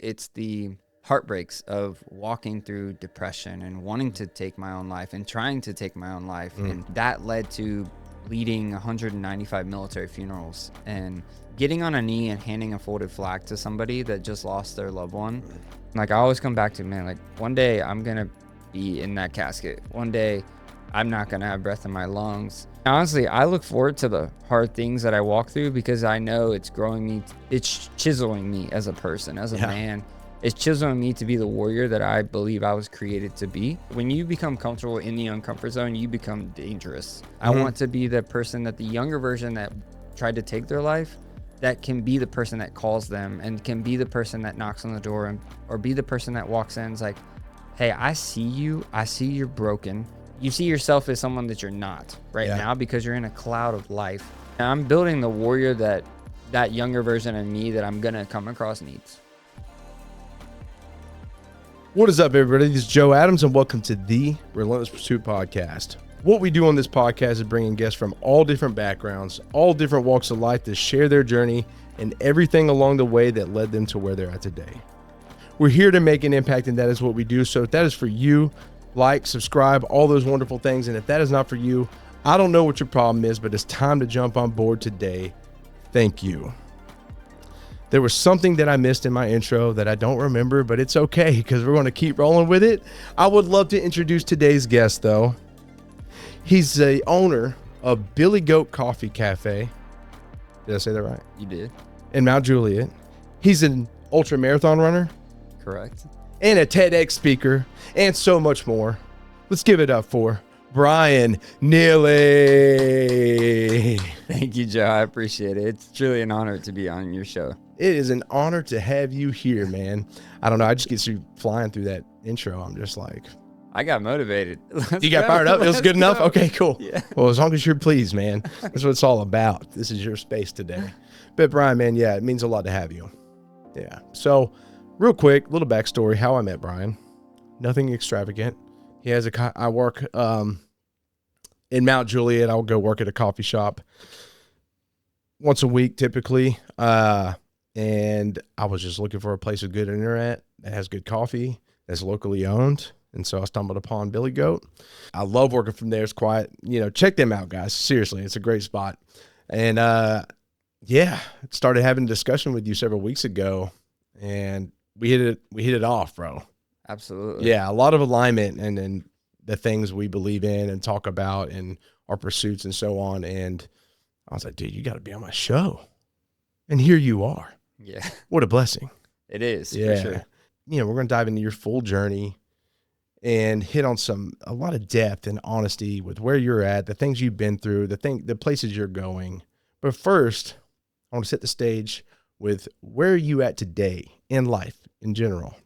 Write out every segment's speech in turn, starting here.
it's the heartbreaks of walking through depression and wanting to take my own life and trying to take my own life. And that led to leading 195 military funerals and getting on a knee and handing a folded flag to somebody that just lost their loved one. Like, I always come back to, man, like, one day I'm going to be in that casket. One day I'm not going to have breath in my lungs. Honestly, I look forward to the hard things that I walk through because I know it's growing me. It's chiseling me as a person, as a man. It's chiseling me to be the warrior that I believe I was created to be. When you become comfortable in the uncomfort zone, you become dangerous. I want to be the person that the younger version that tried to take their life, that can be the person that calls them and can be the person that knocks on the door or be the person that walks in and is like, hey, I see you. I see you're broken. You see yourself as someone that you're not now because you're in a cloud of life. And I'm building the warrior that younger version of me that I'm going to come across needs. What is up, everybody? This is Joe Adams, and welcome to the Relentless Pursuit Podcast. What we do on this podcast is bringing guests from all different backgrounds, all different walks of life to share their journey and everything along the way that led them to where they're at today. We're here to make an impact, and that is what we do. So if that is for you, like, subscribe, all those wonderful things. And if that is not for you, I don't know what your problem is, but it's time to jump on board today. Thank you. There was something that I missed in my intro that I don't remember, but it's okay because we're going to keep rolling with it. I would love to introduce today's guest, though. He's the owner of Billy Goat Coffee Cafe. Did I say that right? You did. In Mount Juliet. He's an ultra marathon runner. Correct. And a TEDx speaker and so much more. Let's give it up for Bryan Neely. Thank you, Joe. I appreciate it. It's truly an honor to be on your show. It is an honor to have you here, man. I don't know. I just get you flying through that intro. I'm just like, I got motivated. You got fired up? It was good enough? Okay, cool. Yeah. Well, as long as you're pleased, man. That's what it's all about. This is your space today. But Bryan, man, yeah, it means a lot to have you. Yeah. So real quick, little backstory, how I met Bryan. Nothing extravagant. He has I work in Mount Juliet. I'll go work at a coffee shop once a week, typically. And I was just looking for a place with good internet that has good coffee, that's locally owned. And so I stumbled upon Billy Goat. I love working from there. It's quiet. Check them out, guys. Seriously, it's a great spot. And started having a discussion with you several weeks ago, and we hit it off, bro. Absolutely. Yeah, a lot of alignment and the things we believe in and talk about and our pursuits and so on. And I was like, dude, you got to be on my show. And here you are. Yeah. What a blessing. It is, Yeah. for sure. We're going to dive into your full journey and hit on a lot of depth and honesty with where you're at, the things you've been through, the places you're going. But first, I want to set the stage with where are you at today in life in general?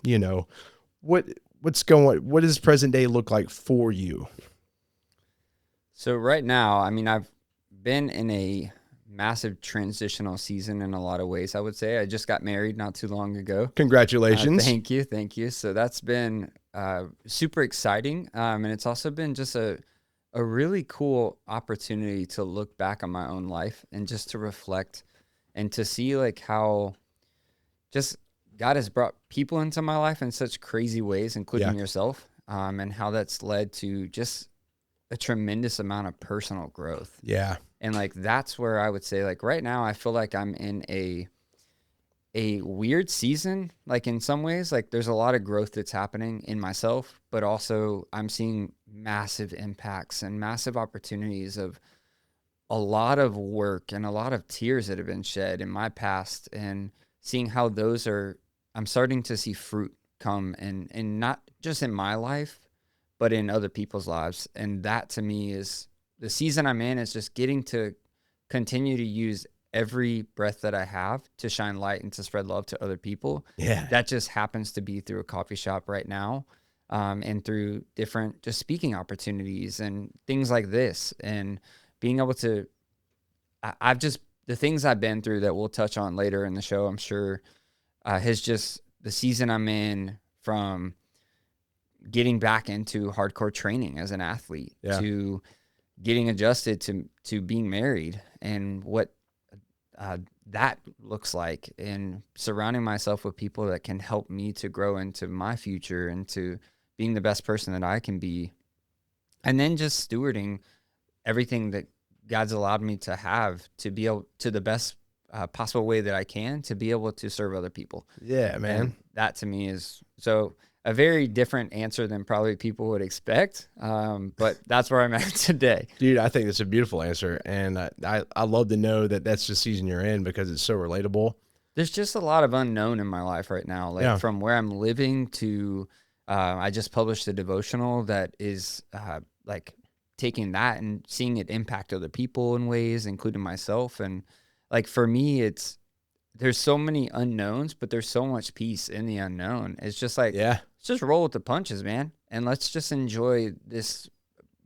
What does present day look like for you? So right now, I've been in a massive transitional season in a lot of ways, I would say. I just got married not too long ago. Congratulations. Thank you. So that's been super exciting. And it's also been just a really cool opportunity to look back on my own life and just to reflect and to see like how just God has brought people into my life in such crazy ways, including yourself, and how that's led to just a tremendous amount of personal growth. Yeah. And like, that's where I would say, like, right now, I feel like I'm in a weird season. Like, in some ways, like, there's a lot of growth that's happening in myself, but also I'm seeing massive impacts and massive opportunities of a lot of work and a lot of tears that have been shed in my past, and seeing how I'm starting to see fruit come and not just in my life, but in other people's lives. And that to me is the season I'm in, is just getting to continue to use every breath that I have to shine light and to spread love to other people. Yeah. That just happens to be through a coffee shop right now, and through different just speaking opportunities and things like this, and being able to, the things I've been through that we'll touch on later in the show, I'm sure, has just the season I'm in, from getting back into hardcore training as an athlete to getting adjusted to being married, and what that looks like, and surrounding myself with people that can help me to grow into my future and to being the best person that I can be. And then just stewarding everything that God's allowed me to have to be able to the best possible way that I can to be able to serve other people. Yeah, man. And that to me is so a very different answer than probably people would expect. But that's where I'm at today. Dude, I think that's a beautiful answer. And I love to know that that's the season you're in because it's so relatable. There's just a lot of unknown in my life right now, like from where I'm living to I just published a devotional that is like taking that and seeing it impact other people in ways, including myself. And like for me, there's so many unknowns, but there's so much peace in the unknown. It's just like, let's just roll with the punches, man. And let's just enjoy this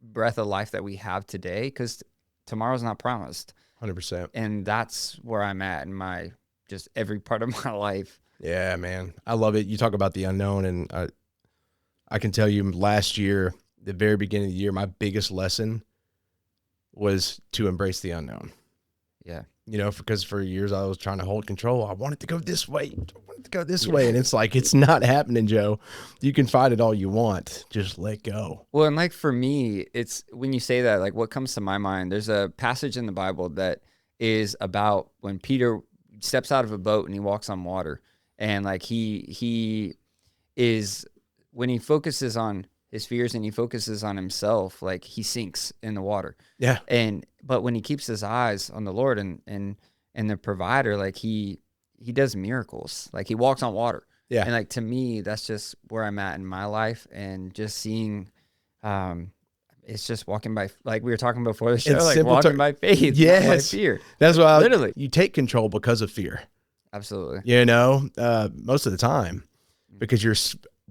breath of life that we have today, because tomorrow's not promised. 100%. And that's where I'm at in my, just every part of my life. Yeah, man. I love it. You talk about the unknown, and I can tell you last year, the very beginning of the year, my biggest lesson was to embrace the unknown. Yeah. You know, because for years I was trying to hold control. I wanted to go this way. I wanted to go this way. And it's like, it's not happening, Joe. You can fight it all you want. Just let go. Well, and like for me, it's when you say that, like what comes to my mind, there's a passage in the Bible that is about when Peter steps out of a boat and he walks on water. And like he is, when he focuses on his fears and he focuses on himself, like he sinks in the water. Yeah. But when he keeps his eyes on the Lord and the provider, like he does miracles, like he walks on water. Yeah. And like, to me, that's just where I'm at in my life. And just seeing, it's just walking by, like we were talking before the show, It's like walking by faith, yes. not by fear. That's why literally you take control because of fear. Absolutely. You know, most of the time, because you're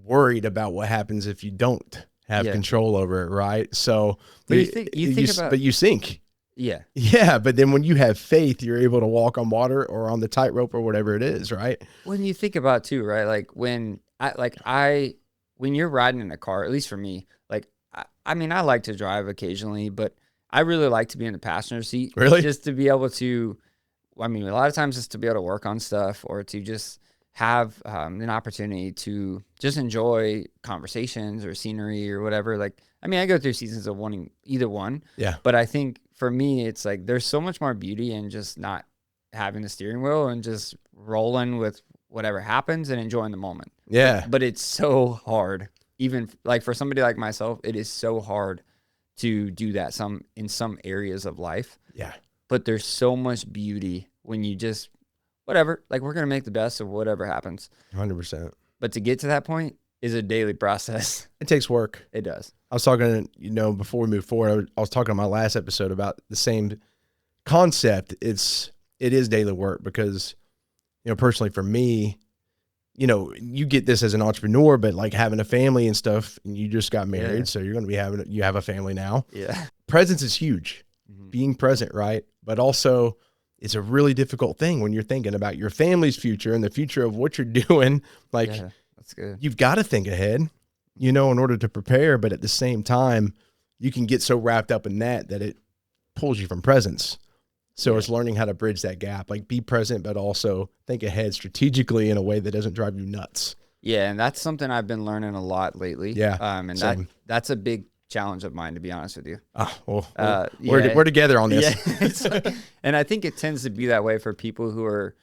worried about what happens if you don't have control over it, right? So, but you think about, but you sink. Yeah. Yeah, but then when you have faith, you're able to walk on water or on the tightrope or whatever it is, right? When you think about too, right? Like when when you're riding in a car, at least for me, like I mean, I like to drive occasionally, but I really like to be in the passenger seat. Really? Just to be able to, I mean, a lot of times just to be able to work on stuff or to just have an opportunity to just enjoy conversations or scenery or whatever. Like, I mean, I go through seasons of wanting either one. Yeah. But I think for me, it's like there's so much more beauty in just not having the steering wheel and just rolling with whatever happens and enjoying the moment. Yeah. But it's so hard. Even like for somebody like myself, it is so hard to do that in some areas of life. Yeah. But there's so much beauty when you just, whatever, like we're going to make the best of whatever happens. 100%. But to get to that point is a daily process. It takes work. It does. I was talking, you know, before we move forward, I was talking on my last episode about the same concept. It is daily work because, you know, personally for me, you know, you get this as an entrepreneur, but like having a family and stuff, and you just got married. So you're going to be you have a family now. Yeah. Presence is huge, being present, right? But also it's a really difficult thing when you're thinking about your family's future and the future of what you're doing. Like, that's good. You've got to think ahead, you know, in order to prepare. But at the same time, you can get so wrapped up in that it pulls you from presence. So it's learning how to bridge that gap, like be present, but also think ahead strategically in a way that doesn't drive you nuts. Yeah. And that's something I've been learning a lot lately. Yeah. And that's a big challenge of mine, to be honest with you. We're together on this. Yeah, and I think it tends to be that way for people who are,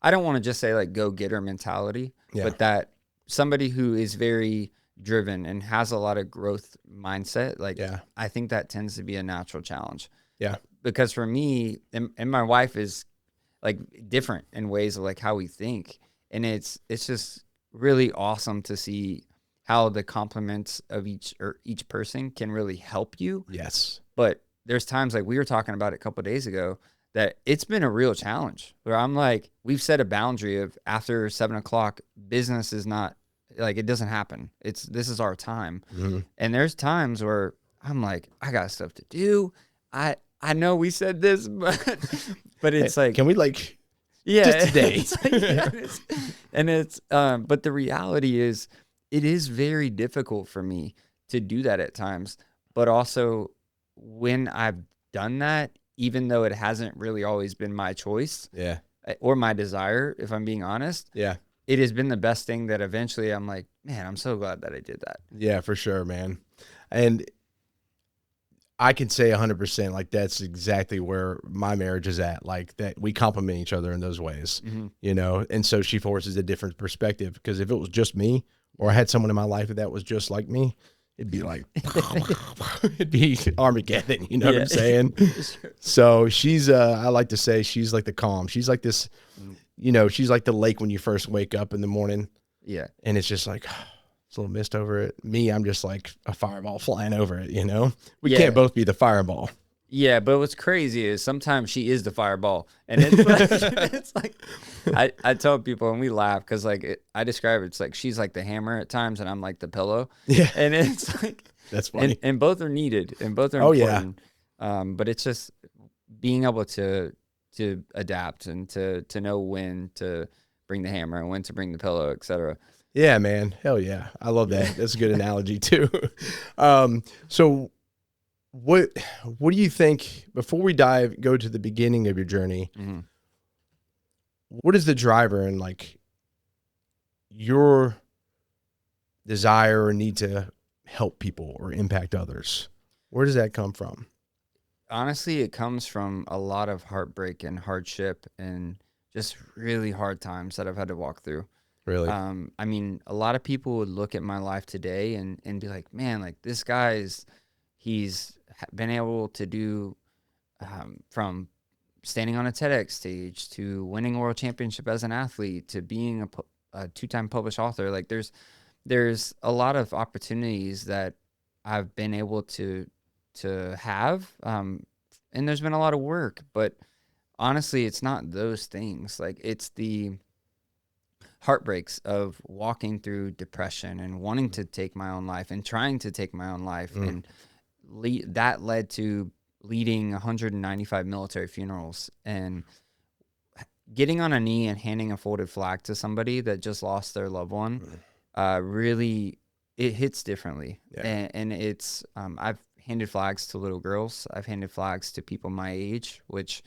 I don't want to just say like go-getter mentality, but that somebody who is very driven and has a lot of growth mindset, like I think that tends to be a natural challenge. Yeah. Because for me, and my wife is like different in ways of like how we think. And it's just really awesome to see how the compliments of each person can really help you. Yes. But there's times, like we were talking about it a couple of days ago, that it's been a real challenge where I'm like, we've set a boundary of after 7:00, business is not like, it doesn't happen. This is our time. Mm-hmm. And there's times where I'm like, I got stuff to do. I know we said this, but it's like, can we just today? But the reality is, it is very difficult for me to do that at times. But also, when I've done that, even though it hasn't really always been my choice, or my desire, if I'm being honest. Yeah. It has been the best thing that eventually I'm like, man, I'm so glad that I did that. Yeah, for sure, man. And I can say 100%, like that's exactly where my marriage is at. Like that we complement each other in those ways, you know? And so she forces a different perspective, because if it was just me, or I had someone in my life that was just like me, it'd be like, it'd be Armageddon. You know what I'm saying? So she's, I like to say she's like the calm. She's like this, you know, she's like the lake when you first wake up in the morning. Yeah. And it's just like, it's a little mist over it. Me, I'm just like a fireball flying over it, you know? We can't both be the fireball. Yeah, but what's crazy is sometimes she is the fireball. And it's like, it's like I tell people, and we laugh because like I describe it, it's like she's like the hammer at times and I'm like the pillow. Yeah. And it's like, that's funny. And both are needed and both are important. But it's just being able to adapt and to know when to bring the hammer and when to bring the pillow, etc. Yeah, man. Hell yeah. I love that. That's a good analogy too. So what do you think, before we go to the beginning of your journey, what is the driver in like your desire or need to help people or impact others? Where does that come from? Honestly, it comes from a lot of heartbreak and hardship and just really hard times that I've had to walk through. Really? I mean, a lot of people would look at my life today and be like, man, like this he's been able to do from standing on a TEDx stage to winning a world championship as an athlete to being a 2-time published author. Like there's a lot of opportunities that I've been able to have. And there's been a lot of work, but honestly, it's not those things. Like it's the heartbreaks of walking through depression and wanting to take my own life and trying to take my own life. And that led to leading 195 military funerals and getting on a knee and handing a folded flag to somebody that just lost their loved one. Really, it hits differently. And it's, I've handed flags to little girls. I've handed flags to people my age, which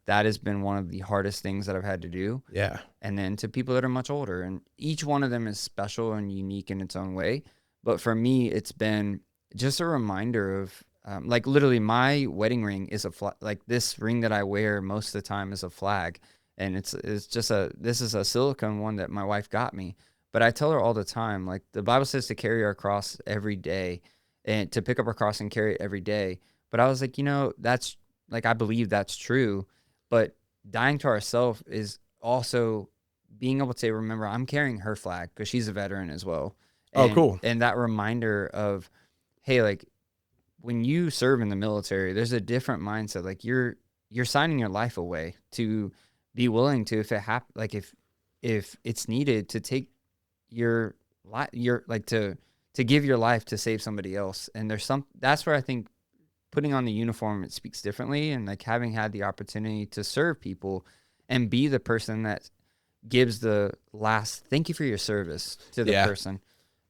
that has been one of the hardest things that I've had to do. Yeah. And then to people that are much older, and each one of them is special and unique in its own way. But for me, it's been just a reminder of, like literally my wedding ring is a flag. Like this ring that I wear most of the time is a flag. And it's just this is a silicone one that my wife got me. But I tell her all the time, like the Bible says to carry our cross every day and to pick up our cross and carry it every day. But I was like, you know, that's like, I believe that's true. But dying to ourselves is also being able to say, remember, I'm carrying her flag because she's a veteran as well. And, oh, cool. And that reminder of, hey, like when you serve in the military, there's a different mindset. Like you're signing your life away to be willing to, if it happens, like if it's needed to take your like to give your life to save somebody else. And that's where I think putting on the uniform, it speaks differently. And like having had the opportunity to serve people and be the person that gives the last thank you for your service to the person.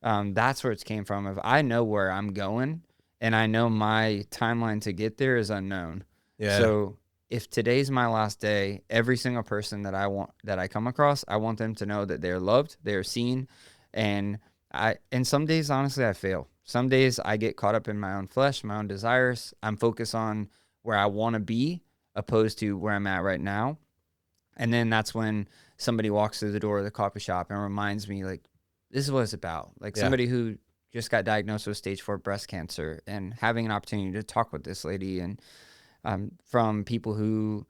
That's where it came from. If I know where I'm going and I know my timeline to get there is unknown. Yeah. So if today's my last day, every single person that I come across, I want them to know that they're loved, they're seen. And some days, honestly, I fail. Some days I get caught up in my own flesh, my own desires. I'm focused on where I want to be opposed to where I'm at right now. And then that's when somebody walks through the door of the coffee shop and reminds me, like, this is what it's about. Like somebody who just got diagnosed with stage 4 breast cancer and having an opportunity to talk with this lady, and from people who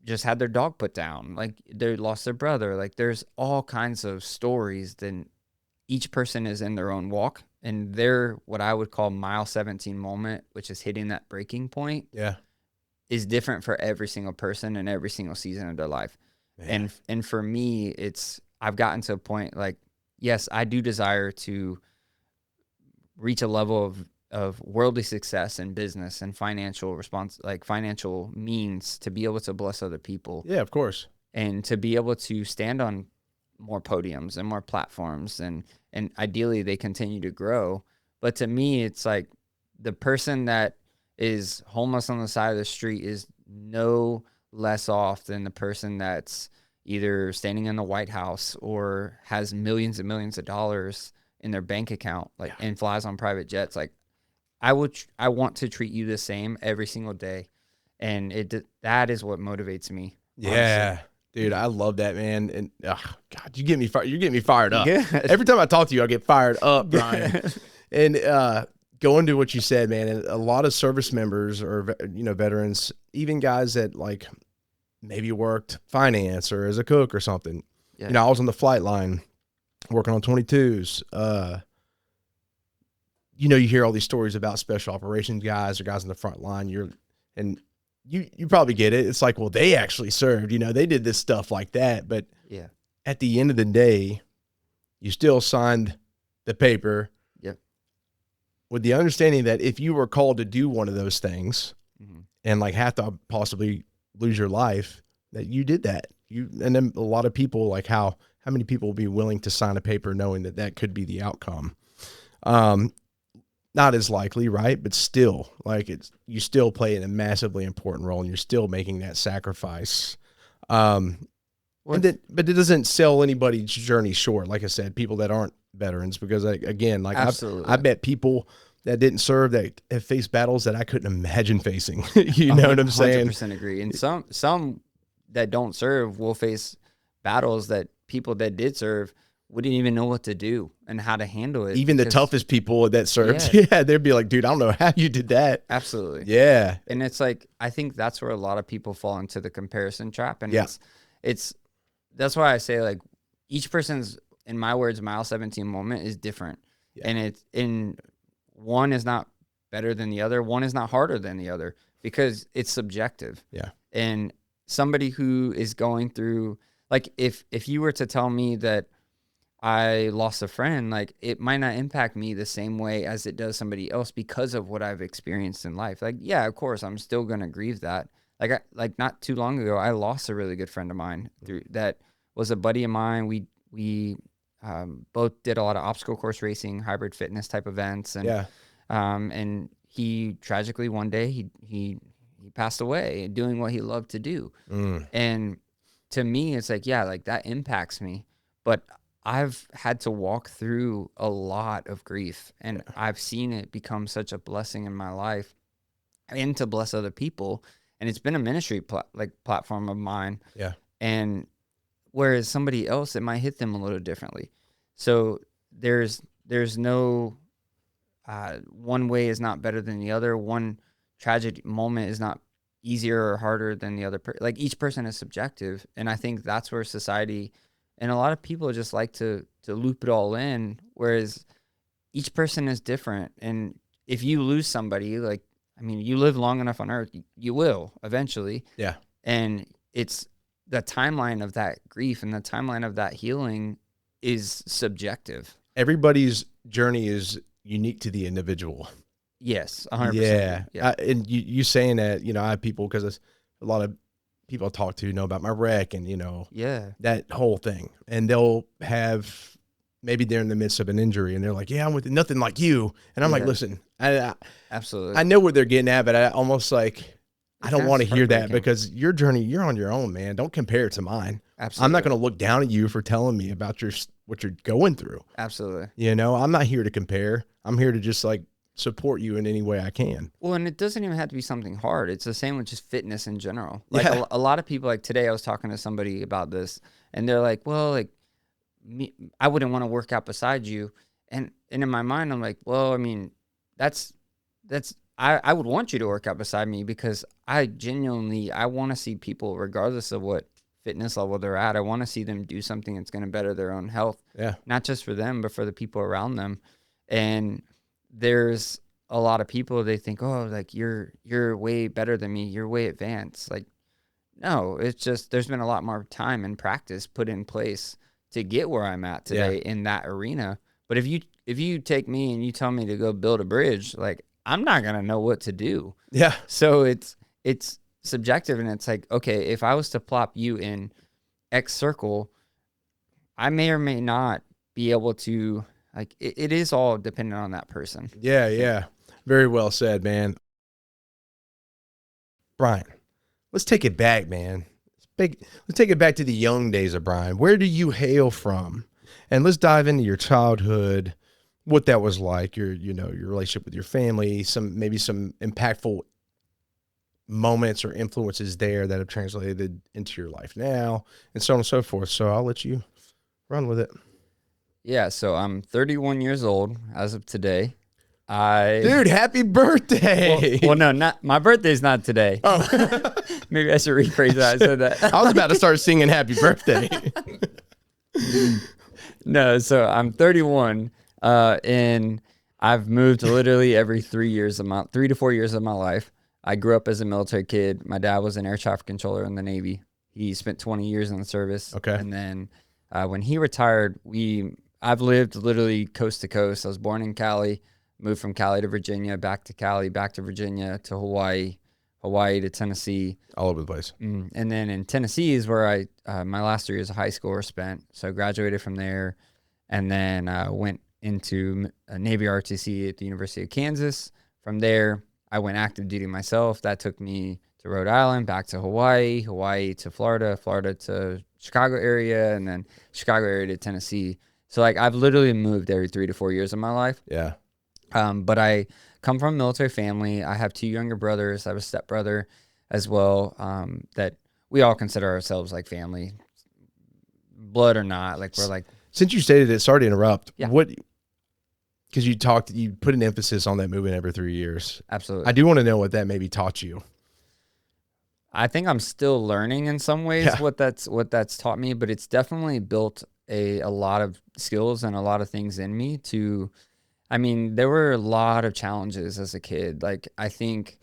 just had their dog put down, like they lost their brother. Like there's all kinds of stories. Then each person is in their own walk. And they're what I would call mile 17 moment, which is hitting that breaking point, is different for every single person in every single season of their life. Man. And for me, I've gotten to a point like, yes, I do desire to reach a level of worldly success and business and financial financial means to be able to bless other people. Yeah, of course. And to be able to stand on more podiums and more platforms, and ideally they continue to grow. But to me, it's like the person that is homeless on the side of the street is no less off than the person that's either standing in the White House or has millions and millions of dollars in their bank account, like, and flies on private jets. Like, I want to treat you the same every single day. And that is what motivates me. Yeah. Honestly. Dude, I love that, man. And God, you get me you're getting me fired up. Good. Every time I talk to you, I get fired up, Bryan. Good. And going to what you said, man, and a lot of service members or, you know, veterans, even guys that like maybe worked finance or as a cook or something. Yeah. You know, I was on the flight line working on 22s. You know, you hear all these stories about special operations guys or guys on the front line. You probably get it. It's like, well, they actually served, you know, they did this stuff like that. But Yeah. at the end of the day, you still signed the paper. Yep. With the understanding that if you were called to do one of those things and like have to possibly lose your life, that you did that. And then a lot of people, like how many people will be willing to sign a paper knowing that that could be the outcome? Not as likely, right? But still, like you still play a massively important role, and you're still making that sacrifice. But it doesn't sell anybody's journey short. Like I said, people that aren't veterans, because again, like I bet people that didn't serve that have faced battles that I couldn't imagine facing. You know what I'm saying? 100% agree. And some that don't serve will face battles that people that did serve wouldn't even know what to do and how to handle it. Even the toughest people that served, yeah, they'd be like, dude, I don't know how you did that. Absolutely. Yeah. And it's like, I think that's where a lot of people fall into the comparison trap. And it's that's why I say, like, each person's, in my words, mile 17 moment is different. Yeah. And one is not better than the other. One is not harder than the other because it's subjective. Yeah. And somebody who is going through, like, if you were to tell me that I lost a friend, like, it might not impact me the same way as it does somebody else because of what I've experienced in life. Like, yeah, of course, I'm still going to grieve that. Like not too long ago, I lost a really good friend of mine that was a buddy of mine. We both did a lot of obstacle course racing, hybrid fitness type events. And, and he tragically one day, he passed away doing what he loved to do. And to me, it's like, yeah, like that impacts me, but I've had to walk through a lot of grief, and I've seen it become such a blessing in my life and to bless other people. And it's been a ministry platform of mine. Yeah. And whereas somebody else, it might hit them a little differently. So there's no one way is not better than the other. One tragic moment is not easier or harder than the other. Like, each person is subjective. And I think that's where society and a lot of people just like to loop it all in, whereas each person is different. And if you lose somebody, like, I mean, you live long enough on earth, you will eventually. Yeah. And it's the timeline of that grief and the timeline of that healing is subjective. Everybody's journey is unique to the individual. Yes, 100%. Yeah. And you saying that, you know, I have people, because a lot of people I talk to know about my wreck and, you know, that whole thing. And they'll have, maybe they're in the midst of an injury and they're like, yeah, I'm with nothing like you. And I'm like, listen, absolutely. I know what they're getting at, but I almost like, I don't want to hear that, because your journey, you're on your own, man. Don't compare it to mine. Absolutely. I'm not going to look down at you for telling me about what you're going through. Absolutely. You know, I'm not here to compare. I'm here to just like support you in any way I can. Well, and it doesn't even have to be something hard. It's the same with just fitness in general. Like a lot of people, like today I was talking to somebody about this and they're like, well, like I wouldn't want to work out beside you. And in my mind, I'm like, well, I mean, I would want you to work out beside me because I want to see people, regardless of what fitness level they're at, I want to see them do something that's going to better their own health. Yeah. Not just for them, but for the people around them. And there's a lot of people, they think, oh, like you're way better than me. You're way advanced. Like, no, it's just, there's been a lot more time and practice put in place to get where I'm at today in that arena. But if you take me and you tell me to go build a bridge, like, I'm not going to know what to do. Yeah. So it's subjective, and it's like, okay, if I was to plop you in X circle, I may or may not be able to, like, it is all dependent on that person. Yeah. Very well said, man. Bryan, let's take it back, man. Let's take it back to the young days of Bryan. Where do you hail from? And let's dive into your childhood, what that was like, your relationship with your family, maybe some impactful moments or influences there that have translated into your life now, and so on and so forth. So I'll let you run with it. Yeah, so I'm 31 years old as of today. Dude, happy birthday. Well, no, not my birthday's not today. Oh. Maybe I should rephrase that. I said that. I was about to start singing happy birthday. No, so I'm 31, and I've moved literally every 3 to 4 years of my life. I grew up as a military kid. My dad was an air traffic controller in the Navy. He spent 20 years in the service. Okay. And then when he retired, I've lived literally coast to coast. I was born in Cali, moved from Cali to Virginia, back to Cali, back to Virginia, to Hawaii to Tennessee. All over the place. And then in Tennessee is where my last 3 years of high school were spent. So I graduated from there, and then went into Navy ROTC at the University of Kansas. From there, I went active duty myself. That took me to Rhode Island, back to Hawaii to Florida to Chicago area, and then Chicago area to Tennessee. So like I've literally moved every 3 to 4 years of my life. Yeah. But I come from a military family. I have 2 younger brothers. I have a stepbrother as well, that we all consider ourselves like family, blood or not. Like we're like. Since you stated it, sorry to interrupt. Yeah. Because you put an emphasis on that moving every 3 years. Absolutely. I do want to know what that maybe taught you. I think I'm still learning in some ways what that's taught me, but it's definitely built a lot of skills and a lot of things in me there were a lot of challenges as a kid. Like I think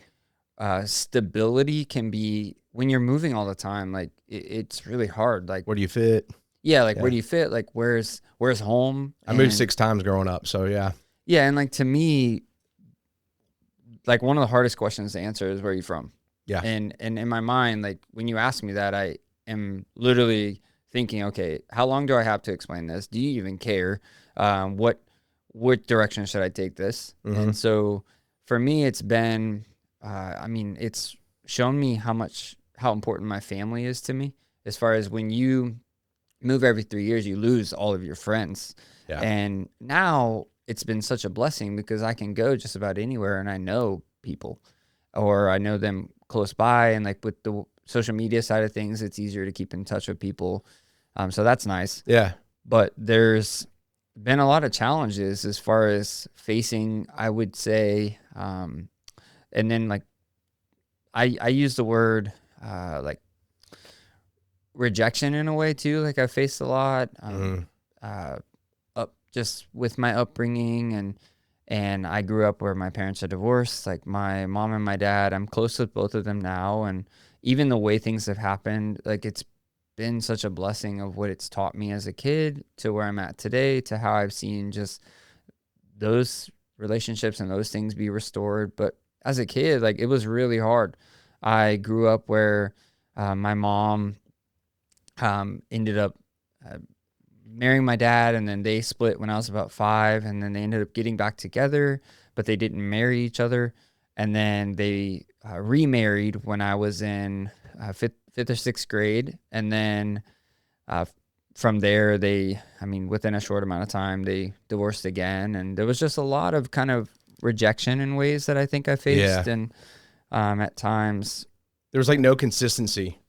stability can be, when you're moving all the time, like it's really hard. Like where do you fit? Yeah, like where do you fit? Like where's home? I moved 6 times growing up, so yeah. Yeah, and like to me, like one of the hardest questions to answer is where are you from? Yeah. And in my mind, like when you ask me that, I am literally thinking, okay, how long do I have to explain this? Do you even care? What direction should I take this? Mm-hmm. And so for me, it's been, it's shown me how important my family is to me, as far as when you move every 3 years, you lose all of your friends. Yeah. And now it's been such a blessing because I can go just about anywhere and I know people, or I know them close by. And like with the social media side of things, it's easier to keep in touch with people. So that's nice. Yeah. But there's been a lot of challenges as far as facing, I would say, and then like I use the word like rejection in a way too. Like I faced a lot just with my upbringing, and I grew up where my parents are divorced. Like my mom and my dad, I'm close with both of them now, and even the way things have happened, like it's been such a blessing of what it's taught me as a kid to where I'm at today, to how I've seen just those relationships and those things be restored. But as a kid, like it was really hard. I grew up where my mom ended up marrying my dad, and then they split when I was about 5, and then they ended up getting back together, but they didn't marry each other. And then they remarried when I was in fifth or sixth grade. And then from there, within a short amount of time, they divorced again. And there was just a lot of kind of rejection in ways that I think I faced. Yeah. And at times there was like no consistency.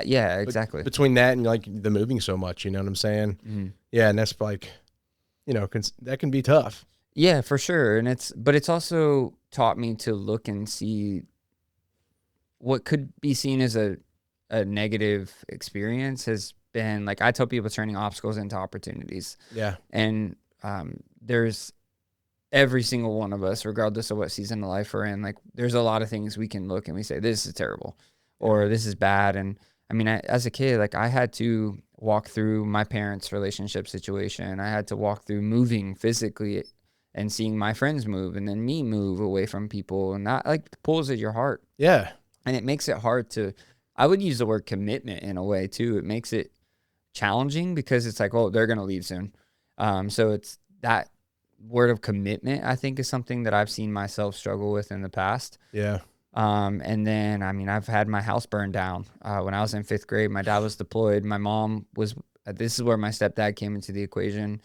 Yeah, exactly. Between that and like the moving so much, you know what I'm saying? Mm-hmm. Yeah. And that's like, that can be tough. Yeah, for sure. And it's also taught me to look and see what could be seen as a negative experience has been, like I tell people, turning obstacles into opportunities. Yeah. And there's every single one of us, regardless of what season of life we're in, like there's a lot of things we can look and we say, this is terrible or this is bad. And as a kid, like I had to walk through my parents' relationship situation. I had to walk through moving physically and seeing my friends move and then me move away from people. And that like pulls at your heart. Yeah. And it makes it hard I would use the word commitment in a way too. It makes it challenging because it's like, oh, they're going to leave soon. So it's that word of commitment, I think, is something that I've seen myself struggle with in the past. Yeah. And then, I mean, I've had my house burned down. When I was in 5th grade, my dad was deployed. My mom was, this is where my stepdad came into the equation,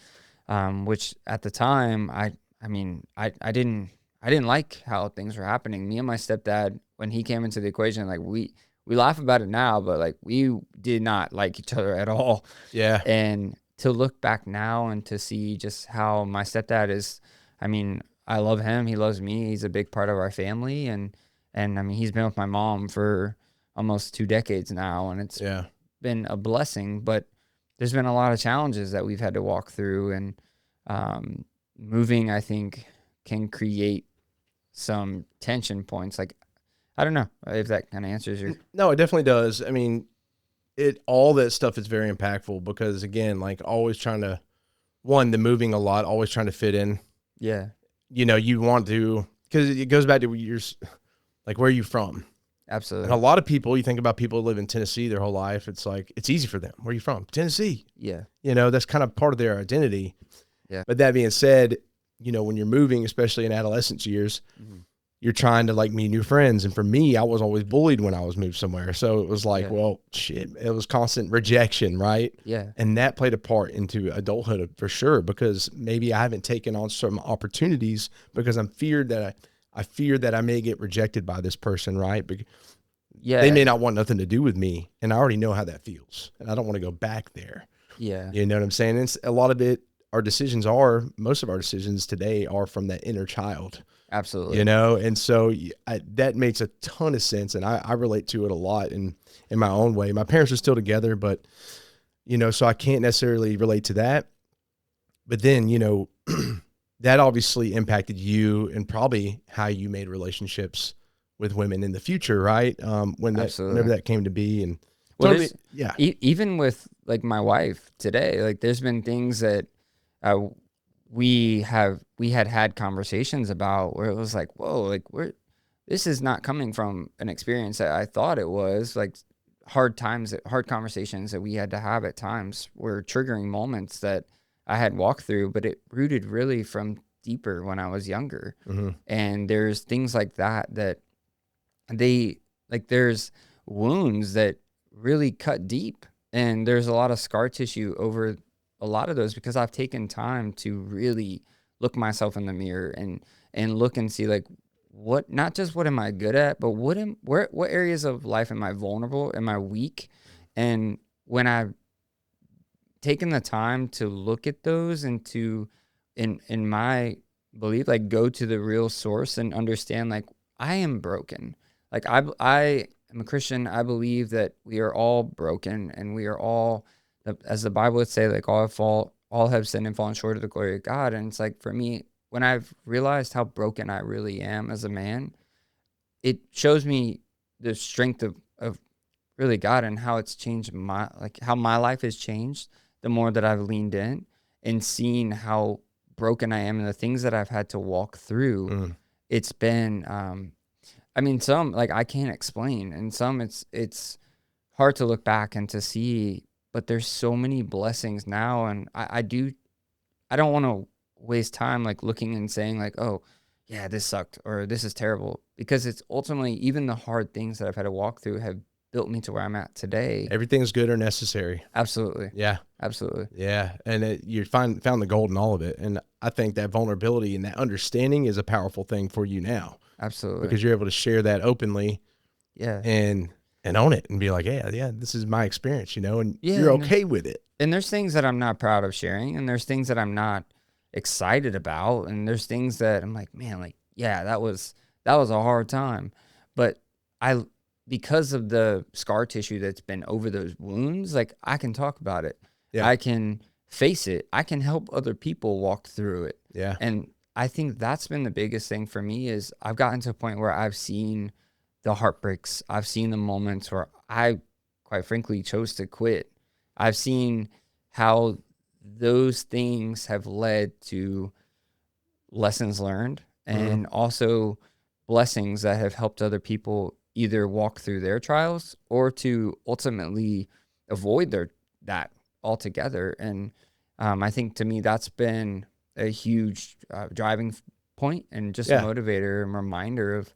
which at the time, I mean, I didn't like how things were happening. Me and my stepdad, when he came into the equation, like we laugh about it now, but like we did not like each other at all. Yeah. And to look back now and to see just how my stepdad is, I mean, I love him. He loves me. He's a big part of our family. And I mean, he's been with my mom for almost 2 decades now, and it's Yeah. been a blessing, but there's been a lot of challenges that we've had to walk through. And moving, I think, can create some tension points. Like, I don't know if that kind of answers your. No, it definitely does. I mean, all that stuff is very impactful because, again, like always trying to, the moving a lot, always trying to fit in. Yeah, You want to, because it goes back to like, where are you from? absolutely. And a lot of people, you think about people who live in Tennessee their whole life, it's like, it's easy for them. Where are you from? Tennessee. Yeah, That's kind of part of their identity. Yeah. But that being said, when you're moving, especially in adolescence years, you're trying to like meet new friends. And for me, I was always bullied when I was moved somewhere. So it was like, well, shit, it was constant rejection, right? Yeah. And that played a part into adulthood for sure, because maybe I haven't taken on some opportunities because I fear that I may get rejected by this person, right? Yeah. They may not want nothing to do with me, and I already know how that feels, and I don't want to go back there. Yeah. You know what I'm saying? And a lot of it, most of our decisions today are from that inner child. Absolutely. And so that makes a ton of sense, and I relate to it a lot in my own way. My parents are still together, but so I can't necessarily relate to that. But then that obviously impacted you and probably how you made relationships with women in the future, right? Whenever that came to be, and well, yeah, even with like my wife today, like there's been things that we had conversations about where it was like, whoa, like this is not coming from an experience that I thought it was. Like hard conversations that we had to have at times were triggering moments that I had walked through, but it rooted really from deeper when I was younger. Mm-hmm. And there's things like that there's wounds that really cut deep, and there's a lot of scar tissue over a lot of those because I've taken time to really look myself in the mirror and look and see like not just what am I good at, but what areas of life am I vulnerable? Am I weak? And when I've taken the time to look at those and to, in my belief, like go to the real source and understand like I am broken. Like I am a Christian. I believe that we are all broken, and we are all, as the Bible would say, like all have sinned and fallen short of the glory of God. And it's like, for me, when I've realized how broken I really am as a man, it shows me the strength of really God and how it's changed how my life has changed the more that I've leaned in and seen how broken I am and the things that I've had to walk through. It's been, I mean, some like I can't explain, and some it's hard to look back and to see, but there's so many blessings now. And I don't want to waste time like looking and saying like, oh yeah, this sucked or this is terrible, because it's ultimately, even the hard things that I've had to walk through have built me to where I'm at today. Everything's good or necessary. Absolutely. Yeah. Absolutely. Yeah. And you found the gold in all of it. And I think that vulnerability and that understanding is a powerful thing for you now. Absolutely. Because you're able to share that openly. Yeah. And own it and be like, yeah, this is my experience, and you're okay with it. And there's things that I'm not proud of sharing, and there's things that I'm not excited about, and there's things that I'm like, man, like, yeah, that was a hard time. But because of the scar tissue that's been over those wounds, like I can talk about it. Yeah. I can face it. I can help other people walk through it. Yeah. And I think that's been the biggest thing for me is I've gotten to a point where I've seen the heartbreaks. I've seen the moments where I, quite frankly, chose to quit. I've seen how those things have led to lessons learned and also blessings that have helped other people either walk through their trials or to ultimately avoid that altogether. And I think to me, that's been a huge driving point and just a motivator and reminder of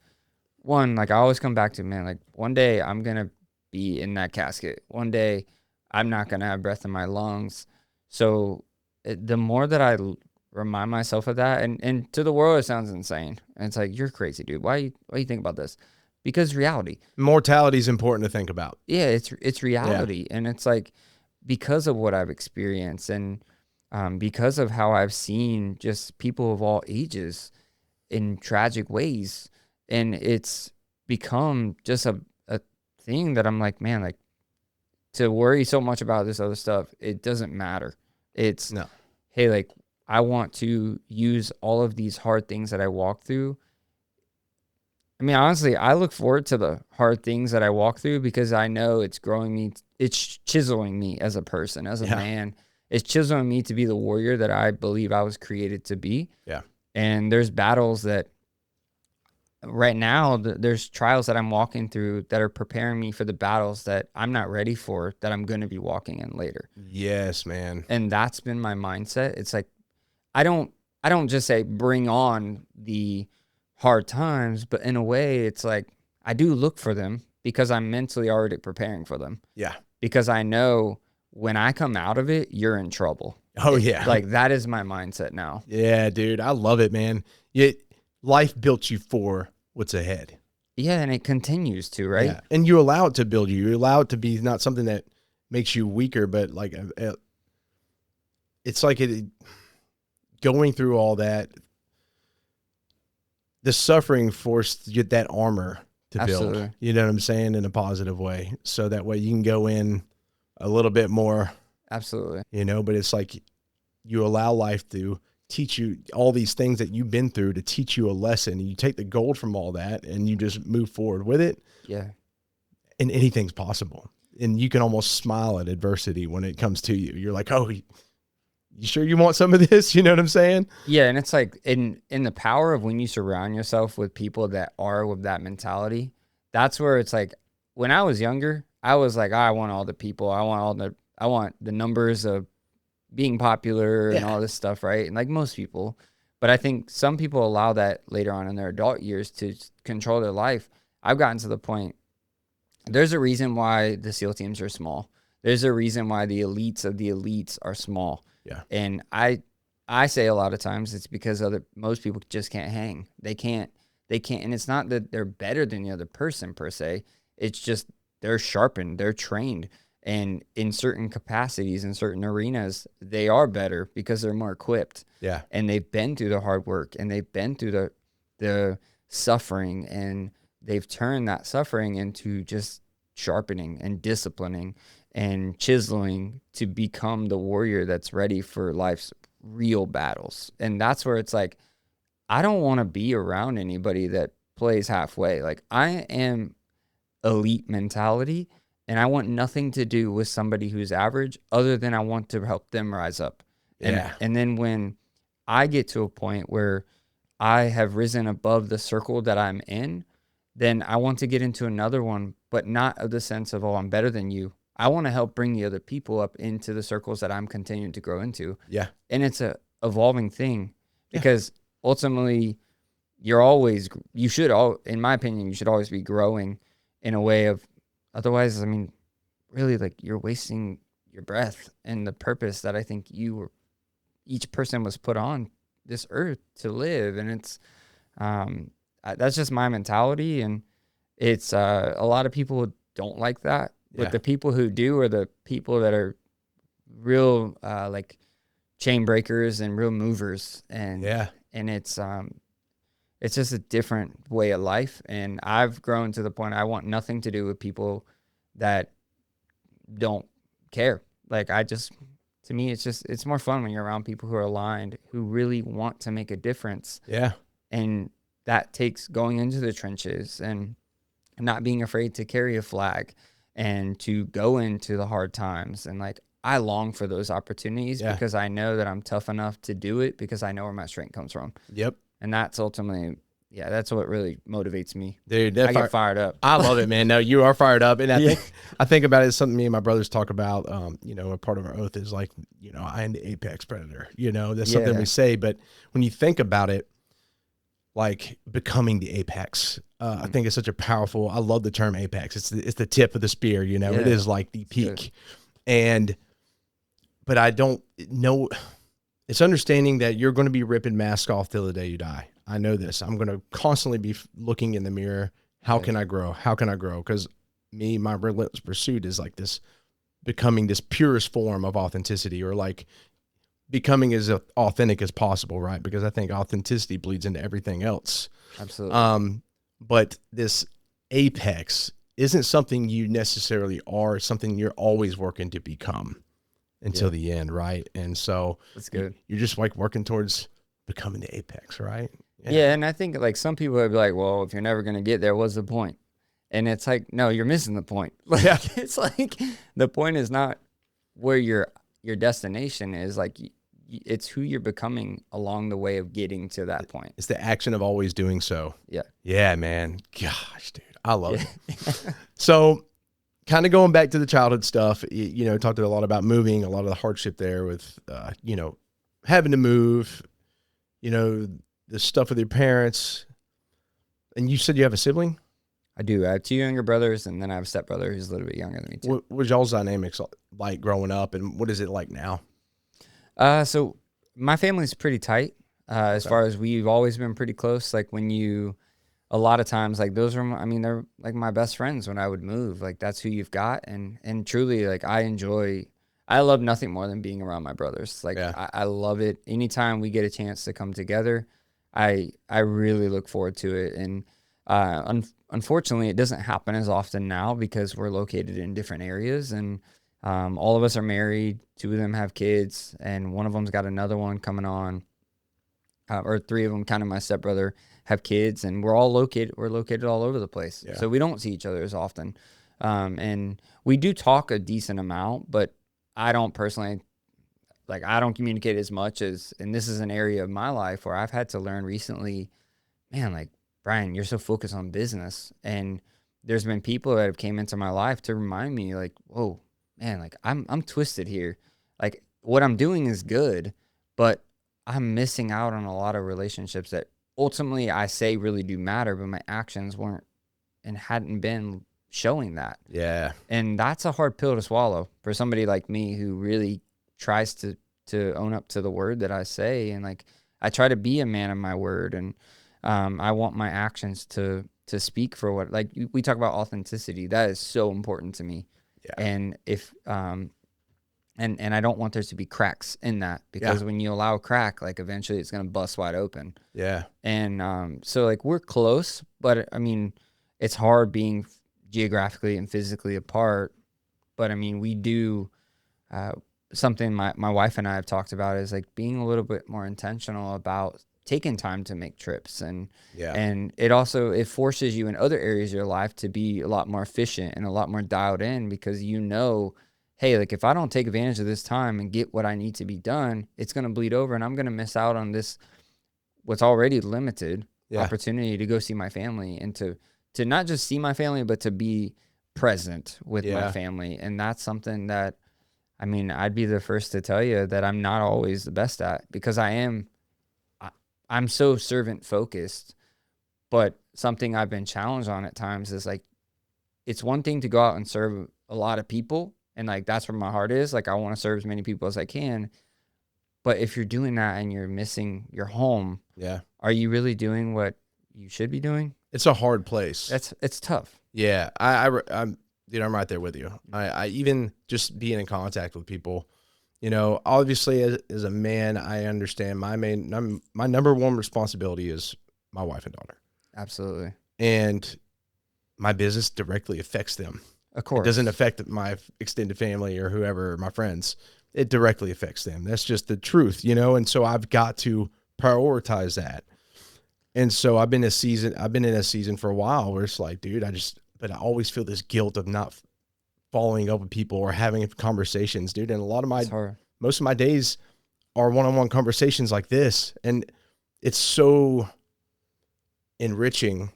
one, like I always come back to, man, like one day I'm going to be in that casket. One day I'm not going to have breath in my lungs. So the more that remind myself of that, and to the world, it sounds insane. And it's like, you're crazy, dude. Why you think about this? Because reality. Mortality is important to think about. Yeah, it's reality. Yeah. And it's like, because of what I've experienced and because of how I've seen just people of all ages in tragic ways. And it's become just a thing that I'm like, man, like to worry so much about this other stuff, it doesn't matter. It's, no. Hey, like I want to use all of these hard things that I walk through. I mean, honestly, I look forward to the hard things that I walk through because I know it's growing me. It's chiseling me as a person, as a man. It's chiseling me to be the warrior that I believe I was created to be. Yeah. And there's battles that right now, there's trials that I'm walking through that are preparing me for the battles that I'm not ready for, that I'm going to be walking in later. Yes, man. And that's been my mindset. It's like, I don't just say bring on the hard times, but in a way it's like I do look for them because I'm mentally already preparing for them. Yeah. Because I know when I come out of it, you're in trouble. Oh yeah. Like that is my mindset now. Yeah, dude. I love it, man. Life built you for what's ahead. Yeah. And it continues to, right? Yeah. And you allow it to build you. You allow it to be not something that makes you weaker, but like it's like going through all that, the suffering forced you that armor to Absolutely. build. You know what I'm saying? In a positive way. So that way you can go in a little bit more. Absolutely. You know, but it's like you allow life to teach you all these things that you've been through to teach you a lesson. You take the gold from all that and you just move forward with it. Yeah. And anything's possible. And you can almost smile at adversity when it comes to you. You're like, oh, you sure you want some of this? You know what I'm saying? Yeah. And it's like in the power of when you surround yourself with people that are with that mentality, that's where it's like, when I was younger, I was like, I want all the people. I want the numbers of being popular and all this stuff, right? And like most people. But I think some people allow that later on in their adult years to control their life. I've gotten to the point, there's a reason why the SEAL teams are small. There's a reason why the elites of the elites are small. Yeah. And I say a lot of times it's because most people just can't hang. They can't. And it's not that they're better than the other person per se. It's just they're sharpened, they're trained. And in certain capacities, in certain arenas, they are better because they're more equipped. Yeah. And they've been through the hard work and they've been through the suffering, and they've turned that suffering into just sharpening and disciplining and chiseling to become the warrior that's ready for life's real battles. And that's where it's like, I don't want to be around anybody that plays halfway. Like I am elite mentality, and I want nothing to do with somebody who's average other than I want to help them rise up. And then when I get to a point where I have risen above the circle that I'm in, then I want to get into another one, but not of the sense of, oh, I'm better than you. I want to help bring the other people up into the circles that I'm continuing to grow into. Yeah. And it's a evolving thing because ultimately in my opinion, you should always be growing in a way of, otherwise, I mean, really, like you're wasting your breath and the purpose that I think each person was put on this earth to live. And it's, that's just my mentality. And it's, a lot of people don't like that, but the people who do are the people that are real, like chain breakers and real movers. And, and it's just a different way of life. And I've grown to the point I want nothing to do with people that don't care. Like to me, it's more fun when you're around people who are aligned, who really want to make a difference. Yeah. And that takes going into the trenches and not being afraid to carry a flag and to go into the hard times. And like, I long for those opportunities because I know that I'm tough enough to do it because I know where my strength comes from. Yep. And that's ultimately, that's what really motivates me. Dude, I get fired up. I love it, man. No, you are fired up. And I think about it as something me and my brothers talk about. A part of our oath is like, I am the apex predator. That's something we say. But when you think about it, like becoming the apex. I think it's such a powerful, I love the term apex. It's the tip of the spear, you know, it is like the peak. But I don't know, it's understanding that you're going to be ripping masks off till the day you die. I know this. I'm going to constantly be looking in the mirror. How can I grow? How can I grow? Because my relentless pursuit is like this, becoming this purest form of authenticity, or like becoming as authentic as possible, right? Because I think authenticity bleeds into everything else. Absolutely. But this apex isn't something you necessarily are, something you're always working to become until the end, right? And so that's good. You're just like working towards becoming the apex, right? Yeah, and I think like some people would be like, well, if you're never going to get there, what's the point? And it's like, no, you're missing the point. Like, it's like the point is not where your destination is. Like, it's who you're becoming along the way of getting to that point. It's the action of always doing so. Yeah. Yeah, man. Gosh, dude, I love it. So kind of going back to the childhood stuff, you know, talked a lot about moving, a lot of the hardship there with, you know, having to move, you know, the stuff with your parents. And you said you have a sibling? I do. I have 2 younger brothers, and then I have a stepbrother who's a little bit younger than me too. What was y'all's dynamics like growing up, and what is it like now? So my family's pretty tight. As far as we've always been pretty close. Like a lot of times, like those are, they're like my best friends when I would move. Like that's who you've got, and truly, like I love nothing more than being around my brothers. Like I love it. Anytime we get a chance to come together, I really look forward to it. And unfortunately, it doesn't happen as often now because we're located in different areas, and all of us are married. 2 of them have kids, and one of them's got another one coming on, or 3 of them, kind of my stepbrother, have kids, and we're located all over the place. So we don't see each other as often. And we do talk a decent amount, but I don't personally, like, I don't communicate as much and this is an area of my life where I've had to learn recently, man, like, Bryan, you're so focused on business, and there's been people that have came into my life to remind me, like, whoa, man, like I'm twisted here. Like what I'm doing is good, but I'm missing out on a lot of relationships that ultimately I say really do matter, but my actions weren't and hadn't been showing that. Yeah. And that's a hard pill to swallow for somebody like me who really tries to own up to the word that I say. And like, I try to be a man of my word, and I want my actions to speak for what, like we talk about authenticity. That is so important to me. Yeah. And if, and I don't want there to be cracks in that, because when you allow a crack, like eventually it's going to bust wide open. Yeah. And so like we're close, but I mean, it's hard being geographically and physically apart. But I mean, we do something my wife and I have talked about is like being a little bit more intentional about taking time to make trips. And it forces you in other areas of your life to be a lot more efficient and a lot more dialed in, because you know, hey, like if I don't take advantage of this time and get what I need to be done, it's going to bleed over, and I'm going to miss out on this, what's already limited opportunity to go see my family, and to not just see my family, but to be present with my family. And that's something that, I mean, I'd be the first to tell you that I'm not always the best at, because I'm so servant focused. But something I've been challenged on at times is like, it's one thing to go out and serve a lot of people, and like that's where my heart is. Like I want to serve as many people as I can. But if you're doing that and you're missing your home, are you really doing what you should be doing? It's a hard place. It's tough. Yeah, I'm right there with you. I even just being in contact with people, you know, obviously as a man, I understand my number one responsibility is my wife and daughter. Absolutely. And my business directly affects them. Of course. It doesn't affect my extended family or whoever, my friends. It directly affects them. That's just the truth, you know? And so I've got to prioritize that. And so I've been in a season for a while where it's like, dude, but I always feel this guilt of not following up with people or having conversations, dude. And most of my days are one-on-one conversations like this. And it's so enriching,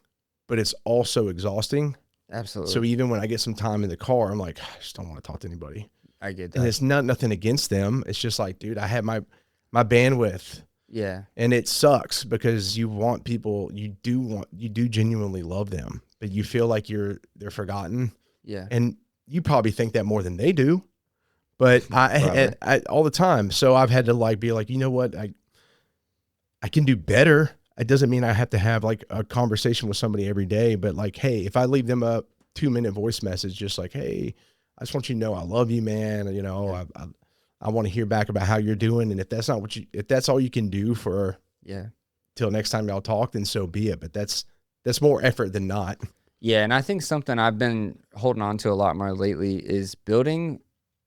but it's also exhausting. Absolutely. So even when I get some time in the car, I'm like, I just don't want to talk to anybody. I get that. And it's nothing against them. It's just like, dude, I have my bandwidth Yeah. And it sucks because you want people, you do genuinely love them, but you feel like they're forgotten. Yeah. And you probably think that more than they do, but Probably. I all the time. So I've had to like be like, you know what? I can do better. It doesn't mean I have to have like a conversation with somebody every day, but like, hey, if I leave them a 2-minute voice message, just like, hey, I just want you to know I love you, man. You know, Yeah. I want to hear back about how you're doing. And if that's not if that's all you can do for till next time y'all talk, then so be it. But that's more effort than not. Yeah. And I think something I've been holding on to a lot more lately is building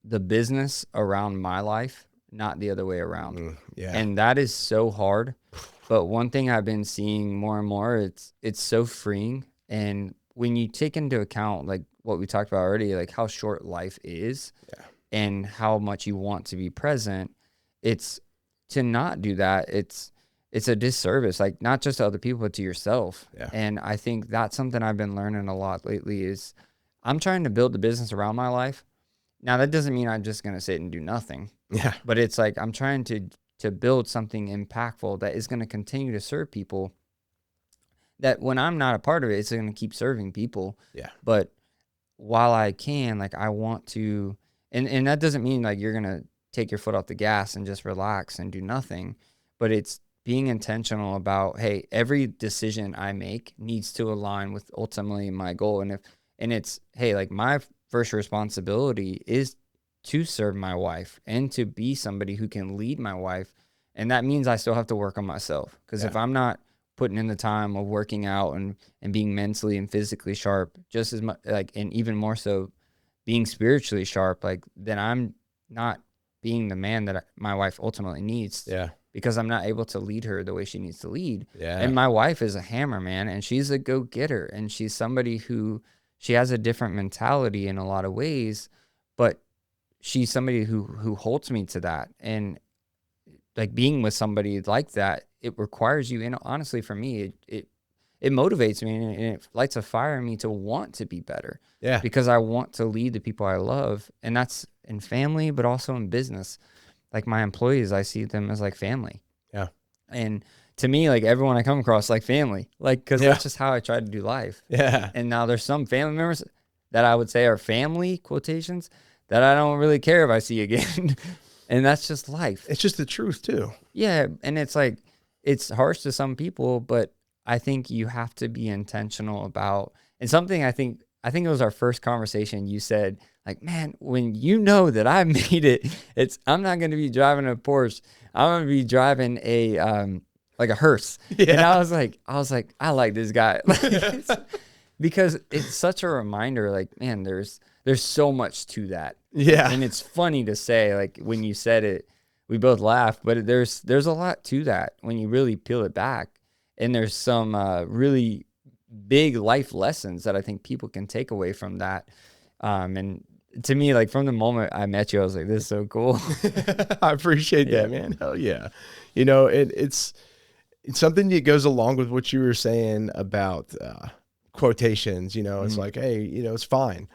the business around my life, not the other way around. Yeah. And that is so hard. But one thing I've been seeing more and more, it's so freeing. And when you take into account like what we talked about already, like how short life is and how much you want to be present, it's to not do that. It's a disservice, like not just to other people, but to yourself. Yeah. And I think that's something I've been learning a lot lately is I'm trying to build the business around my life. Now that doesn't mean I'm just going to sit and do nothing. Yeah. But it's like I'm trying to build something impactful that is going to continue to serve people, that when I'm not a part of it, it's going to keep serving people. Yeah. But while I can, like I want to, and that doesn't mean like you're going to take your foot off the gas and just relax and do nothing, but it's being intentional about, hey, every decision I make needs to align with ultimately my goal. And it's, hey, like my first responsibility is to serve my wife and to be somebody who can lead my wife. And that means I still have to work on myself. Because if I'm not putting in the time of working out and being mentally and physically sharp, just as much, like, and even more so being spiritually sharp, like, then I'm not being the man that my wife ultimately needs. Yeah. Because I'm not able to lead her the way she needs to lead. Yeah. And my wife is a hammer, man. And she's a go-getter. And she's somebody who, she has a different mentality in a lot of ways, but she's somebody who holds me to that. And like being with somebody like that, it requires you, and honestly for me, it motivates me and it lights a fire in me to want to be better. Yeah. Because I want to lead the people I love. And that's in family, but also in business. Like my employees, I see them as like family. Yeah. And to me, like everyone I come across, like family, like, cause that's just how I try to do life. Yeah. And now there's some family members that I would say are family quotations that I don't really care if I see again. And that's just life. It's just the truth too. Yeah. And it's like, it's harsh to some people, but I think you have to be intentional about, and something I think it was our first conversation. You said like, man, when you know that I made it, I'm not going to be driving a Porsche. I'm going to be driving a, like a hearse. Yeah. And I was like, I like this guy. Because it's such a reminder, like, man, there's so much to that. Yeah. And it's funny to say, like, when you said it, we both laughed, but there's a lot to that when you really peel it back. And there's some really big life lessons that I think people can take away from that. And to me, like from the moment I met you, I was like, this is so cool. I appreciate that, man. Hell yeah. You know, it's something that goes along with what you were saying about quotations, you know, it's like, hey, you know, it's fine.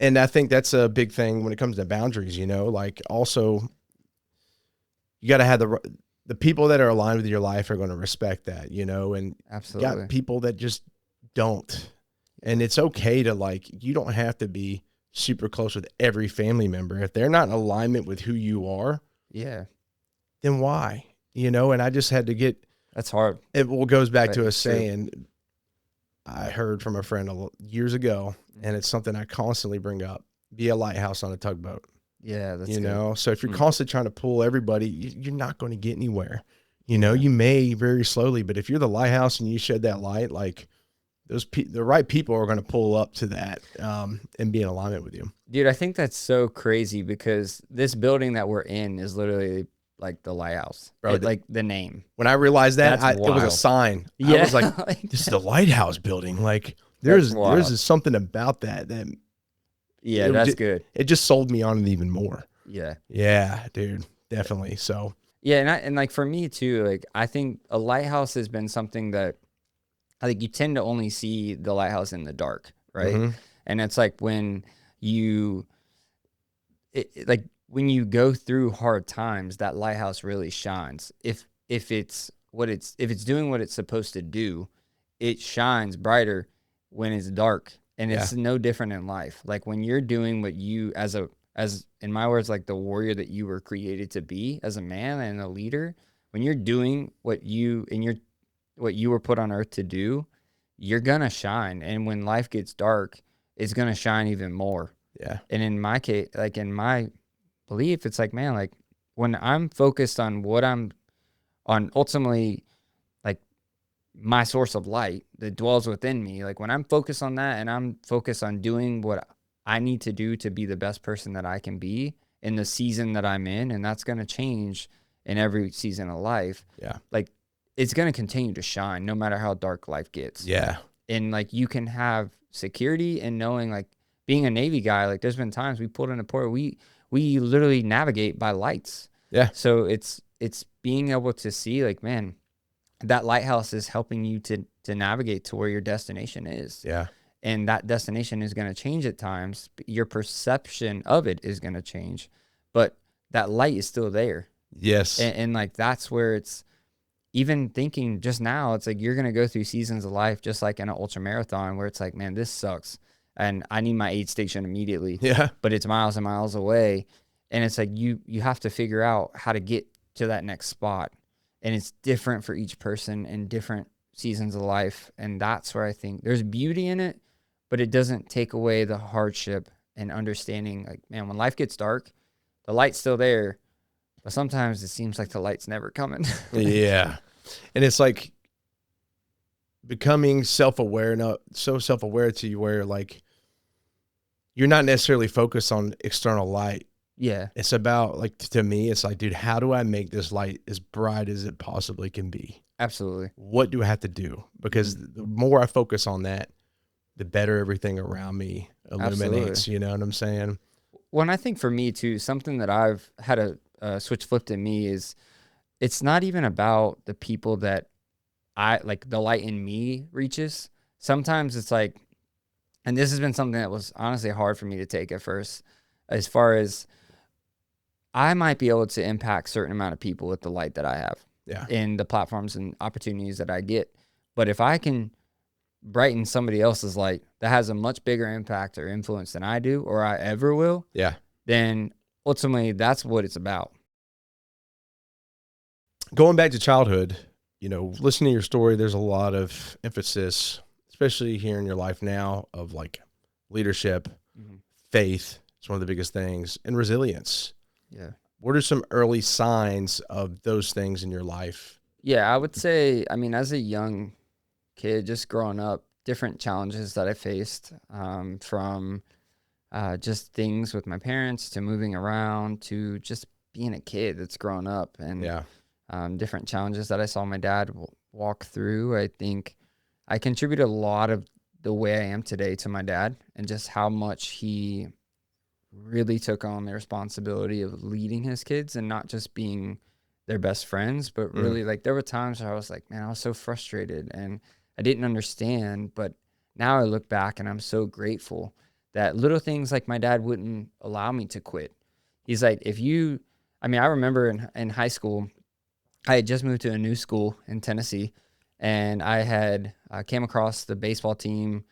And I think that's a big thing when it comes to boundaries, you know, like also you got to have the people that are aligned with your life are going to respect that, you know, and absolutely you got people that just don't. And it's okay to like, you don't have to be super close with every family member. If they're not in alignment with who you are, then why? You know, and I just had to get, that's hard. It goes back to a saying I heard from a friend years ago, and it's something I constantly bring up: be a lighthouse on a tugboat. Yeah, that's you good. know. So if you're constantly trying to pull everybody, you're not going to get anywhere. You know, you may very slowly, but if you're the lighthouse and you shed that light, like the right people are going to pull up to that and be in alignment with you. Dude, I think that's so crazy because this building that we're in is literally like the lighthouse, Bro, like the name. When I realized that, it was a sign. Yeah. I was like, this is the lighthouse building. Like there's something about that. Yeah, that's good. It just sold me on it even more. Yeah. Yeah, dude, definitely. So yeah, and like for me too, like I think a lighthouse has been something that I think you tend to only see the lighthouse in the dark, right? Mm-hmm. And it's like when when you go through hard times, that lighthouse really shines. If if it's doing what it's supposed to do, it shines brighter when it's dark. And it's no different in life. Like when you're doing what you, as in my words, like the warrior that you were created to be as a man and a leader, when you're doing what you were put on earth to do, you're gonna shine. And when life gets dark, it's gonna shine even more. Yeah. And in my case, like in my belief, it's like, man, like when I'm focused on what I'm on, ultimately, like my source of light that dwells within me, like when I'm focused on that and I'm focused on doing what I need to do to be the best person that I can be in the season that I'm in, and that's going to change in every season of life. Yeah. Like it's going to continue to shine no matter how dark life gets. Yeah. And like you can have security and knowing, like being a Navy guy, like there's been times we pulled in a port, we literally navigate by lights. Yeah. So it's being able to see, like, man, that lighthouse is helping you to navigate to where your destination is. Yeah. And that destination is going to change at times. Your perception of it is going to change, but that light is still there. Yes. And like, that's where it's even thinking just now, it's like, you're going to go through seasons of life, just like in an ultra marathon where it's like, man, this sucks. And I need my aid station immediately. Yeah. But it's miles and miles away. And it's like, you have to figure out how to get to that next spot. And it's different for each person in different seasons of life. And that's where I think there's beauty in it, but it doesn't take away the hardship and understanding, like, man, when life gets dark, the light's still there, but sometimes it seems like the light's never coming. Yeah. And it's like becoming self-aware, not so self-aware to you where like you're not necessarily focused on external light. Yeah. It's about, like, to me, it's like, dude, how do I make this light as bright as it possibly can be? Absolutely. What do I have to do? Because the more I focus on that, the better everything around me illuminates. Absolutely. You know what I'm saying? Well, and I think for me too, something that I've had a switch flipped in me is, it's not even about the people that I like, the light in me reaches. Sometimes it's like, and this has been something that was honestly hard for me to take at first, as far as I might be able to impact a certain amount of people with the light that I have. Yeah. In the platforms and opportunities that I get. But if I can brighten somebody else's light that has a much bigger impact or influence than I do, or I ever will, Yeah. then ultimately that's what it's about. Going back to childhood, you know, listening to your story, there's a lot of emphasis, especially here in your life now, of like leadership, faith. It's one of the biggest things, and resilience. Yeah. What are some early signs of those things in your life? Yeah, I would say, I mean, as a young kid, just growing up, different challenges that I faced, from just things with my parents to moving around to just being a kid that's grown up, and different challenges that I saw my dad walk through. I think I contributed a lot of the way I am today to my dad, and just how much he really took on the responsibility of leading his kids and not just being their best friends, but really like there were times where I was like, man, I was so frustrated and I didn't understand. But now I look back and I'm so grateful that little things, like my dad wouldn't allow me to quit. He's like, I remember in high school, I had just moved to a new school in Tennessee, and I had came across the baseball team.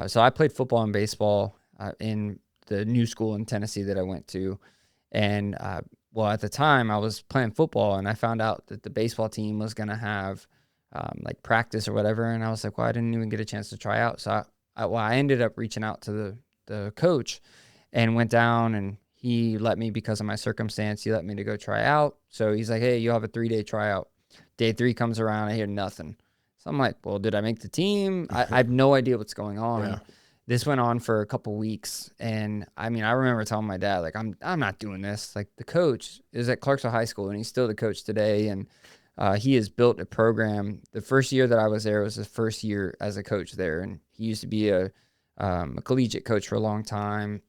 So I played football and baseball in the new school in Tennessee that I went to. And, at the time I was playing football, and I found out that the baseball team was going to have like practice or whatever. And I was like, well, I didn't even get a chance to try out. So I ended up reaching out to the coach and went down, and he let me, because of my circumstance, he let me to go try out. So he's like, hey, you'll have a 3-day tryout. Day 3 comes around, I hear nothing. So I'm like, well, did I make the team? I have no idea what's going on. Yeah. This went on for a couple weeks, and I remember telling my dad, like, I'm not doing this. Like, the coach is at Clarksville High School, and he's still the coach today, and he has built a program. The first year that I was there was his first year as a coach there, and he used to be a collegiate coach for a long time,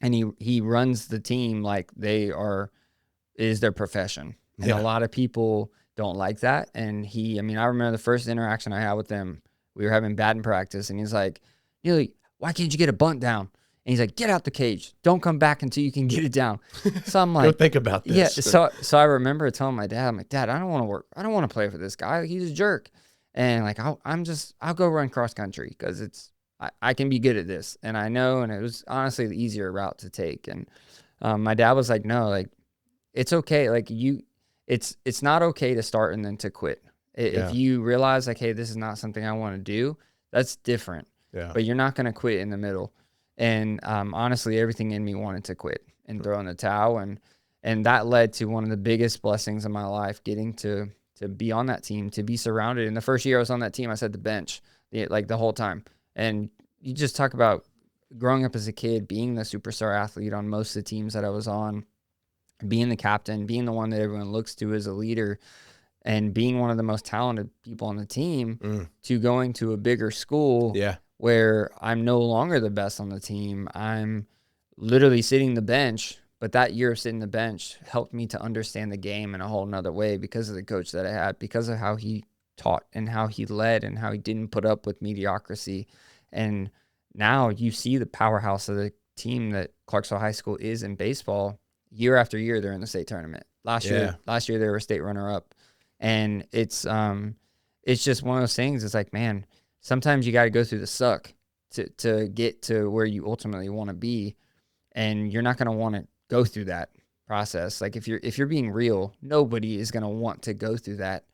and he runs the team like is their profession, and a lot of people don't like that. And I remember the first interaction I had with him, we were having batting practice, and he's like, Neely, why can't you get a bunt down? And he's like, get out the cage. Don't come back until you can get it down. So I'm Go like, think about this. yeah. So I remember telling my dad, I'm like, Dad, I don't want to work. I don't want to play for this guy. He's a jerk. And like, I'll go run cross country because I can be good at this. And I know, and it was honestly the easier route to take. And my dad was like, no, like, it's okay. Like it's not okay to start and then to quit. If you realize like, hey, this is not something I want to do, that's different. Yeah. But you're not going to quit in the middle. And honestly, everything in me wanted to quit and throw in the towel. And that led to one of the biggest blessings of my life, getting to be on that team, to be surrounded. In the first year I was on that team, I said the bench, like the whole time. And you just talk about growing up as a kid, being the superstar athlete on most of the teams that I was on, being the captain, being the one that everyone looks to as a leader, and being one of the most talented people on the team, to going to a bigger school where I'm no longer the best on the team. I'm literally sitting the bench, but that year of sitting the bench helped me to understand the game in a whole nother way because of the coach that I had, because of how he taught and how he led and how he didn't put up with mediocrity. And now you see the powerhouse of the team that Clarksville High School is in baseball. Year after year, they're in the state tournament. Last year they were a state runner-up. And it's just one of those things. It's like, man, sometimes you got to go through the suck to get to where you ultimately want to be. And you're not going to want to go through that process. Like if you're being real, nobody is going to want to go through that,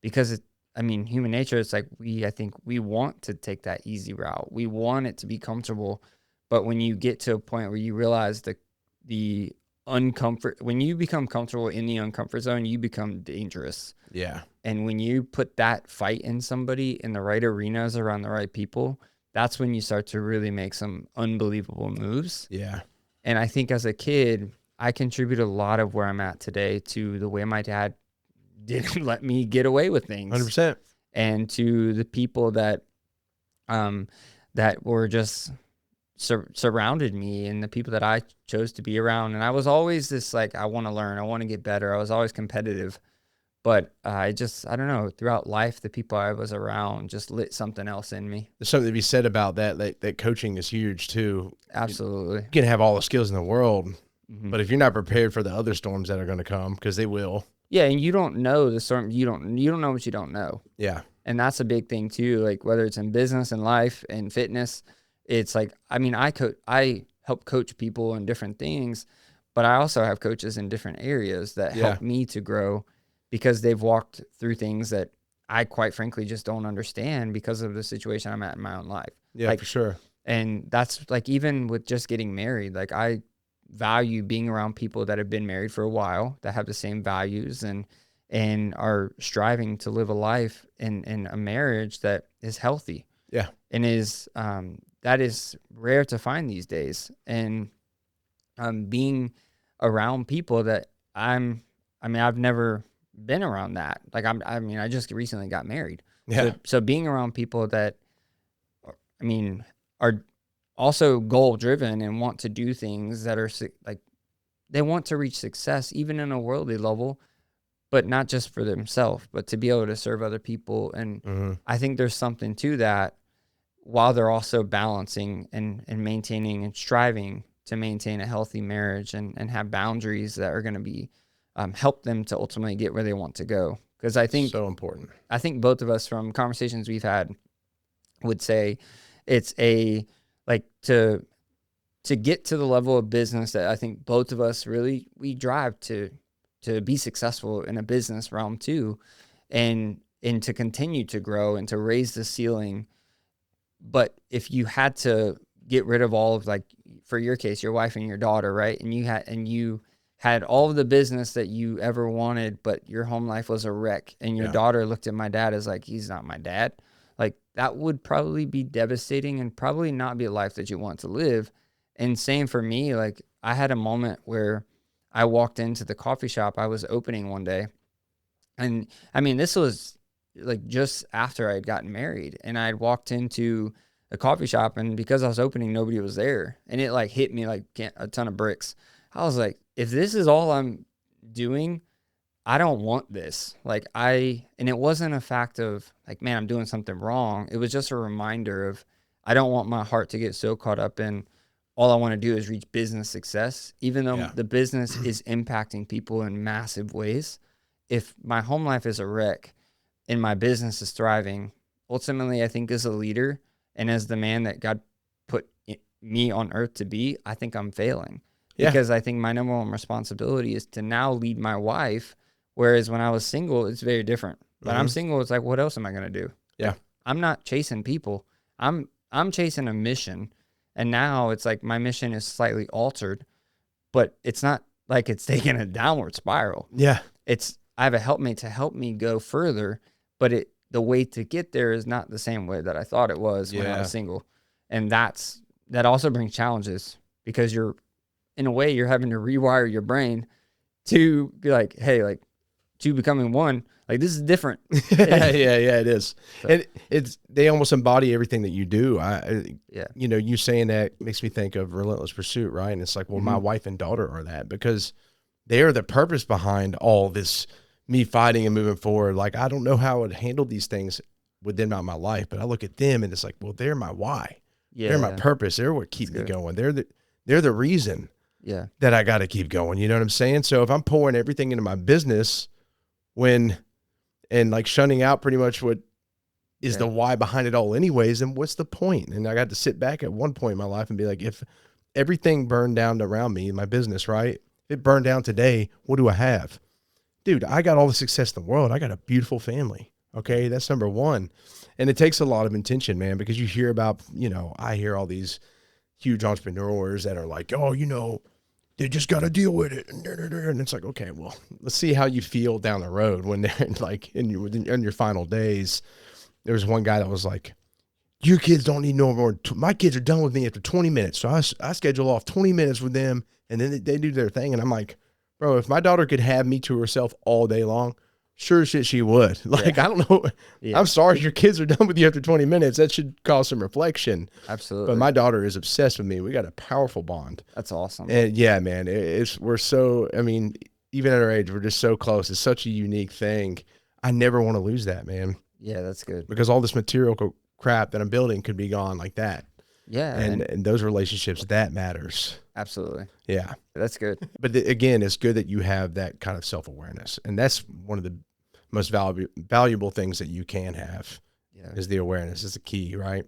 because human nature, it's like I think we want to take that easy route. We want it to be comfortable. But when you get to a point where you realize the uncomfort, when you become comfortable in the uncomfort zone, you become dangerous. Yeah. And when you put that fight in somebody in the right arenas around the right people, that's when you start to really make some unbelievable moves. Yeah. And I think as a kid, I contribute a lot of where I'm at today to the way my dad didn't let me get away with things. 100%. And to the people that were just surrounded me, and the people that I chose to be around. And I was always this, like, I want to learn, I want to get better. I was always competitive, but I don't know, throughout life, the people I was around just lit something else in me. There's something to be said about that coaching is huge too. Absolutely. You can have all the skills in the world, but if you're not prepared for the other storms that are going to come, because they will. Yeah. And you don't know the storm. You don't know what you don't know. Yeah. And that's a big thing too. Like whether it's in business and life and fitness, it's like, I help coach people in different things, but I also have coaches in different areas that help me to grow, because they've walked through things that I quite frankly just don't understand because of the situation I'm at in my own life. Yeah, like, for sure. And that's like, even with just getting married, like I value being around people that have been married for a while, that have the same values and are striving to live a life in a marriage that is healthy. Yeah. And that is rare to find these days. And being around people that I've never been around that. Like I just recently got married. Yeah. So being around people that, are also goal driven and want to do things that are like, they want to reach success, even in a worldly level, but not just for themselves, but to be able to serve other people. And I think there's something to that, while they're also balancing and maintaining and striving to maintain a healthy marriage and have boundaries that are going to be help them to ultimately get where they want to go. Because I think so important. I think both of us, from conversations we've had, would say it's to get to the level of business that I think both of us really, we drive to be successful in a business realm too, and to continue to grow and to raise the ceiling. But if you had to get rid of all of, like, for your case, your wife and your daughter, right? And you had all of the business that you ever wanted, but your home life was a wreck. And your daughter looked at my dad as like, he's not my dad. Like, that would probably be devastating and probably not be a life that you want to live. And same for me, like, I had a moment where I walked into the coffee shop I was opening one day. And this was like just after I had gotten married, and I had walked into a coffee shop, and because I was opening, nobody was there. And it like hit me like a ton of bricks. I was like, if this is all I'm doing, I don't want this. Like and it wasn't a fact of like, man, I'm doing something wrong. It was just a reminder of, I don't want my heart to get so caught up in all I want to do is reach business success, even though Yeah. the business is impacting people in massive ways. If my home life is a wreck and my business is thriving, ultimately, I think as a leader and as the man that God put me on earth to be, I think I'm failing. Yeah. Because I think my number one responsibility is to now lead my wife. Whereas when I was single, it's very different. But I'm single, it's like, what else am I going to do? Yeah. Like, I'm not chasing people. I'm chasing a mission. And now it's like my mission is slightly altered, but it's not like it's taking a downward spiral. Yeah. I have a helpmate to help me go further, but the way to get there is not the same way that I thought it was when I was single. And that also brings challenges because in a way, you're having to rewire your brain to be like, hey, like two becoming one, like this is different. yeah, it is. So, and they almost embody everything that you do. You know, you saying that makes me think of Relentless Pursuit, right? And it's like, well, my wife and daughter are that because they are the purpose behind all this, me fighting and moving forward. Like, I don't know how I would handle these things within my life, but I look at them and it's like, well, they're my why. Yeah. They're my purpose. They're what keeps me going. They're the reason that I got to keep going. You know what I'm saying? So if I'm pouring everything into my business and like shunning out pretty much what is the why behind it all anyways, then what's the point? And I got to sit back at one point in my life and be like, if everything burned down around me, my business, right? If it burned down today, what do I have? Dude, I got all the success in the world. I got a beautiful family. Okay. That's number one. And it takes a lot of intention, man, because you hear about, you know, I hear all these huge entrepreneurs that are like, oh, you know, they just got to deal with it. And it's like, okay, well, let's see how you feel down the road when they're like in your final days. There was one guy that was like, your kids don't need no more. My kids are done with me after 20 minutes. So I schedule off 20 minutes with them and then they do their thing. And I'm like, bro, if my daughter could have me to herself all day long, sure shit she would. Like, I don't know. I'm sorry your kids are done with you after 20 minutes. That should cause some reflection. Absolutely. But my daughter is obsessed with me. We got a powerful bond. That's awesome. And yeah, man, we're so, I mean, even at our age, we're just so close. It's such a unique thing. I never want to lose that, man. Yeah, that's good. Because all this material crap that I'm building could be gone like that. Yeah. And those relationships, that matters. Absolutely. Yeah. That's good. But again, it's good that you have that kind of self-awareness. And that's one of the most valuable things that you can have is the awareness is the key, right?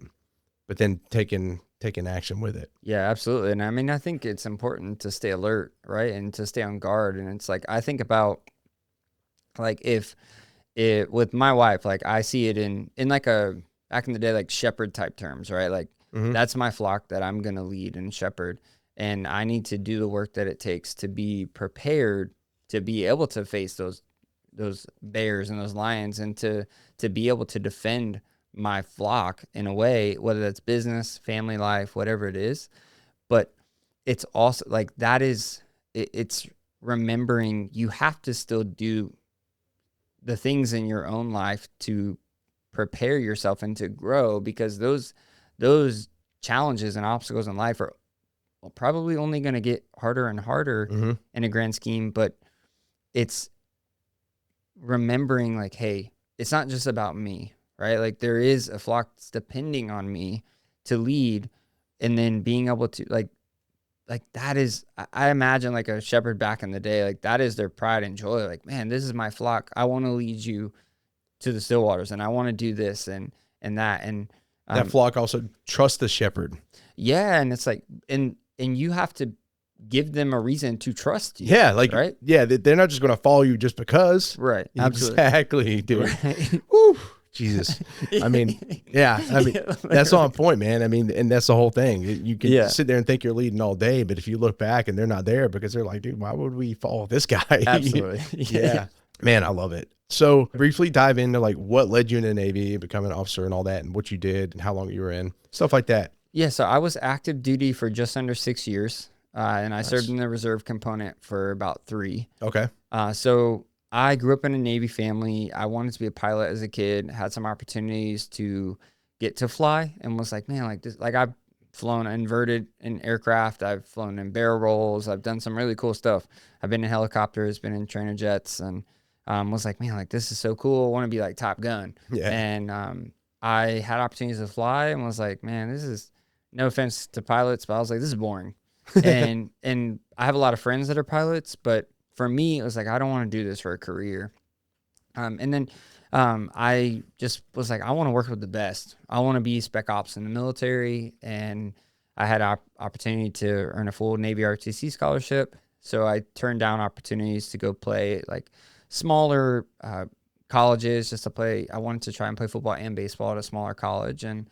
But then taking action with it. Yeah, absolutely. And I mean, I think it's important to stay alert, right? And to stay on guard. And it's like, I think about like with my wife, like I see it in like back in the day, like shepherd type terms, right? Like that's my flock that I'm going to lead and shepherd. And I need to do the work that it takes to be prepared to be able to face those bears and those lions and to be able to defend my flock in a way, whether that's business, family life, whatever it is. But it's also like it's remembering you have to still do the things in your own life to prepare yourself and to grow, because those challenges and obstacles in life are probably only going to get harder and harder in a grand scheme. But it's remembering like, hey, it's not just about me, right? Like there is a flock that's depending on me to lead, and then being able to like that is, I imagine like a shepherd back in the day, like that is their pride and joy. Like, man, this is my flock. I want to lead you to the still waters, and I want to do this and that. And that flock also trusts the shepherd. Yeah. And it's like, and you have to give them a reason to trust you. Yeah. Like, right. Yeah. They're not just going to follow you just because. Right. Absolutely. Exactly. Dude. Right. Woo. Jesus. I mean, yeah. I mean, that's on point, man. I mean, and that's the whole thing. You can sit there and think you're leading all day, but if you look back and they're not there because they're like, dude, why would we follow this guy? Absolutely. Yeah. Man, I love it. So briefly dive into like what led you in the Navy, becoming an officer and all that, and what you did and how long you were in, stuff like that. Yeah. So I was active duty for just under 6 years. And I served in the reserve component for about 3. Okay. So I grew up in a Navy family. I wanted to be a pilot as a kid, had some opportunities to get to fly, and was like, man, like this, like I've flown inverted in aircraft. I've flown in barrel rolls. I've done some really cool stuff. I've been in helicopters, been in trainer jets, and was like, man, like this is so cool. I want to be like Top Gun. Yeah. And I had opportunities to fly and was like, man, this is no offense to pilots, but I was like, this is boring. and I have a lot of friends that are pilots, but for me, it was like, I don't want to do this for a career. And then I just was like, I want to work with the best. I want to be spec ops in the military. And I had opportunity to earn a full Navy ROTC scholarship. So I turned down opportunities to go play like smaller colleges just to play. I wanted to try and play football and baseball at a smaller college. And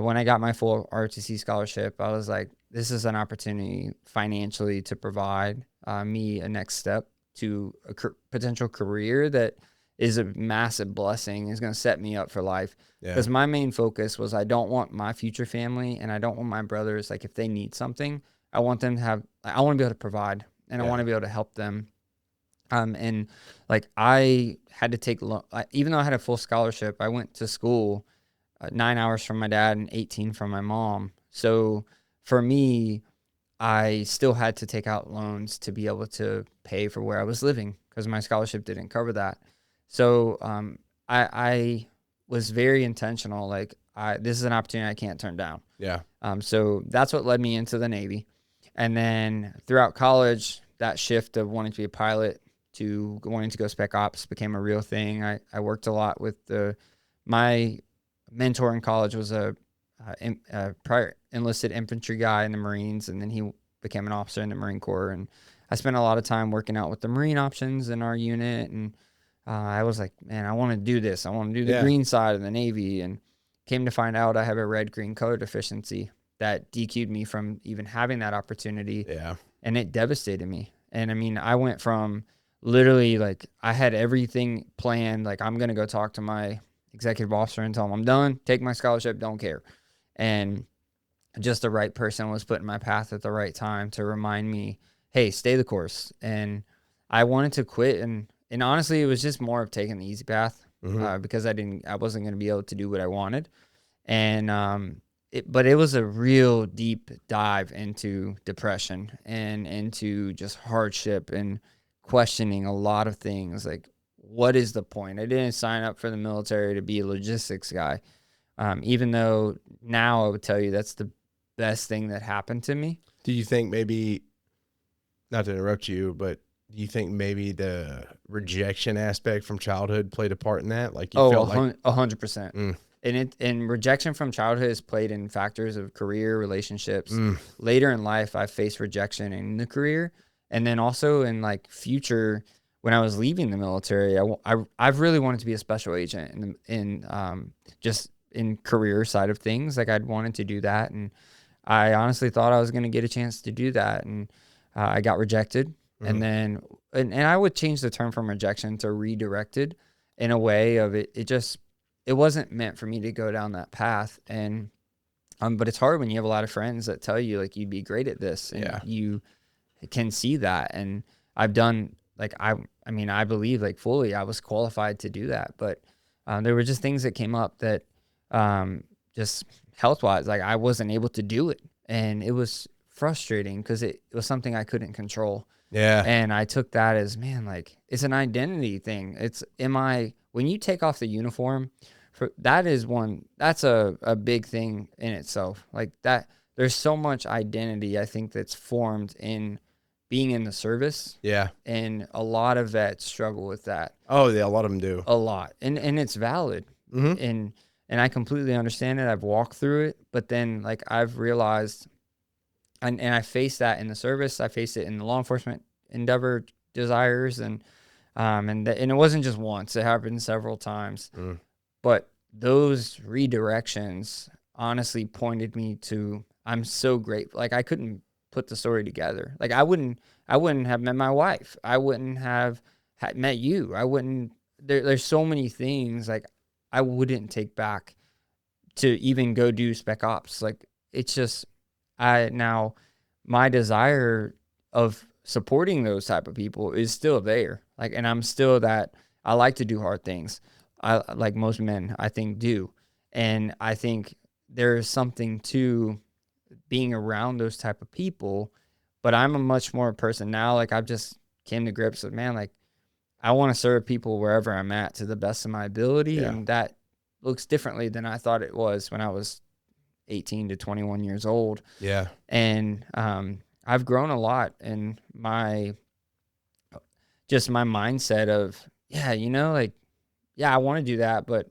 when I got my full ROTC scholarship, I was like, this is an opportunity financially to provide me a next step to a potential career that is a massive blessing. Is going to set me up for life. Because my main focus was, I don't want my future family and I don't want my brothers, like if they need something, I want them to have, I want to be able to provide, and I want to be able to help them. And like I had to take, even though I had a full scholarship, I went to school 9 hours from my dad and 18 from my mom. So for me, I still had to take out loans to be able to pay for where I was living because my scholarship didn't cover that. So I was very intentional. Like this is an opportunity I can't turn down. Yeah. So that's what led me into the Navy. And then throughout college, that shift of wanting to be a pilot to wanting to go spec ops became a real thing. I worked a lot with my mentor in college was a prior enlisted infantry guy in the Marines, and then he became an officer in the Marine Corps. And I spent a lot of time working out with the Marine options in our unit. And I was like, man, I want to do this. I want to do the green side of the Navy. And came to find out I have a red-green color deficiency that DQ'd me from even having that opportunity. Yeah. And it devastated me. And I mean, I went from literally like I had everything planned. Like I'm going to go talk to my executive officer and tell him I'm done, take my scholarship, don't care. And just the right person was put in my path at the right time to remind me, hey, stay the course. And I wanted to quit. And honestly, it was just more of taking the easy path because I wasn't going to be able to do what I wanted. And, but it was a real deep dive into depression and into just hardship and questioning a lot of things. Like, what is the point? I didn't sign up for the military to be a logistics guy. Even though now I would tell you that's the best thing that happened to me. Do you think maybe, not to interrupt you, but do you think maybe the rejection aspect from childhood played a part in that? Like you felt like 100%. And rejection from childhood is played in factors of career, relationships. Later in life, I faced rejection in the career, and then also in like future. When I was leaving the military, I've really wanted to be a special agent in just in career side of things. Like I'd wanted to do that, and I honestly thought I was going to get a chance to do that, and I got rejected. And then and I would change the term from rejection to redirected in a way of it. It wasn't meant for me to go down that path. And but it's hard when you have a lot of friends that tell you like you'd be great at this, and you can see that. And I've done. Like, I mean, I believe like fully I was qualified to do that, but there were just things that came up that just health-wise, like I wasn't able to do it. And it was frustrating because it was something I couldn't control. Yeah. And I took that as, man, like it's an identity thing. When you take off the uniform, that's a big thing in itself. Like that, there's so much identity, I think, that's formed in being in the service. Yeah. And a lot of vets struggle with that. Oh, yeah, a lot of them do. A lot. And it's valid. And I completely understand it. I've walked through it, but then like I've realized and I faced that in the service. I faced it in the law enforcement endeavor desires and it wasn't just once. It happened several times. But those redirections honestly pointed me to, I'm so grateful. Like I couldn't put the story together. Like I wouldn't have met my wife. I wouldn't have met you. There's so many things like I wouldn't take back to even go do spec ops. Like it's just, now my desire of supporting those type of people is still there. Like, and I'm still that I like to do hard things. I like most men I think do. And I think there's something to being around those type of people, but I'm a much more person now. Like I've just came to grips with, man, like I want to serve people wherever I'm at to the best of my ability. And that looks differently than I thought it was when I was 18 to 21 years old. Yeah. And I've grown a lot in my mindset of, I want to do that, but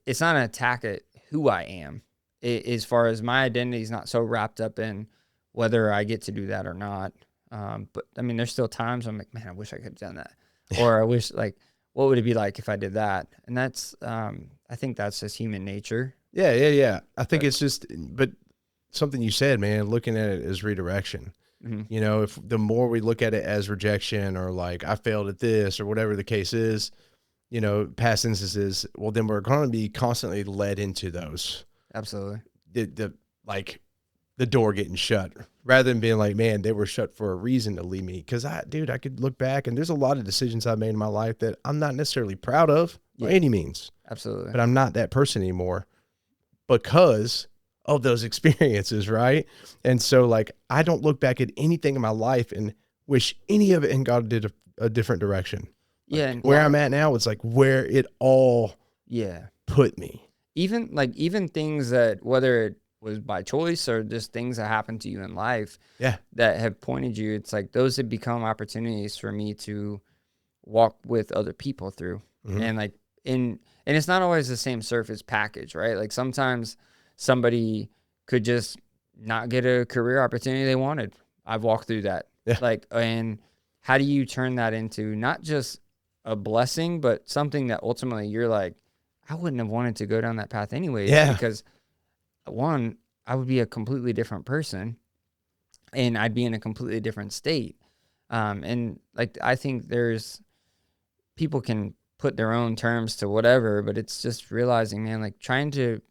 it's not an attack at who I am. As far as my identity is not so wrapped up in whether I get to do that or not. But I mean, there's still times I'm like, man, I wish I could have done that. Or I wish, like, what would it be like if I did that? And that's, I think that's just human nature. Yeah. I think it's just, but something you said, man, looking at it as redirection. Mm-hmm. You know, if the more we look at it as rejection or like I failed at this or whatever the case is, you know, past instances, well, then we're going to be constantly led into those. Absolutely. The door getting shut rather than being like, man, they were shut for a reason to leave me. Cause I could look back and there's a lot of decisions I've made in my life that I'm not necessarily proud of by any means. Absolutely. But I'm not that person anymore because of those experiences. Right. And so like, I don't look back at anything in my life and wish any of it in God did a different direction. Yeah. Like where I'm at now, it's like where it all put me. Even things that, whether it was by choice or just things that happened to you in life that have pointed you, it's like those have become opportunities for me to walk with other people through. Mm-hmm. And like and it's not always the same surface package, right? Like sometimes somebody could just not get a career opportunity they wanted. I've walked through that. Yeah. Like, and how do you turn that into not just a blessing, but something that ultimately you're like, I wouldn't have wanted to go down that path anyways. Yeah. Because one, I would be a completely different person and I'd be in a completely different state. And like, I think people can put their own terms to whatever, but it's just realizing, man, like trying to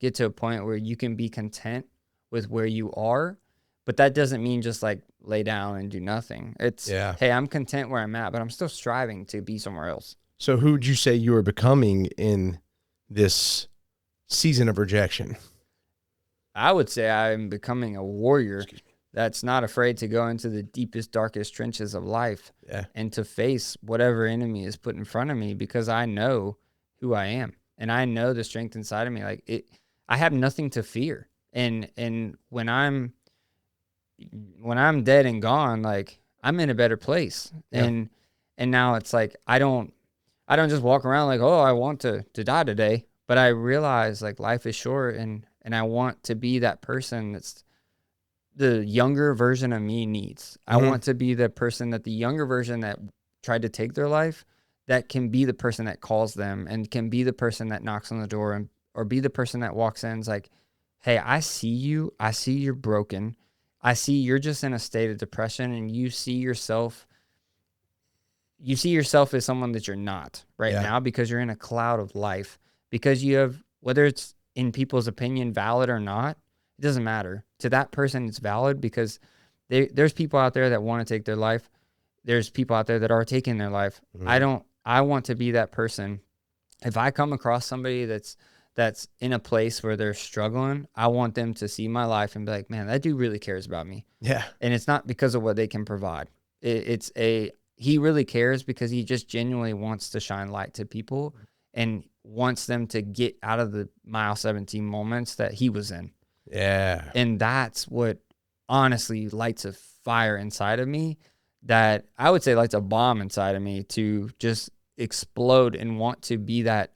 get to a point where you can be content with where you are, but that doesn't mean just like lay down and do nothing. It's, hey, I'm content where I'm at, but I'm still striving to be somewhere else. So who would you say you are becoming in this season of rejection? I would say I'm becoming a warrior that's not afraid to go into the deepest, darkest trenches of life and to face whatever enemy is put in front of me because I know who I am and I know the strength inside of me. Like I have nothing to fear. And when I'm dead and gone, like I'm in a better place. Yeah. And now it's like I don't just walk around like, oh, I want to die today. But I realize like life is short and I want to be that person that's the younger version of me needs. Mm-hmm. I want to be the person that the younger version that tried to take their life, that can be the person that calls them and can be the person that knocks on the door or be the person that walks in and is like, hey, I see you. I see you're broken. I see you're just in a state of depression and you see yourself as someone that you're not right now because you're in a cloud of life because you have, whether it's in people's opinion valid or not, it doesn't matter. To that person, it's valid because there's people out there that want to take their life. There's people out there that are taking their life. Mm-hmm. I want to be that person. If I come across somebody that's in a place where they're struggling, I want them to see my life and be like, man, that dude really cares about me. Yeah. And it's not because of what they can provide. He really cares because he just genuinely wants to shine light to people and wants them to get out of the mile 17 moments that he was in. Yeah. And that's what honestly lights a fire inside of me that I would say lights a bomb inside of me to just explode and want to be that.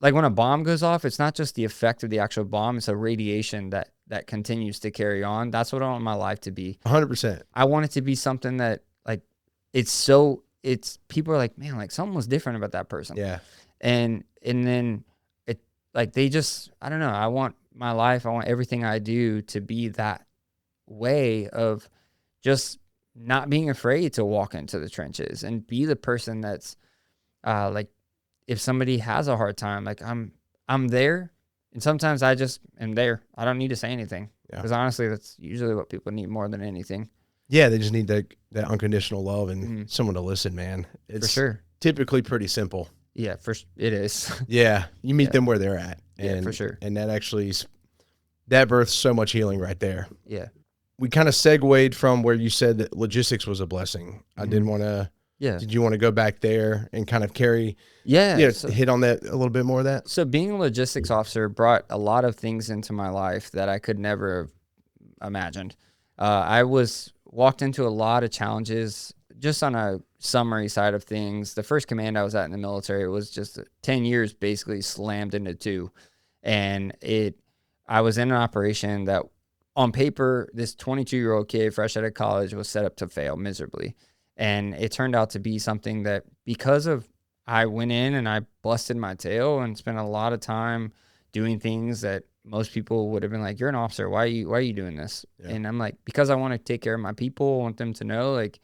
Like when a bomb goes off, it's not just the effect of the actual bomb, it's a radiation that continues to carry on. That's what I want my life to be. 100%. I want it to be something that like, it's people are like, man, like something was different about that person. Yeah. And then it like, they just, I don't know. I want my life. I want everything I do to be that way of just not being afraid to walk into the trenches and be the person that's like, if somebody has a hard time, like I'm there. And sometimes I just am there. I don't need to say anything because honestly, that's usually what people need more than anything. Yeah. They just need that unconditional love and someone to listen, man. It's for sure. Typically pretty simple. Yeah, it is. Yeah. You meet them where they're at. And, for sure. And that births so much healing right there. Yeah. We kind of segued from where you said that logistics was a blessing. Mm-hmm. I didn't want to Yeah. Did you want to go back there and kind of Yeah. hit on that a little bit more of that? So being a logistics officer brought a lot of things into my life that I could never have imagined. I walked into a lot of challenges just on a summary side of things. The first command I was at in the military was just 10 years basically slammed into 2. And I was in an operation that on paper, this 22-year-old kid fresh out of college was set up to fail miserably. And it turned out to be something that because of I went in and I busted my tail and spent a lot of time doing things that most people would have been like, you're an officer. Why are you doing this? Yeah. And I'm like, because I want to take care of my people. I want them to know like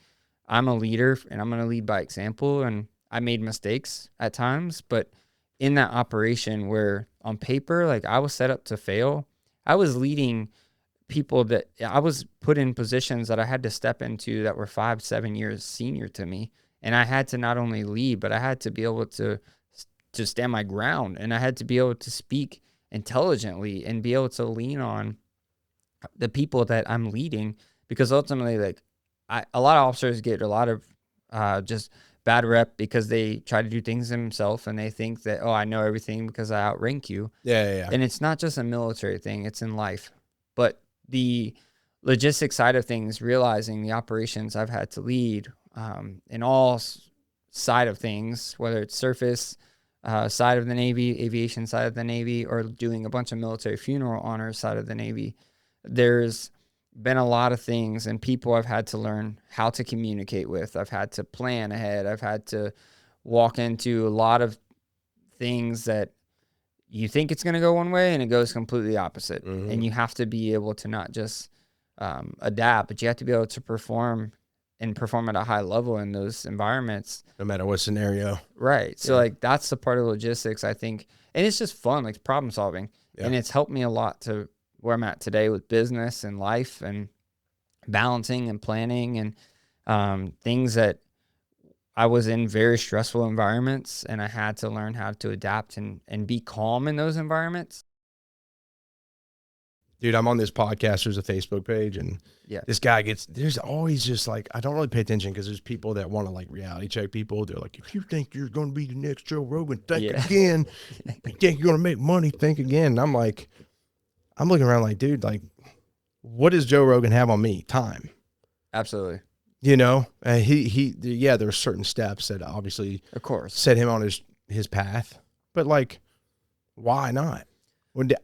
I'm a leader and I'm going to lead by example. And I made mistakes at times, but in that operation where on paper, like I was set up to fail, I was leading people that I was put in positions that I had to step into that were 5-7 years senior to me. And I had to not only lead, but I had to be able to stand my ground, and I had to be able to speak intelligently and be able to lean on the people that I'm leading, because ultimately, like a lot of officers get a lot of just bad rep because they try to do things themselves and they think that, oh, I know everything because I outrank you. Yeah. And it's not just a military thing, it's in life. But the logistics side of things, realizing the operations I've had to lead in all side of things, whether it's surface side of the Navy, aviation side of the Navy, or doing a bunch of military funeral honors side of the Navy, there's been a lot of things and people I've had to learn how to communicate with. I've had to plan ahead. I've had to walk into a lot of things that you think it's going to go one way and it goes completely opposite. Mm-hmm. And you have to be able to not just adapt, but you have to be able to perform at a high level in those environments. No matter what scenario. Right. So like that's the part of logistics, I think. And it's just fun, like problem solving. Yeah. And it's helped me a lot to where I'm at today with business and life and balancing and planning and things that I was in very stressful environments, and I had to learn how to adapt and be calm in those environments. Dude, I'm on this podcast. There's a Facebook page, and this guy there's always just like, I don't really pay attention because there's people that want to like reality check people. They're like, if you think you're going to be the next Joe Rogan, think again. You think you're going to make money, think again. And I'm like, I'm looking around like, dude, like, what does Joe Rogan have on me? Time. Absolutely. You know, there are certain steps that obviously, of course, set him on his path. But like, why not?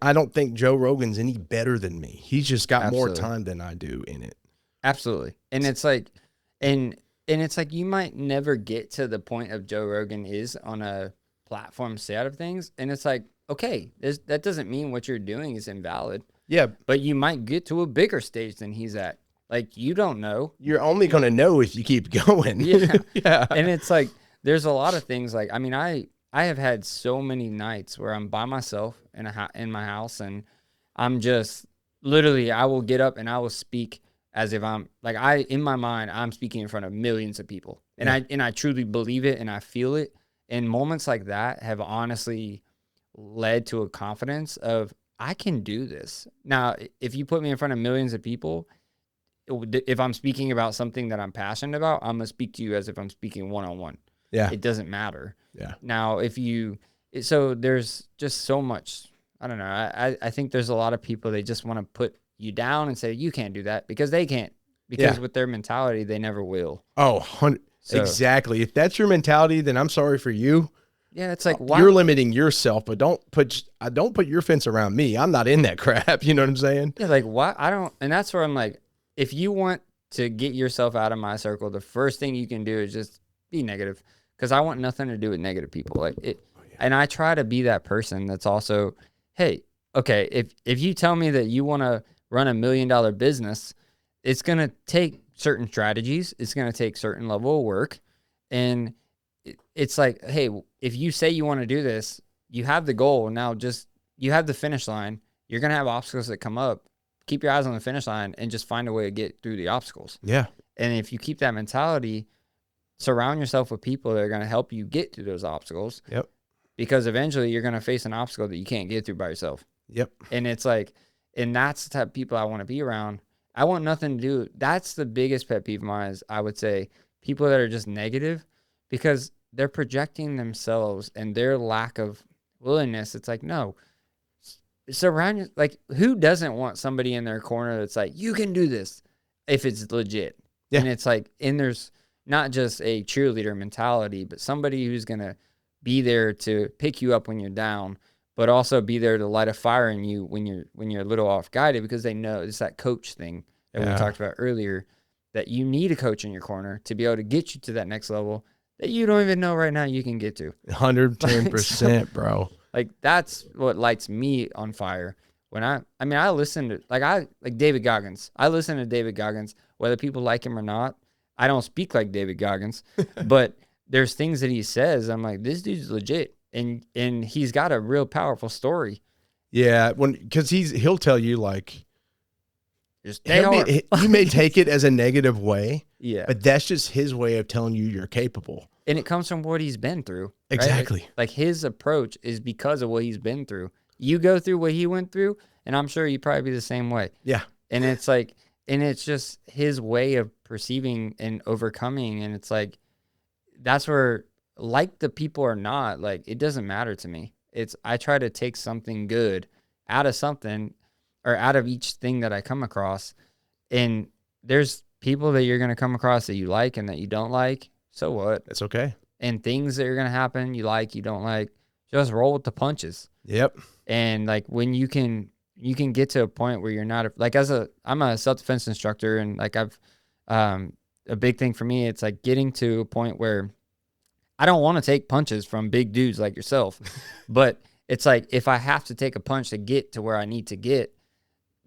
I don't think Joe Rogan's any better than me. He's just got more time than I do in it. Absolutely. And it's like, and it's like, you might never get to the point of Joe Rogan is on a platform side of things. And it's like, okay, that doesn't mean what you're doing is invalid. Yeah. But you might get to a bigger stage than he's at. Like, you don't know. You're only going to know if you keep going. Yeah. Yeah. And it's like, there's a lot of things like, I mean, I have had so many nights where I'm by myself in my house, and I'm just literally, I will get up and I will speak as if I'm like, in my mind, I'm speaking in front of millions of people, and I truly believe it and I feel it. And moments like that have honestly led to a confidence of, I can do this. Now, if you put me in front of millions of people, if I'm speaking about something that I'm passionate about, I'm going to speak to you as if I'm speaking one-on-one. Yeah. It doesn't matter. Yeah. Now, so there's just so much, I don't know. I think there's a lot of people, they just want to put you down and say, you can't do that, because they can't. Because with their mentality, they never will. Oh, exactly. If that's your mentality, then I'm sorry for you. Yeah, it's like, why? You're limiting yourself, but don't put your fence around me. I'm not in that crap. You know what I'm saying? Yeah, like, why? And that's where I'm like, if you want to get yourself out of my circle, the first thing you can do is just be negative, because I want nothing to do with negative people. Like it, and I try to be that person that's also, hey, okay, if you tell me that you want to run $1 million business, it's gonna take certain strategies, it's gonna take certain level of work, and it's like, hey, if you say you want to do this, you have the goal now. Just you have the finish line. You're gonna have obstacles that come up. Keep your eyes on the finish line and just find a way to get through the obstacles. Yeah. And if you keep that mentality, surround yourself with people that are going to help you get through those obstacles. Yep. Because eventually you're going to face an obstacle that you can't get through by yourself. Yep. And it's like, and that's the type of people I want to be around. I want nothing to do. That's the biggest pet peeve of mine is, I would say, people that are just negative because they're projecting themselves and their lack of willingness. It's like, no, surround you. Like, who doesn't want somebody in their corner that's like, you can do this if it's legit? Yeah. And it's like, and there's not just a cheerleader mentality, but somebody who's going to be there to pick you up when you're down, but also be there to light a fire in you when you're a little off guided, because they know it's that coach thing that we talked about earlier, that you need a coach in your corner to be able to get you to that next level that you don't even know right now you can get to. 110%, bro. Like, that's what lights me on fire. When I listen to, like David Goggins. I listen to David Goggins, whether people like him or not. I don't speak like David Goggins, but there's things that he says. I'm like, this dude's legit. And he's got a real powerful story. Yeah. Cause he'll tell you, like, he may take it as a negative way. Yeah. But that's just his way of telling you you're capable. And it comes from what he's been through. Right? Exactly. Like his approach is because of what he's been through. You go through what he went through, and I'm sure you'd probably be the same way. Yeah. And it's like, and it's just his way of perceiving and overcoming. And it's like, that's where, like the people or not, like, it doesn't matter to me. I try to take something good out of something, or out of each thing that I come across. And there's people that you're going to come across that you like and that you don't like. So what? That's okay. And things that are going to happen, you like, you don't like, just roll with the punches. Yep. And like, when you can get to a point where you're not like, I'm a self-defense instructor, and like a big thing for me, it's like getting to a point where I don't want to take punches from big dudes like yourself, but it's like, if I have to take a punch to get to where I need to get,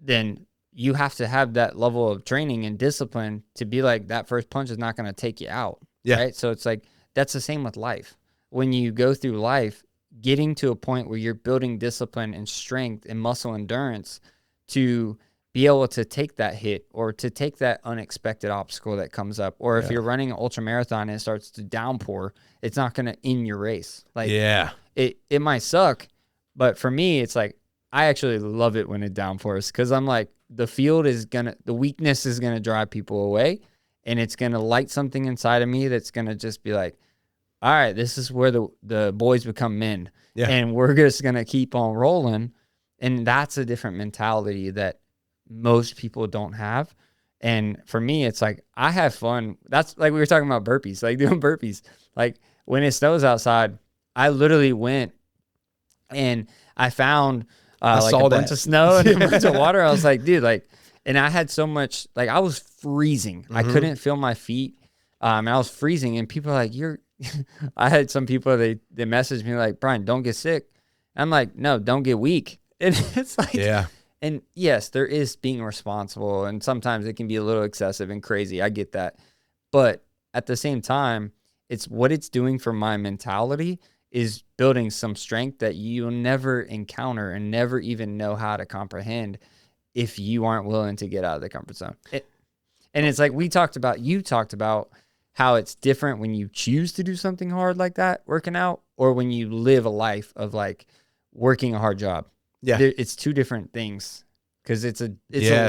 then you have to have that level of training and discipline to be like, that first punch is not going to take you out. Yeah. Right. So it's like, that's the same with life. When you go through life, getting to a point where you're building discipline and strength and muscle endurance to be able to take that hit, or to take that unexpected obstacle that comes up. Or if you're running an ultra marathon and it starts to downpour, it's not going to end your race. Like, it might suck, but for me, it's like, I actually love it when it downpours, because I'm like, the weakness is going to drive people away, and it's going to light something inside of me that's going to just be like, all right, this is where the boys become men, and we're just going to keep on rolling. And that's a different mentality that most people don't have. And for me, it's like, I have fun. That's like, we were talking about burpees, like doing burpees. Like, when it snows outside, I literally went and I found like a bunch of snow and a bunch of water. I was like, dude, like, and I had so much, like, I was freezing. I couldn't feel my feet. And I was freezing, and people are like, I had some people, they messaged me like, Bryan, don't get sick. I'm like, no, don't get weak. And it's like, and yes, there is being responsible, and sometimes it can be a little excessive and crazy. I get that. But at the same time, it's what it's doing for my mentality is building some strength that you'll never encounter and never even know how to comprehend if you aren't willing to get out of the comfort zone. And it's like, you talked about how it's different when you choose to do something hard like that, working out, or when you live a life of like working a hard job. Yeah. It's two different things, because it's a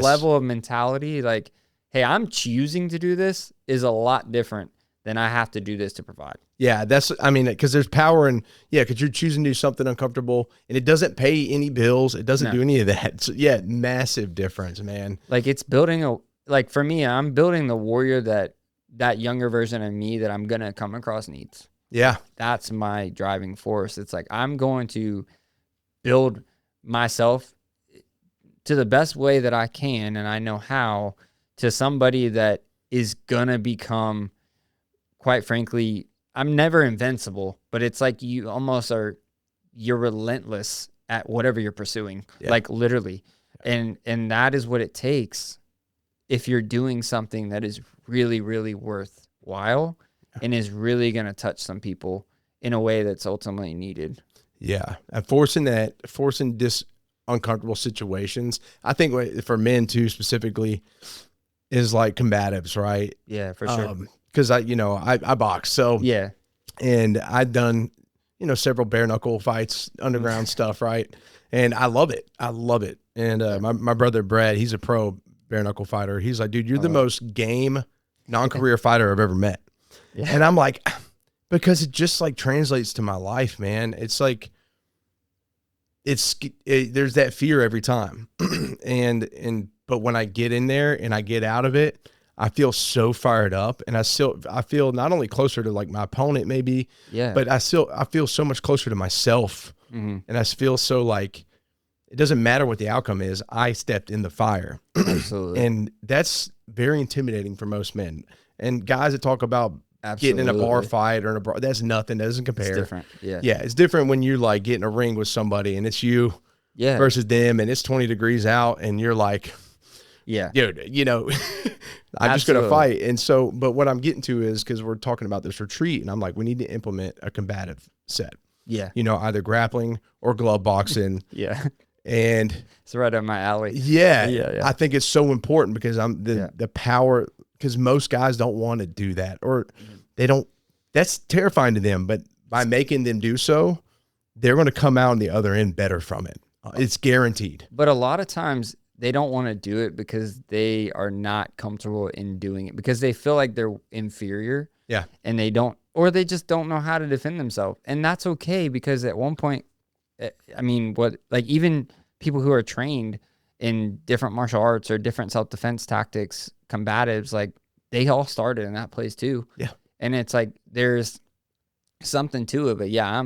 level of mentality. Like, hey, I'm choosing to do this is a lot different than I have to do this to provide. Yeah, because there's power in, because you're choosing to do something uncomfortable, and it doesn't pay any bills. It doesn't do any of that. So, massive difference, man. Like, it's building for me, I'm building the warrior that younger version of me that I'm going to come across needs. Yeah. That's my driving force. It's like, I'm going to build myself to the best way that I can, and I know how, to somebody that is going to become, quite frankly, I'm never invincible, but it's like you're relentless at whatever you're pursuing, like literally. And that is what it takes if you're doing something that is really, really worthwhile and is really going to touch some people in a way that's ultimately needed. Yeah. And forcing this uncomfortable situations, I think for men too, specifically, is like combatives, right? Yeah, for sure. Because I box, so and I've done several bare knuckle fights, underground stuff, right? And I love it. And my brother Brad, he's a pro bare knuckle fighter. He's like, dude, you're the most game non-career fighter I've ever met. Yeah. And I'm like, because it just like translates to my life, man. It's like, there's that fear every time. But when I get in there and I get out of it, I feel so fired up, and I feel not only closer to like my opponent maybe, but I feel so much closer to myself. And I feel so like, it doesn't matter what the outcome is. I stepped in the fire. Absolutely. And that's very intimidating for most men. And guys that talk about getting in a bar fight or in a bar, that's nothing. That doesn't compare. It's different. Yeah. Yeah. It's different when you like get in a ring with somebody and it's you versus them, and it's 20 degrees out and you're like, dude, you know, I'm just going to fight. And so, but what I'm getting to is, because we're talking about this retreat, and I'm like, we need to implement a combative set. Yeah. You know, either grappling or glove boxing. Yeah. And it's right up my alley. Yeah. I think it's so important because the power, because most guys don't want to do that, or they don't, that's terrifying to them. But by making them do so, they're going to come out on the other end better from it. It's guaranteed. But a lot of times they don't want to do it because they are not comfortable in doing it, because they feel like they're inferior. Yeah. And they don't, or they just don't know how to defend themselves. And that's okay, because at one point, I mean, even people who are trained in different martial arts or different self-defense tactics, combatives, like they all started in that place too. Yeah. And it's like, there's something to it, but yeah,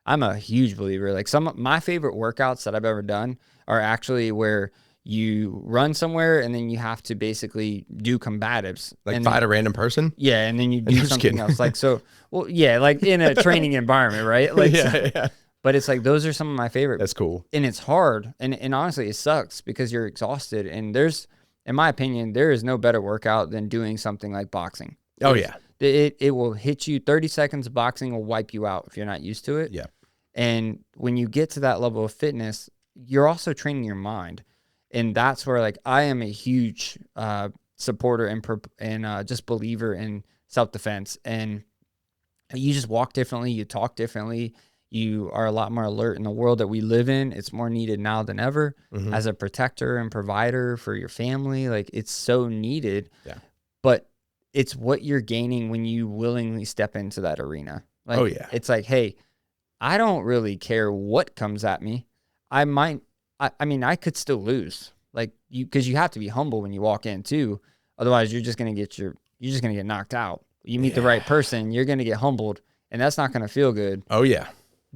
I'm a huge believer. Like some of my favorite workouts that I've ever done are actually where you run somewhere and then you have to basically do combatives. Like fight a random person? Yeah. And then you do something else. Like, so, well, yeah, like in a training environment, right? Like, yeah. But it's like, those are some of my favorite. That's cool. And it's hard. And honestly, it sucks because you're exhausted. And in my opinion, there is no better workout than doing something like boxing. Oh, yeah. It will hit you 30 seconds of boxing will wipe you out if you're not used to it. Yeah. And when you get to that level of fitness, you're also training your mind. And that's where, like, I am a huge supporter and just believer in self-defense. And you just walk differently. You talk differently. You are a lot more alert in the world that we live in. It's more needed now than ever as a protector and provider for your family. Like, it's so needed. Yeah. But it's what you're gaining when you willingly step into that arena. Like, oh, yeah. It's like, hey, I don't really care what comes at me. I mean, I could still lose. Like, because you have to be humble when you walk in too. Otherwise, you're just going to get knocked out. You meet the right person, you're going to get humbled, and that's not going to feel good. Oh, yeah.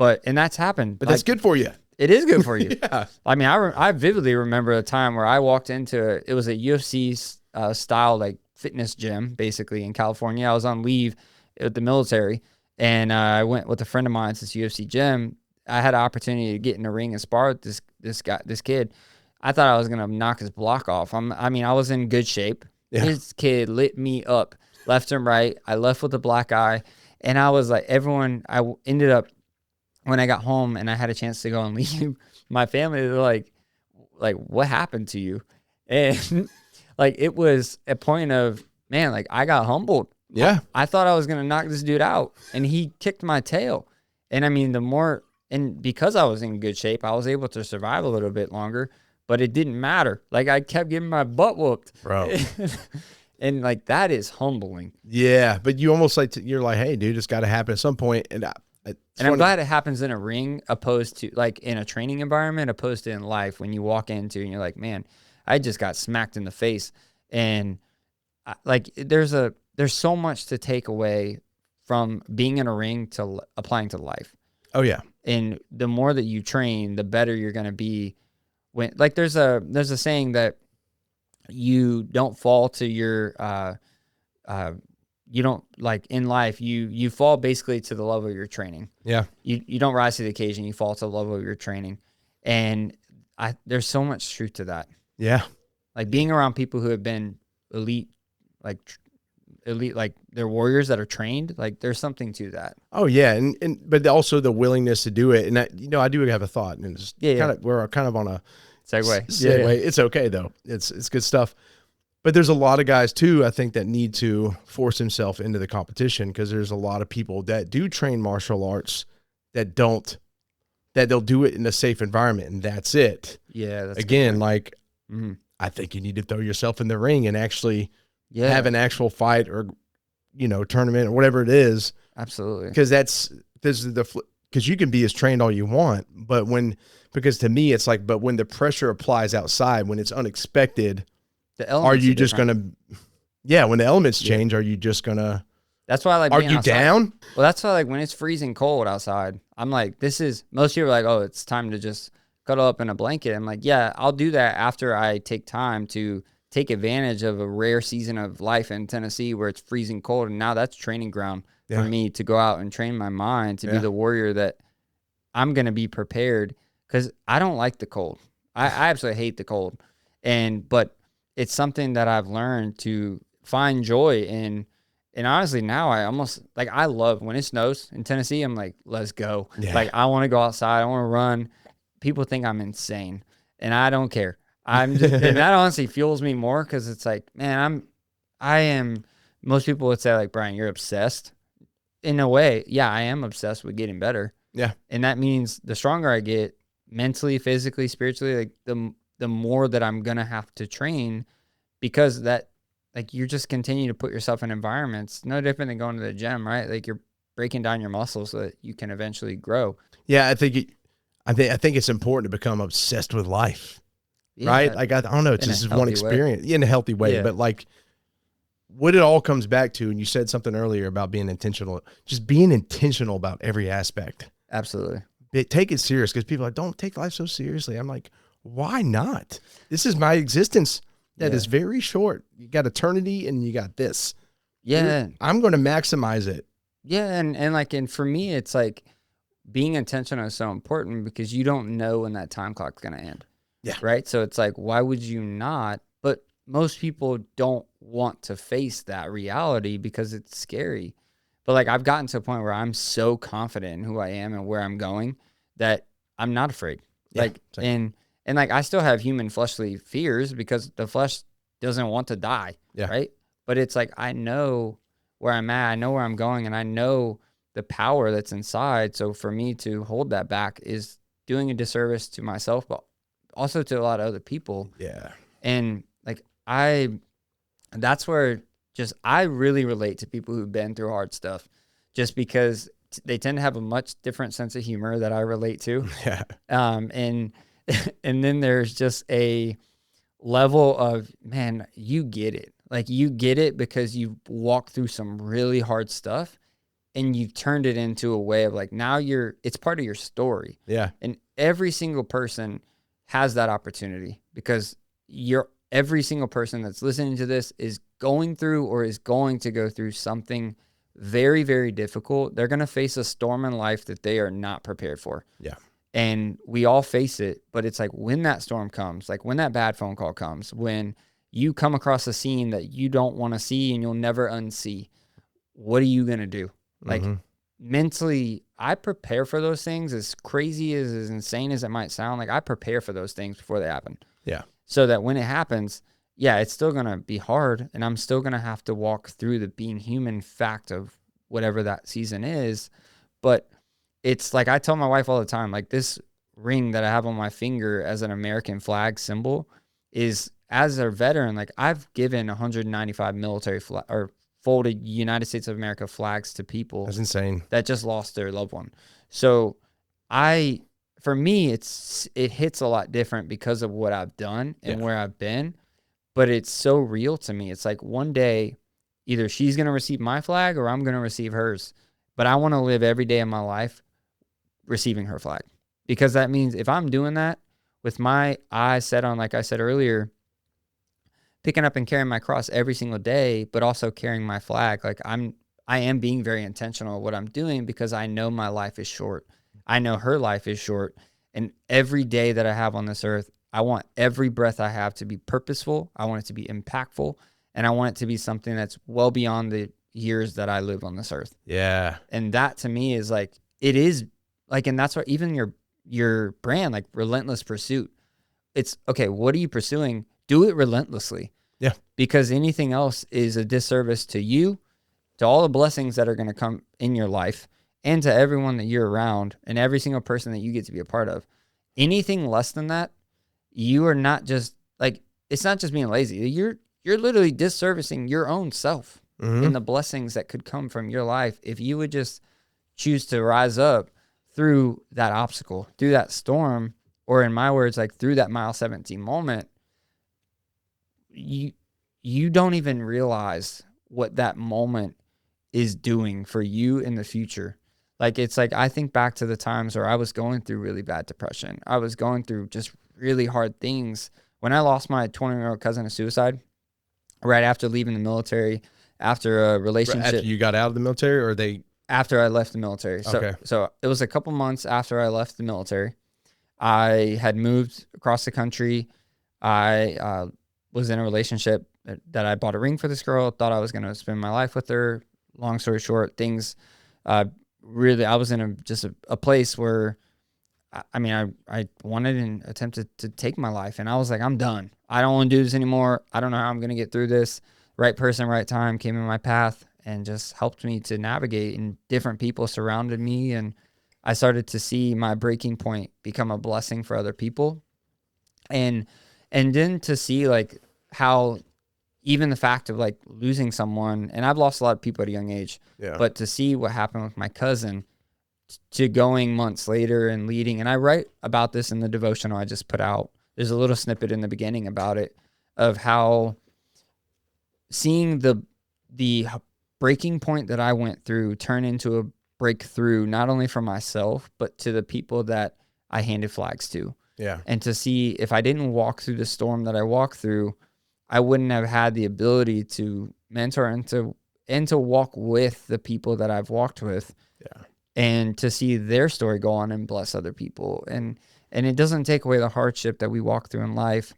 And that's happened. But that's good for you. It is good for you. Yeah. I mean, I vividly remember a time where I walked into it was a UFC style, like, fitness gym, basically, in California. I was on leave at the military, and I went with a friend of mine to this UFC gym. I had an opportunity to get in the ring and spar with this kid. I thought I was going to knock his block off. I was in good shape. Yeah. This kid lit me up left and right. I left with a black eye, and I was like, I ended up, when I got home and I had a chance to go and leave, my family, they're like, what happened to you? And like, it was a point of, man, like, I got humbled. Yeah. I thought I was going to knock this dude out, and he kicked my tail. And I mean, and because I was in good shape, I was able to survive a little bit longer, but it didn't matter. Like, I kept getting my butt whooped. Bro. And like, that is humbling. Yeah. But you almost like, you're like, hey, dude, it's got to happen at some point. And I'm glad it happens in a ring opposed to, like, in a training environment opposed to in life, when you walk into and you're like, man, I just got smacked in the face. And like, there's so much to take away from being in a ring to applying to life. Oh, yeah. And the more that you train, the better you're going to be. When, like, there's a saying that you don't fall to your, you don't, like, in life, you fall basically to the level of your training. Yeah. You don't rise to the occasion. You fall to the level of your training. And there's so much truth to that. Yeah. Like, being around people who have been elite, like they're warriors that are trained, like, there's something to that. Oh yeah. But also the willingness to do it. And I do have a thought, and it's we're kind of on a segue. Yeah. It's okay though. It's good stuff. But there's a lot of guys too, I think, that need to force himself into the competition, because there's a lot of people that do train martial arts that they'll do it in a safe environment, and that's it. Yeah. That's again, like, I think you need to throw yourself in the ring and actually have an actual fight, or tournament or whatever it is. Absolutely. Because because you can be as trained all you want, because to me, it's like, but when the pressure applies outside, when it's unexpected, are you just going to, when the elements change, are you just going to, that's why I like are being you outside. down? Well, that's why, like, when it's freezing cold outside, I'm like, most people are like, oh, it's time to just cuddle up in a blanket. I'm like, yeah, I'll do that after I take time to take advantage of a rare season of life in Tennessee where it's freezing cold. And now that's training ground for me to go out and train my mind to be the warrior that I'm going to be prepared, because I don't like the cold. I absolutely hate the cold. But it's something that I've learned to find joy in. And honestly, now I almost, like, I love when it snows in Tennessee. I'm like, let's go. Yeah. Like, I want to go outside. I want to run. People think I'm insane, and I don't care. And that honestly fuels me more, because it's like, man, most people would say, like, Bryan, you're obsessed. In a way, yeah, I am obsessed with getting better. Yeah. And that means the stronger I get mentally, physically, spiritually, like, the more that I'm going to have to train, because that, like, you're just continue to put yourself in environments no different than going to the gym, right? Like, you're breaking down your muscles so that you can eventually grow. Yeah, I think it's important to become obsessed with life, right? Like, I don't know, it's just one experience in a healthy way, but like, what it all comes back to, and you said something earlier about being intentional, just being intentional about every aspect. Absolutely. Take it serious, because people are like, don't take life so seriously. I'm like, why not? This is my existence. That is very short. You got eternity and you got this. Yeah. I'm going to maximize it. Yeah. And for me, it's like, being intentional is so important, because you don't know when that time clock's going to end. Yeah. Right. So it's like, why would you not? But most people don't want to face that reality because it's scary. But like, I've gotten to a point where I'm so confident in who I am and where I'm going that I'm not afraid. Yeah, like, and like, I still have human fleshly fears, because the flesh doesn't want to die. Yeah. Right. But it's like, I know where I'm at, I know where I'm going, and I know the power that's inside. So for me to hold that back is doing a disservice to myself, but also to a lot of other people. Yeah. And like, that's where I really relate to people who've been through hard stuff, just because they tend to have a much different sense of humor that I relate to. Yeah. And then there's just a level of, man, you get it. Like, you get it because you walked through some really hard stuff, and you've turned it into a way of, like, now it's part of your story. Yeah. And every single person has that opportunity, because every single person that's listening to this is going through or is going to go through something very, very difficult. They're going to face a storm in life that they are not prepared for. Yeah. And we all face it, but it's like, when that storm comes, like when that bad phone call comes, when you come across a scene that you don't want to see and you'll never unsee, what are you going to do? Like, mentally, I prepare for those things, as crazy as insane as it might sound. Like, I prepare for those things before they happen. Yeah. So that when it happens, it's still going to be hard, and I'm still going to have to walk through the being human fact of whatever that season is. But it's like, I tell my wife all the time, like, this ring that I have on my finger as an American flag symbol is, as a veteran, like, I've given 195 military or folded United States of America flags to people. That's insane. That just lost their loved one. So for me, it hits a lot different because of what I've done and where I've been, but it's so real to me. It's like, one day, either she's going to receive my flag or I'm going to receive hers, but I want to live every day of my life receiving her flag, because that means if I'm doing that with my eyes set on, like I said earlier, picking up and carrying my cross every single day, but also carrying my flag, like, I am being very intentional at what I'm doing, because I know my life is short. I know her life is short. And every day that I have on this earth, I want every breath I have to be purposeful. I want it to be impactful. And I want it to be something that's well beyond the years that I live on this earth. Yeah. And that, to me, is like, it is like, and that's what even your brand, like Relentless Pursuit, it's okay. What are you pursuing? Do it relentlessly. Yeah. Because anything else is a disservice to you, to all the blessings that are going to come in your life, and to everyone that you're around, and every single person that you get to be a part of. Anything less than that, you are not just, like, it's not just being lazy. You're literally disservicing your own self. and the blessings that could come from your life if you would just choose to rise up through that obstacle, through that storm, or in my words, like through that mile 17 moment. You don't even realize what that moment is doing for you in the future. Like, it's like, I think back to the times where I was going through really bad depression. I was going through just really hard things. When I lost my 20-year-old cousin to suicide, right after leaving the military, after a relationship. After you got out of the military, or After I left the military. So it was a couple months after I left the military. I had moved across the country. I was in a relationship that I bought a ring for this girl, thought I was going to spend my life with her. Long story short, things really, I was in a place where, I wanted and attempted to take my life. And I was like, I'm done. I don't want to do this anymore. I don't know how I'm going to get through this. Right person, right time came in my path and just helped me to navigate, and different people surrounded me. And I started to see my breaking point become a blessing for other people. And then to see like how even the fact of like losing someone, and I've lost a lot of people at a young age, but to see what happened with my cousin, to going months later and leading, and I write about this in the devotional I just put out. There's a little snippet in the beginning about it, of how seeing the breaking point that I went through turn into a breakthrough, not only for myself, but to the people that I handed flags to. Yeah. And to see if I didn't walk through the storm that I walked through, I wouldn't have had the ability to mentor and to walk with the people that I've walked with. Yeah. And to see their story go on and bless other people. And it doesn't take away the hardship that we walk through in life,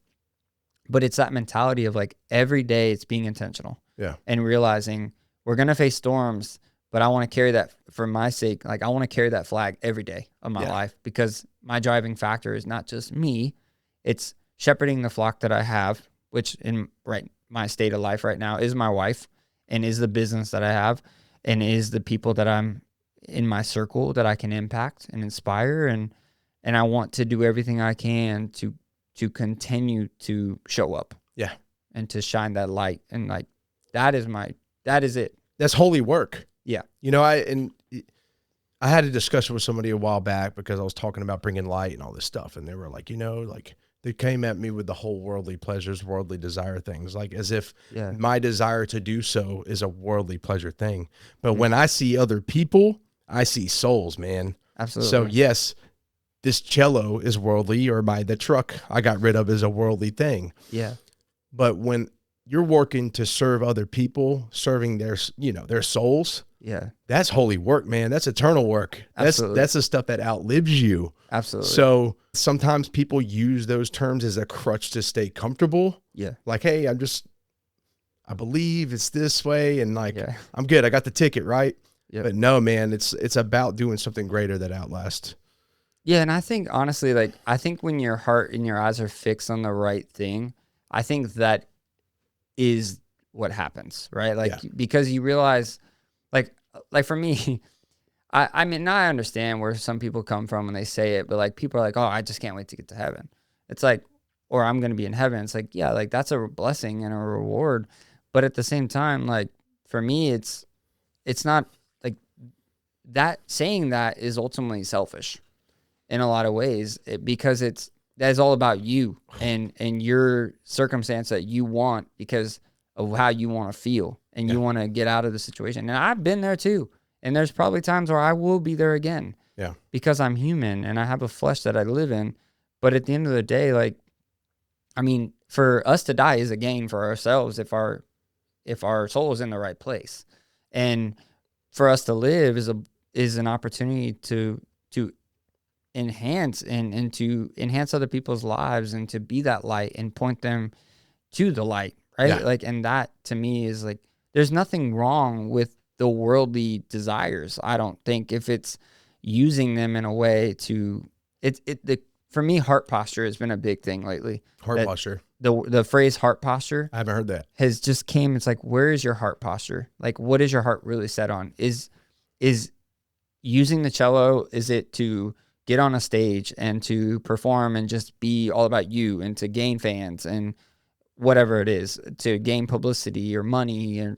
but it's that mentality of like every day it's being intentional. Yeah. And realizing we're going to face storms, but I want to carry that for my sake. Like, I want to carry that flag every day of my life, because my driving factor is not just me. It's shepherding the flock that I have, which in my state of life right now is my wife, and is the business that I have, and is the people that I'm in my circle that I can impact and inspire. And I want to do everything I can to continue to show up. Yeah. And to shine that light. And like, that is it. That's holy work. Yeah. You know, I had a discussion with somebody a while back because I was talking about bringing light and all this stuff. And they were like, they came at me with the whole worldly pleasures, worldly desire things, like as if my desire to do so is a worldly pleasure thing. But when I see other people, I see souls, man. Absolutely. So yes, this cello is worldly, or the truck I got rid of is a worldly thing. Yeah. But when you're working to serve other people, serving their souls, that's holy work, man. That's eternal work. Absolutely. That's the stuff that outlives you. Absolutely. So sometimes people use those terms as a crutch to stay comfortable. Yeah. Like, hey, I believe it's this way, and like, I'm good. I got the ticket, right? Yep. But no, man, it's about doing something greater that outlasts. Yeah. And I think honestly, like, I think when your heart and your eyes are fixed on the right thing, I think that is what happens, right? Like, because you realize, like for me, I mean, now I understand where some people come from when they say it, but like, people are like, oh, I just can't wait to get to heaven. It's like, or I'm going to be in heaven. It's like, yeah, like that's a blessing and a reward. But at the same time, like for me, it's not like that. Saying that is ultimately selfish in a lot of ways, because that is all about you and your circumstance that you want because of how you want to feel, and you want to get out of the situation. And I've been there too. And there's probably times where I will be there again. Yeah. Because I'm human and I have a flesh that I live in. But at the end of the day, like, I mean, for us to die is a gain for ourselves if our soul is in the right place. And for us to live is an opportunity to enhance and to enhance other people's lives, and to be that light and point them to the light, right? Yeah. Like, and that to me is like, there's nothing wrong with the worldly desires. I don't think, if it's using them in a way to, for me, heart posture has been a big thing lately. Heart posture. The phrase heart posture, I haven't heard that. has just came. It's like, where is your heart posture? Like, what is your heart really set on? Is using the cello, is it to get on a stage and to perform and just be all about you and to gain fans and whatever it is, to gain publicity or money?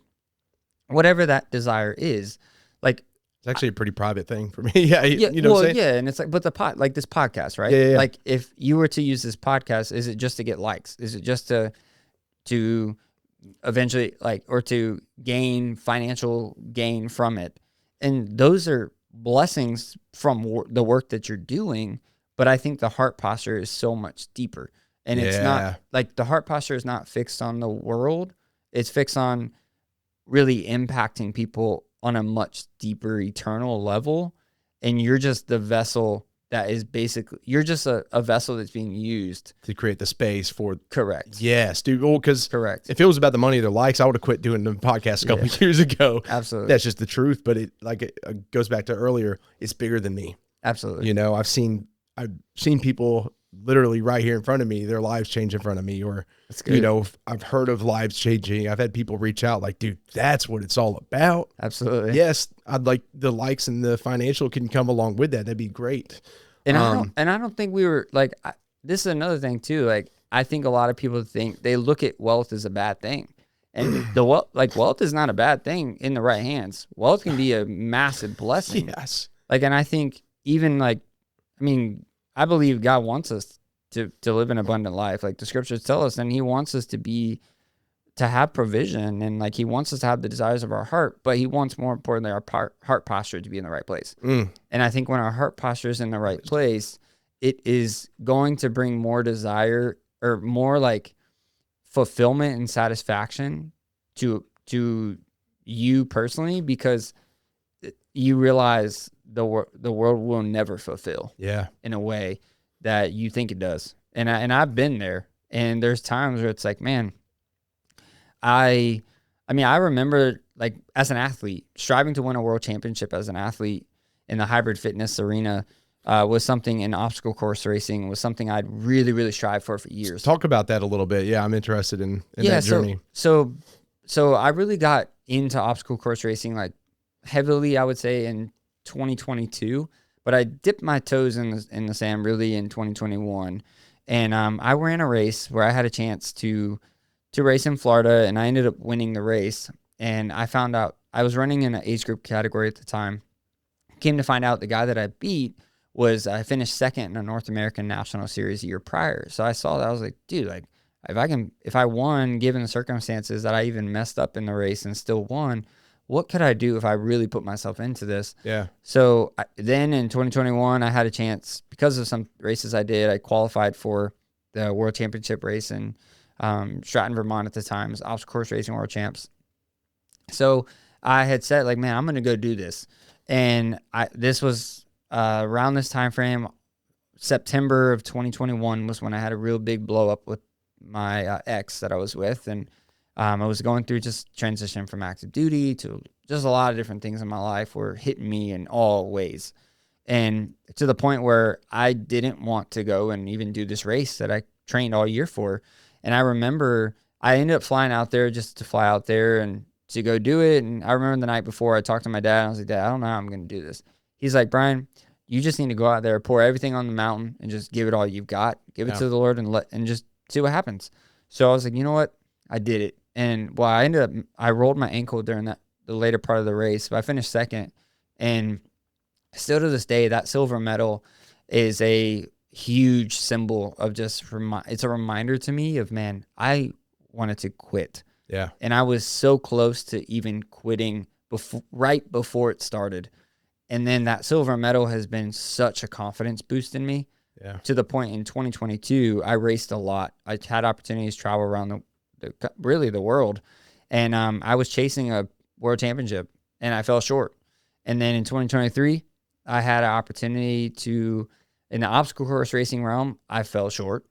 whatever that desire is. Like, It's actually a pretty private thing for me. Yeah. yeah, You know what I'm saying? yeah. And it's like, but like this podcast, right? Yeah. Like if you were to use this podcast, is it just to get likes? Is it just to eventually or to gain financial gain from it? And those are blessings from the work that you're doing. But I think the heart posture is so much deeper. And it's not like the heart posture is not fixed on the world. It's fixed on really impacting people on a much deeper eternal level. And you're just the vessel that is basically, you're just a vessel that's being used to create the space for. Correct. Yes, dude. Well, because correct. If it was about the money or the likes, I would have quit doing the podcast a couple of years ago. Absolutely. That's just the truth. But it goes back to earlier. It's bigger than me. Absolutely. You know, I've seen people literally right here in front of me, their lives change in front of me, or, you know, I've heard of lives changing. I've had people reach out like, dude, that's what it's all about. Absolutely. Yes. I'd like the likes and the financial can come along with that. That'd be great. And I don't think we were like, this is another thing too. Like, I think a lot of people they look at wealth as a bad thing, and wealth is not a bad thing in the right hands. Wealth can be a massive blessing. Yes. Like, and I think even I believe God wants us to live an abundant life. Like the scriptures tell us, and he wants us to have provision, and like he wants us to have the desires of our heart, but he wants, more importantly, our heart posture to be in the right place. And I think when our heart posture is in the right place, it is going to bring more desire or more like fulfillment and satisfaction to you personally, because you realize the world will never fulfill in a way that you think it does. And I've been there, and there's times where it's like, man, I remember like as an athlete, striving to win a world championship as an athlete in the hybrid fitness arena was something, in obstacle course racing was something I'd really, really strive for years. Talk about that a little bit. Yeah, I'm interested in that journey. So I really got into obstacle course racing like heavily, I would say, in 2022, but I dipped my toes in the sand really in 2021. And I ran a race where I had a chance to race in Florida, and I ended up winning the race. And I found out I was running in an age group category at the time. Came to find out the guy that I beat I finished second in a North American National Series a year prior. So I saw that, I was like, dude, like if I won, given the circumstances that I even messed up in the race and still won, what could I do if I really put myself into this? Yeah. So then in 2021, I had a chance, because of some races I did, I qualified for the World Championship race in Stratton, Vermont at the time. It was obstacle course racing world champs. So I had said, like, man, I'm going to go do this. And this was around this time frame, September of 2021 was when I had a real big blow up with my ex that I was with. And I was going through just transition from active duty to just a lot of different things in my life were hitting me in all ways. And to the point where I didn't want to go and even do this race that I trained all year for. And I remember I ended up flying out there just to fly out there and to go do it. And I remember the night before I talked to my dad, and I was like, Dad, I don't know how I'm going to do this. He's like, Bryan, you just need to go out there, pour everything on the mountain and just give it all you've got. Give it to the Lord and just see what happens. So I was like, you know what? I did it. And I rolled my ankle during the later part of the race, but I finished second. And still to this day, that silver medal is a huge symbol of just, it's a reminder to me of, man, I wanted to quit. Yeah. And I was so close to even quitting right before it started. And then that silver medal has been such a confidence boost in me. Yeah. To the point in 2022, I raced a lot. I had opportunities to travel around the world. And I was chasing a world championship, and I fell short. And then in 2023, I had an opportunity in the obstacle course racing realm, I fell short.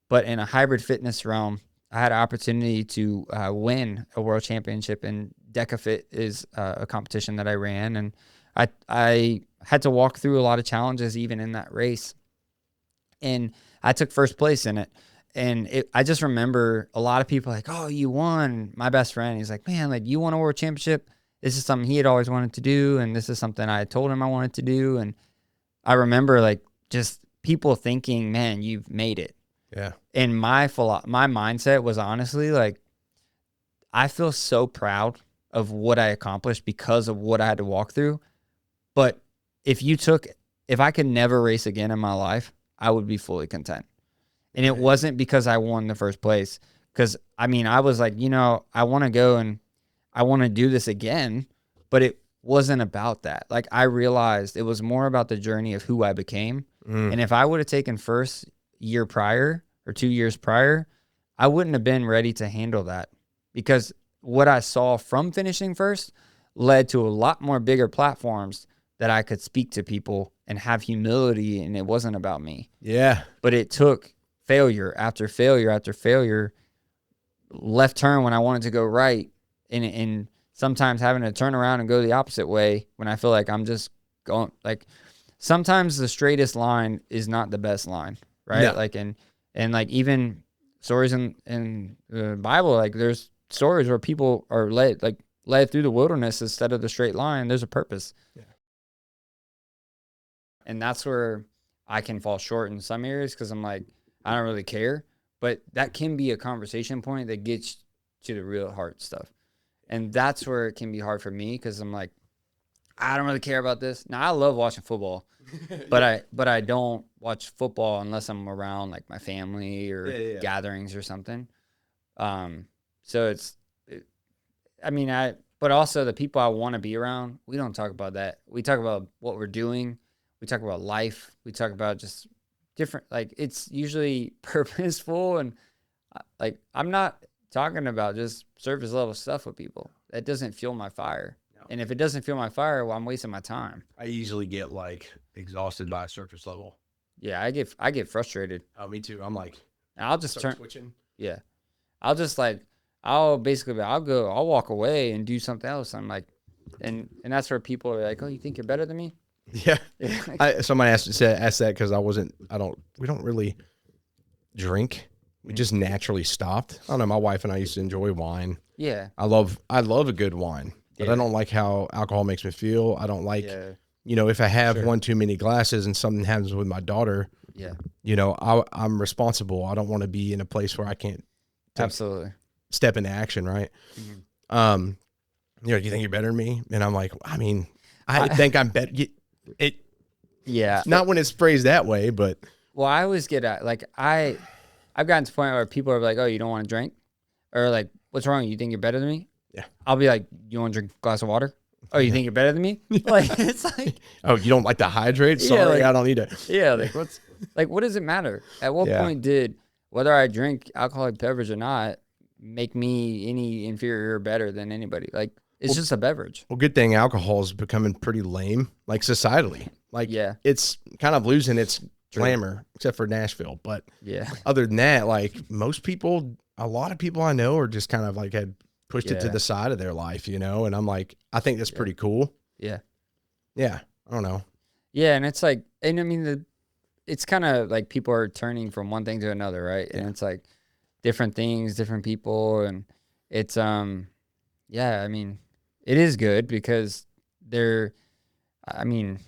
But in a hybrid fitness realm, I had an opportunity to win a world championship, and DecaFit is a competition that I ran. And I had to walk through a lot of challenges even in that race. And I took first place in it. And I just remember a lot of people like, oh, you won. My best friend, he's like, man, like, you won a world championship. This is something he had always wanted to do. And this is something I told him I wanted to do. And I remember like just people thinking, man, you've made it. Yeah. And my mindset was honestly like, I feel so proud of what I accomplished because of what I had to walk through. But if I could never race again in my life, I would be fully content. And it wasn't because I won the first place. Because, I mean, I was like, I want to go and I want to do this again. But it wasn't about that. Like, I realized it was more about the journey of who I became. And if I would have taken first year prior or 2 years prior, I wouldn't have been ready to handle that. Because what I saw from finishing first led to a lot more bigger platforms that I could speak to people and have humility, and it wasn't about me. Yeah. But it took failure after failure after failure, left turn when I wanted to go right, and sometimes having to turn around and go the opposite way when I feel like I'm just going, like, sometimes the straightest line is not the best line, right? No. Like, and like even stories in the Bible, like there's stories where people are led through the wilderness instead of the straight line. There's a purpose. Yeah. And that's where I can fall short in some areas because I'm like, I don't really care. But that can be a conversation point that gets to the real heart stuff. And that's where it can be hard for me because I'm like, I don't really care about this. Now, I love watching football, but I don't watch football unless I'm around like my family or gatherings or something. So but also the people I want to be around, we don't talk about that. We talk about what we're doing. We talk about life. We talk about just different, like it's usually purposeful. And like, I'm not talking about just surface level stuff with people. That doesn't fuel my fire. No. And if it doesn't fuel my fire, well, I'm wasting my time. I easily get like exhausted by surface level. Yeah. I get frustrated. Oh, me too. I'm like, I'll just turn switching. Yeah. I'll walk away and do something else. I'm like, and that's where people are like, oh, you think you're better than me? Yeah. Somebody asked that because we don't really drink. We just naturally stopped. I don't know. My wife and I used to enjoy wine. Yeah. I love a good wine, but I don't like how alcohol makes me feel. I don't like, if I have one too many glasses and something happens with my daughter, I'm responsible. I don't want to be in a place where I can't absolutely step into action. Right. Mm-hmm. Do you think you're better than me? And I'm like, I mean, I think I'm better. Not when it's phrased that way, but. Well, I always get at, like, I've gotten to the point where people are like, oh, you don't want to drink? Or like, what's wrong? You think you're better than me? Yeah. I'll be like, you want to drink a glass of water? Oh, you think you're better than me? Like, it's like. Oh, you don't like to hydrate? Sorry, I don't need it. Yeah. Like, what does it matter? At what point did, whether I drink alcoholic beverage or not, make me any inferior or better than anybody? Like, it's just a beverage. Well, good thing alcohol is becoming pretty lame, like societally. Like, it's kind of losing its glamour, except for Nashville. But other than that, like a lot of people I know are just kind of like had pushed it to the side of their life, and I'm like, I think that's pretty cool. Yeah. Yeah. I don't know. Yeah. And it's like, and I mean, it's kind of like people are turning from one thing to another, right? And it's like different things, different people. And it's, I mean, it is good because I don't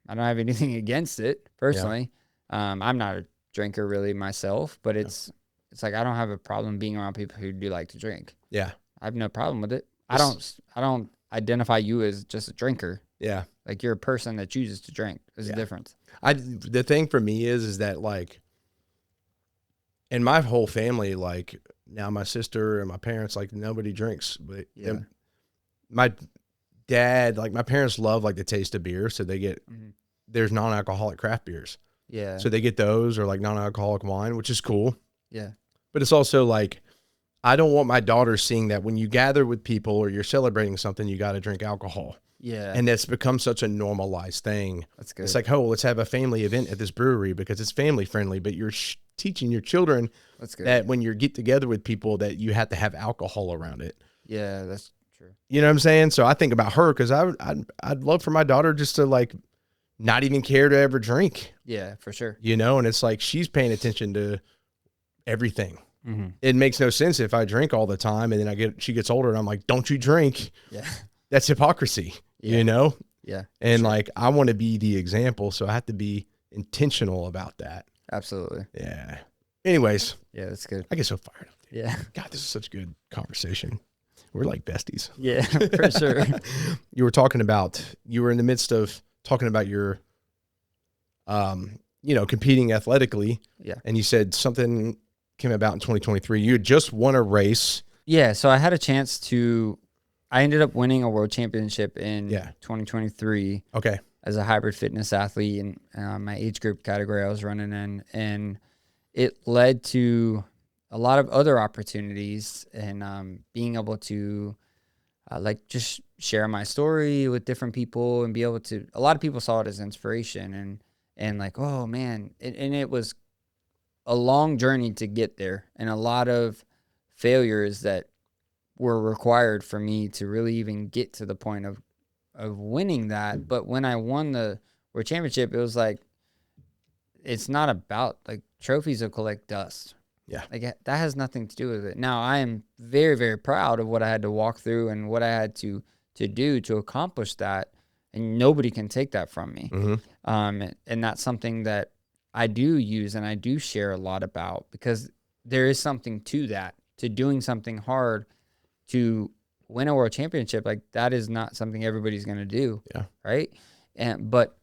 have anything against it personally. I'm not a drinker really myself, but it's like I don't have a problem being around people who do like to drink. Yeah. I have no problem with it. I don't identify you as just a drinker. Yeah. Like you're a person that chooses to drink. There's a difference. The thing for me is that like in my whole family, like now my sister and my parents, like nobody drinks, but my dad, like my parents love like the taste of beer. So they get, there's non-alcoholic craft beers. Yeah. So they get those or like non-alcoholic wine, which is cool. Yeah. But it's also like, I don't want my daughter seeing that when you gather with people or you're celebrating something, you got to drink alcohol. Yeah. And that's become such a normalized thing. That's good. It's like, oh, let's have a family event at this brewery because it's family friendly, but you're teaching your children that when you get together with people that you have to have alcohol around it. Yeah, that's true. You know what I'm saying? So I think about her because I'd love for my daughter just to like not even care to ever drink. Yeah, for sure. And it's like she's paying attention to everything. Mm-hmm. It makes no sense if I drink all the time and then she gets older and I'm like, don't you drink? Yeah. That's hypocrisy, Yeah. And sure. Like, I want to be the example. So I have to be intentional about that. Absolutely. Yeah. Anyways. Yeah, that's good. I get so fired up. Yeah. God, this is such a good conversation. We're like besties. Yeah, for sure. You were in the midst of talking about your, competing athletically. Yeah. And you said something came about in 2023. You had just won a race. Yeah. So I had a chance I ended up winning a world championship in 2023. Okay. As a hybrid fitness athlete in my age group category I was running in. And it led to a lot of other opportunities and being able to just share my story with different people and be able to, a lot of people saw it as inspiration and like, oh man. And it was a long journey to get there and a lot of failures that were required for me to really even get to the point of winning that. But when I won the world championship, it was like, it's not about, like, trophies will collect dust. Yeah. Like, that has nothing to do with it. Now, I am very, very proud of what I had to walk through and what I had to do to accomplish that. And nobody can take that from me. Mm-hmm. And that's something that I do use and I do share a lot about, because there is something to that, to doing something hard to win a world championship. Like, that is not something everybody's going to do. Yeah. Right. But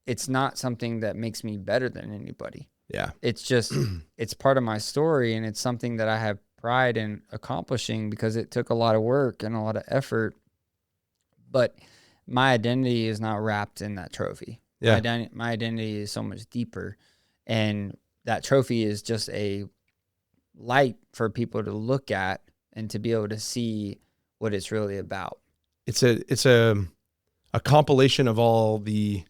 it's not something that makes me better than anybody. Yeah. It's just, it's part of my story, and it's something that I have pride in accomplishing because it took a lot of work and a lot of effort. But my identity is not wrapped in that trophy. Yeah. My identity is so much deeper, and that trophy is just a light for people to look at and to be able to see what it's really about. It's a compilation of all the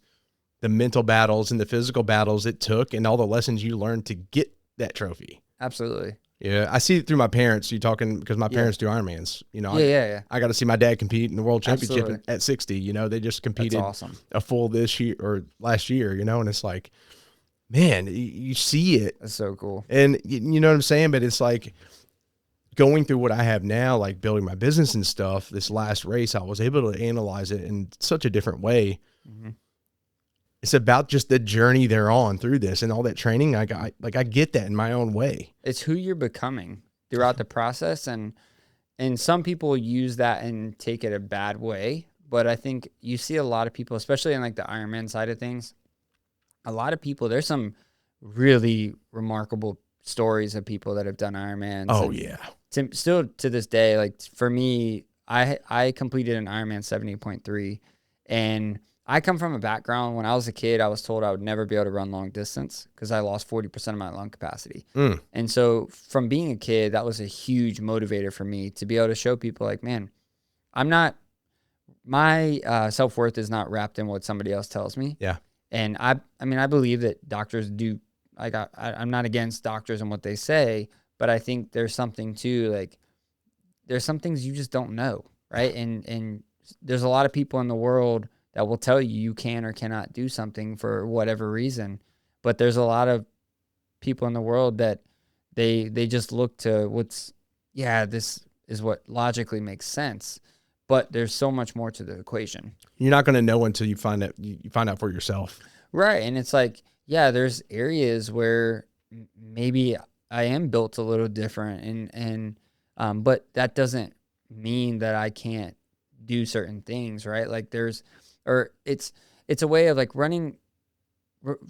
mental battles and the physical battles it took and all the lessons you learned to get that trophy. Absolutely. Yeah. I see it through my parents. You talking because my parents do Ironmans, I got to see my dad compete in the world championship at 60, they just competed a full this year or last year, and it's like, man, you see it. That's so cool. And you know what I'm saying? But it's like going through what I have now, like building my business and stuff, this last race, I was able to analyze it in such a different way. Mm-hmm. It's about just the journey they're on through this and all that training. I get that in my own way. It's who you're becoming throughout the process. And some people use that and take it a bad way. But I think you see a lot of people, especially in like the Ironman side of things, a lot of people, there's some really remarkable stories of people that have done Ironmans. Oh, yeah. Still to this day, like for me, I completed an Ironman 70.3, and I come from a background, when I was a kid, I was told I would never be able to run long distance because I lost 40% of my lung capacity. And so from being a kid, that was a huge motivator for me to be able to show people like, man, my self-worth is not wrapped in what somebody else tells me. Yeah. And I believe that doctors do, like, I'm not against doctors and what they say, but I think there's something to, like, there's some things you just don't know. Right. And there's a lot of people in the world that will tell you can or cannot do something for whatever reason. But there's a lot of people in the world that they just look to this is what logically makes sense. But there's so much more to the equation. You're not going to know until you find out for yourself. Right. And it's like, yeah, there's areas where maybe I am built a little different but that doesn't mean that I can't do certain things, right? Like it's a way of like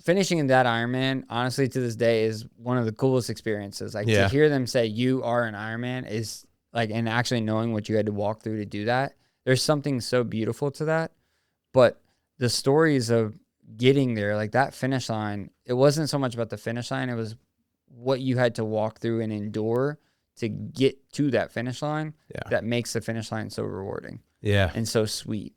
finishing in that Ironman, honestly, to this day is one of the coolest experiences. Like to hear them say you are an Ironman is like, and actually knowing what you had to walk through to do that, there's something so beautiful to that. But the stories of getting there, like that finish line, it wasn't so much about the finish line. It was what you had to walk through and endure to get to that finish line that makes the finish line so rewarding. Yeah. And so sweet.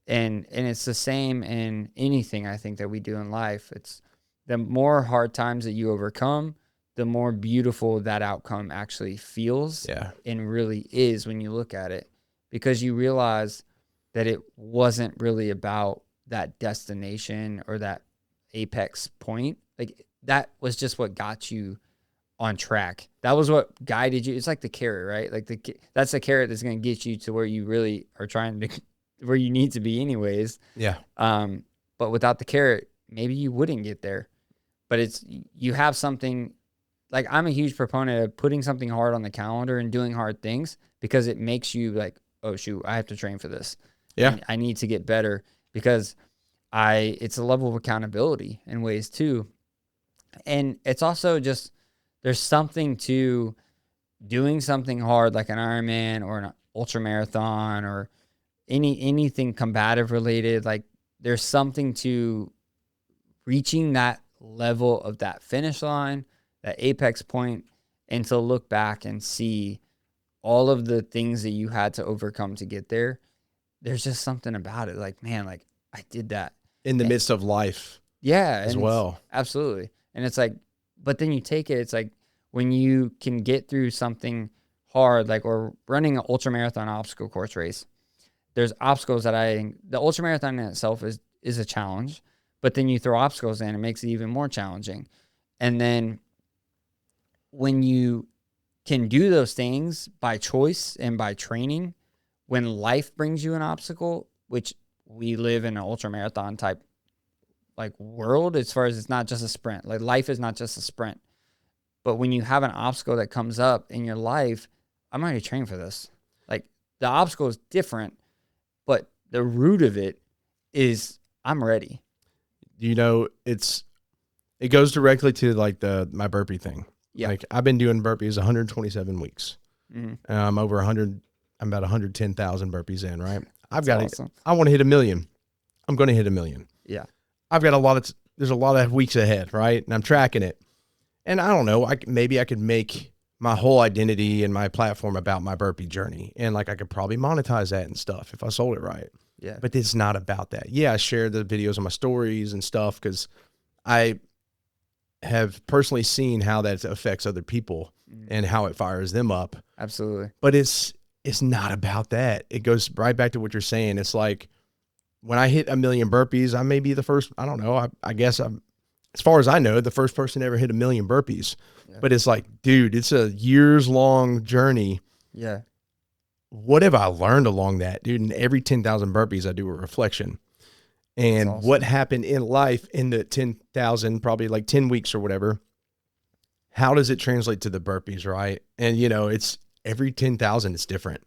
And it's the same in anything I think that we do in life. It's the more hard times that you overcome, the more beautiful that outcome actually feels and really is when you look at it, because you realize that it wasn't really about that destination or that apex point. Like that was just what got you on track. That was what guided you. It's like the carrot, right? Like that's the carrot that's going to get you to where you really are trying to, where you need to be anyways. Yeah. But without the carrot, maybe you wouldn't get there. But you have something like, I'm a huge proponent of putting something hard on the calendar and doing hard things, because it makes you like, oh shoot, I have to train for this. Yeah. I need to get better, because it's a level of accountability in ways too. And it's also just, there's something to doing something hard like an Ironman or an ultra marathon or anything combative related. Like, there's something to reaching that level of that finish line, that apex point, and to look back and see all of the things that you had to overcome to get there. There's just something about it. Like, man, like, I did that in the midst of life. Yeah. As well. Absolutely. And it's like, but then you take it, it's like when you can get through something hard, like, or running an ultra marathon obstacle course race, there's obstacles that the ultra marathon in itself is a challenge, but then you throw obstacles in, it makes it even more challenging. And then when you can do those things by choice and by training, when life brings you an obstacle, which we live in an ultra marathon type like world, as far as it's not just a sprint. Like, life is not just a sprint. But when you have an obstacle that comes up in your life, I'm already trained for this. Like, the obstacle is different, but the root of it is I'm ready. You know, it goes directly to like my burpee thing. Yeah. Like, I've been doing burpees 127 weeks. Mm-hmm. I'm about 110,000 burpees in, right? Awesome. I want to hit 1 million. I'm going to hit 1 million. Yeah. I've got there's a lot of weeks ahead, right? And I'm tracking it. And I don't know, maybe I could make my whole identity and my platform about my burpee journey. And like, I could probably monetize that and stuff if I sold it right. Yeah. But it's not about that. Yeah, I share the videos on my stories and stuff because I have personally seen how that affects other people and how it fires them up. Absolutely. But it's not about that. It goes right back to what you're saying. It's like, when I hit 1 million burpees, I may be the first, I don't know, I guess I'm, as far as I know, the first person to ever hit 1 million burpees. Yeah. But it's like, dude, it's a years-long journey. Yeah. What have I learned along that, dude? And every 10,000 burpees, I do a reflection. And awesome. What happened in life in the 10,000, probably like 10 weeks or whatever, how does it translate to the burpees, right? And, you know, it's every 10,000, it's different.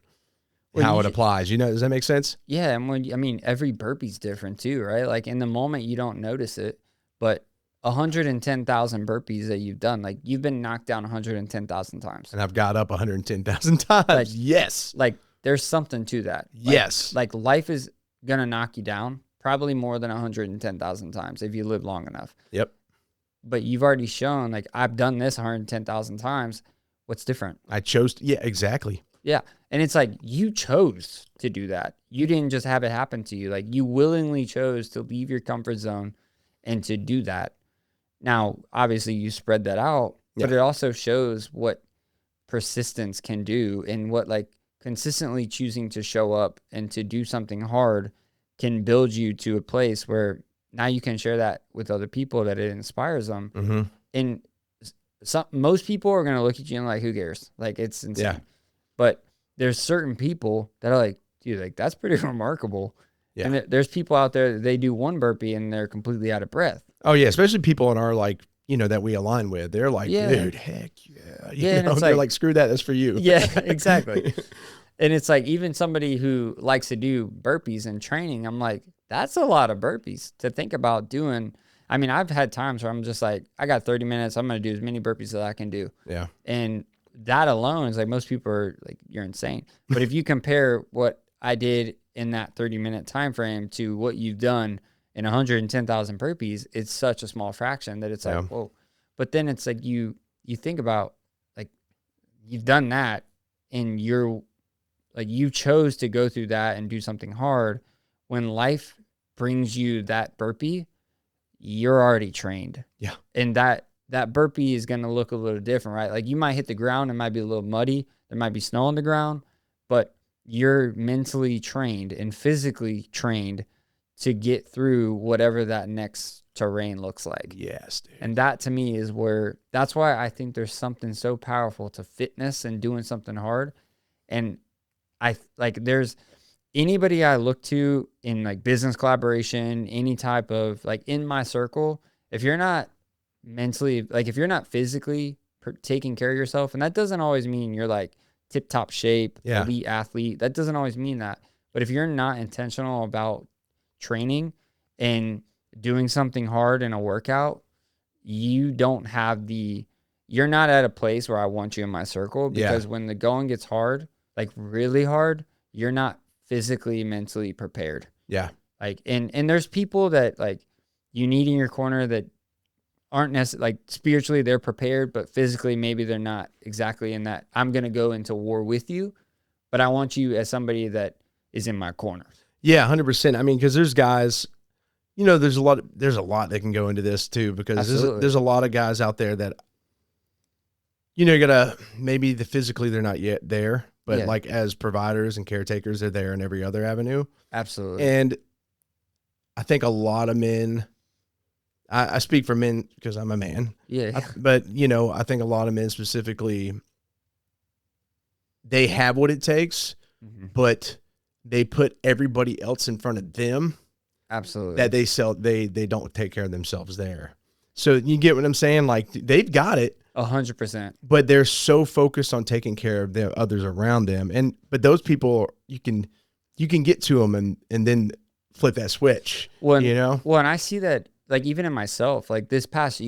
How it applies, you know, does that make sense? Yeah. And every burpee's different too, right? Like, in the moment you don't notice it, but 110,000 burpees that you've done, like, you've been knocked down 110,000 times. And I've got up 110,000 times. Like, yes. Like, there's something to that. Yes. Like, life is going to knock you down probably more than 110,000 times if you live long enough. Yep. But you've already shown, like, I've done this 110,000 times. What's different? I chose yeah, exactly. Yeah. And it's like, you chose to do that. You didn't just have it happen to you. Like, you willingly chose to leave your comfort zone and to do that. Now, obviously you spread that out, but it also shows what persistence can do, and what, like, consistently choosing to show up and to do something hard can build you to a place where now you can share that with other people, that it inspires them. Mm-hmm. And most people are going to look at you and like, who cares? Like, it's insane. Yeah. But there's certain people that are like, dude, like, that's pretty remarkable. Yeah. And there's people out there that they do one burpee and they're completely out of breath. Oh yeah. Especially people in our, like, you know, that we align with. They're like, dude, heck yeah. You know, they're like, screw that. That's for you. Yeah, exactly. And it's like, even somebody who likes to do burpees in training, I'm like, that's a lot of burpees to think about doing. I mean, I've had times where I'm just like, I got 30 minutes. I'm going to do as many burpees as I can do. Yeah. And that alone is like, most people are like, you're insane. But if you compare what I did in that 30-minute time frame to what you've done in 110,000 burpees, it's such a small fraction that it's like, whoa. But then it's like, you think about, like, you've done that and you're like, you chose to go through that and do something hard. When life brings you that burpee, you're already trained. Yeah. And that burpee is going to look a little different, right? Like, you might hit the ground, it might be a little muddy, there might be snow on the ground, but you're mentally trained and physically trained to get through whatever that next terrain looks like. Yes, dude. And that, to me, is that's why I think there's something so powerful to fitness and doing something hard. And there's anybody I look to in, like, business collaboration, any type of, like, in my circle, if you're not mentally, like, if you're not physically taking care of yourself. And that doesn't always mean you're like tip top shape, elite athlete. That doesn't always mean that. But if you're not intentional about training and doing something hard in a workout, you're not at a place where I want you in my circle, because when the going gets hard, like really hard, you're not physically, mentally prepared. Yeah. Like, and there's people that like you need in your corner that aren't necessarily, like, spiritually they're prepared, but physically maybe they're not exactly in that. I'm going to go into war with you, but I want you as somebody that is in my corner. Yeah, 100%. I mean, because there's guys, there's a lot that can go into this too, because there's a lot of guys out there that, you gotta, maybe physically they're not yet there, but like as providers and caretakers, they're there in every other avenue. Absolutely. And I think a lot of men, I speak for men because I'm a man. Yeah. But, I think a lot of men specifically, they have what it takes, but they put everybody else in front of them. Absolutely. That they don't take care of themselves there. So you get what I'm saying? Like, they've got it. 100%. But they're so focused on taking care of the others around them. But those people, you can get to them and then flip that switch, Well, and I see that, like, even in myself, like this past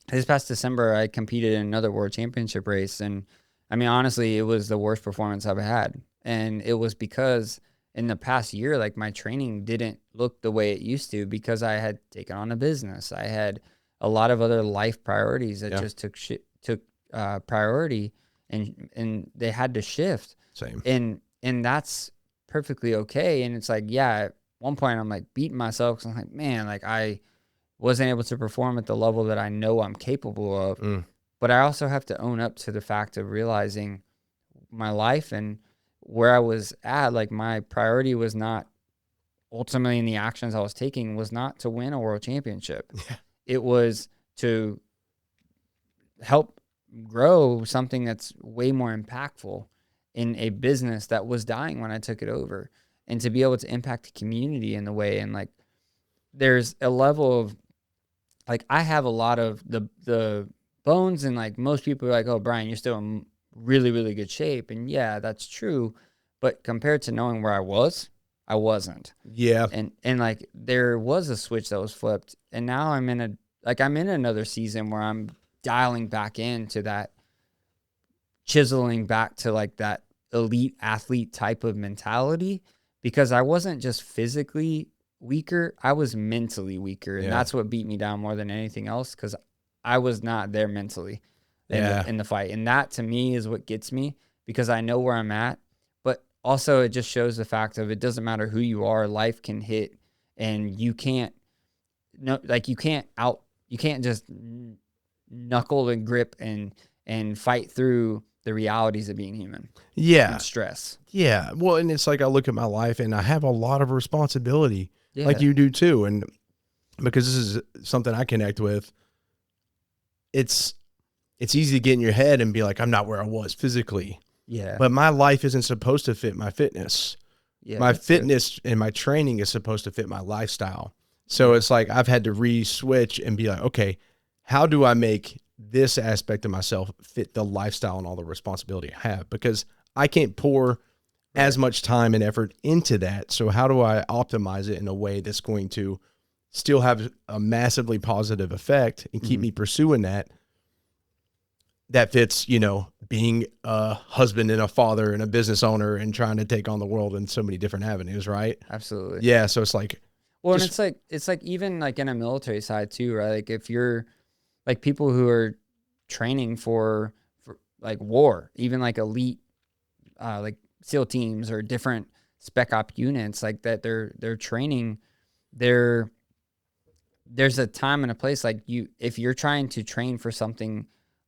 December, I competed in another world championship race. And I mean, honestly, it was the worst performance I've had. And it was because in the past year, like, my training didn't look the way it used to, because I had taken on a business. I had a lot of other life priorities that just took priority, and they had to shift. Same. And that's perfectly okay. And it's like, at one point I'm like beating myself, because I'm like, man, like I wasn't able to perform at the level that I know I'm capable of. But I also have to own up to the fact of realizing my life and where I was at. Like, my priority was not, ultimately in the actions I was taking, was not to win a world championship. Yeah. It was to help grow something that's way more impactful in a business that was dying when I took it over, and to be able to impact the community in the way. And like, there's a level of, like, I have a lot of the bones, and like most people are like, oh, Bryan, you're still in really, really good shape. And yeah, that's true. But compared to knowing where I wasn't. Yeah. And like, there was a switch that was flipped, and now I'm in another season where I'm dialing back into that, chiseling back to like that elite athlete type of mentality, because I wasn't just physically weaker, I was mentally weaker. And that's what beat me down more than anything else, because I was not there mentally in the fight. And that, to me, is what gets me, because I know where I'm at. But also, it just shows the fact of, it doesn't matter who you are, life can hit, and you can't just knuckle and grip and fight through the realities of being human. And stress. Yeah. Well, and it's like, I look at my life and I have a lot of responsibility, like you do too. And because this is something I connect with, it's easy to get in your head and be like, I'm not where I was physically. Yeah. But my life isn't supposed to fit my fitness. Yeah, my fitness and my training is supposed to fit my lifestyle. So it's like, I've had to re-switch and be like, okay, how do I make this aspect of myself fit the lifestyle and all the responsibility I have? Because I can't pour as much time and effort into that. So how do I optimize it in a way that's going to still have a massively positive effect and keep me pursuing that fits, being a husband and a father and a business owner and trying to take on the world in so many different avenues, right? Absolutely. Yeah. So it's like, well, and it's like even like in a military side too, right? Like, if you're like people who are training for like war, even like elite, like SEAL teams or different spec op units, like that, they're training, there's a time and a place. Like, if you're trying to train for something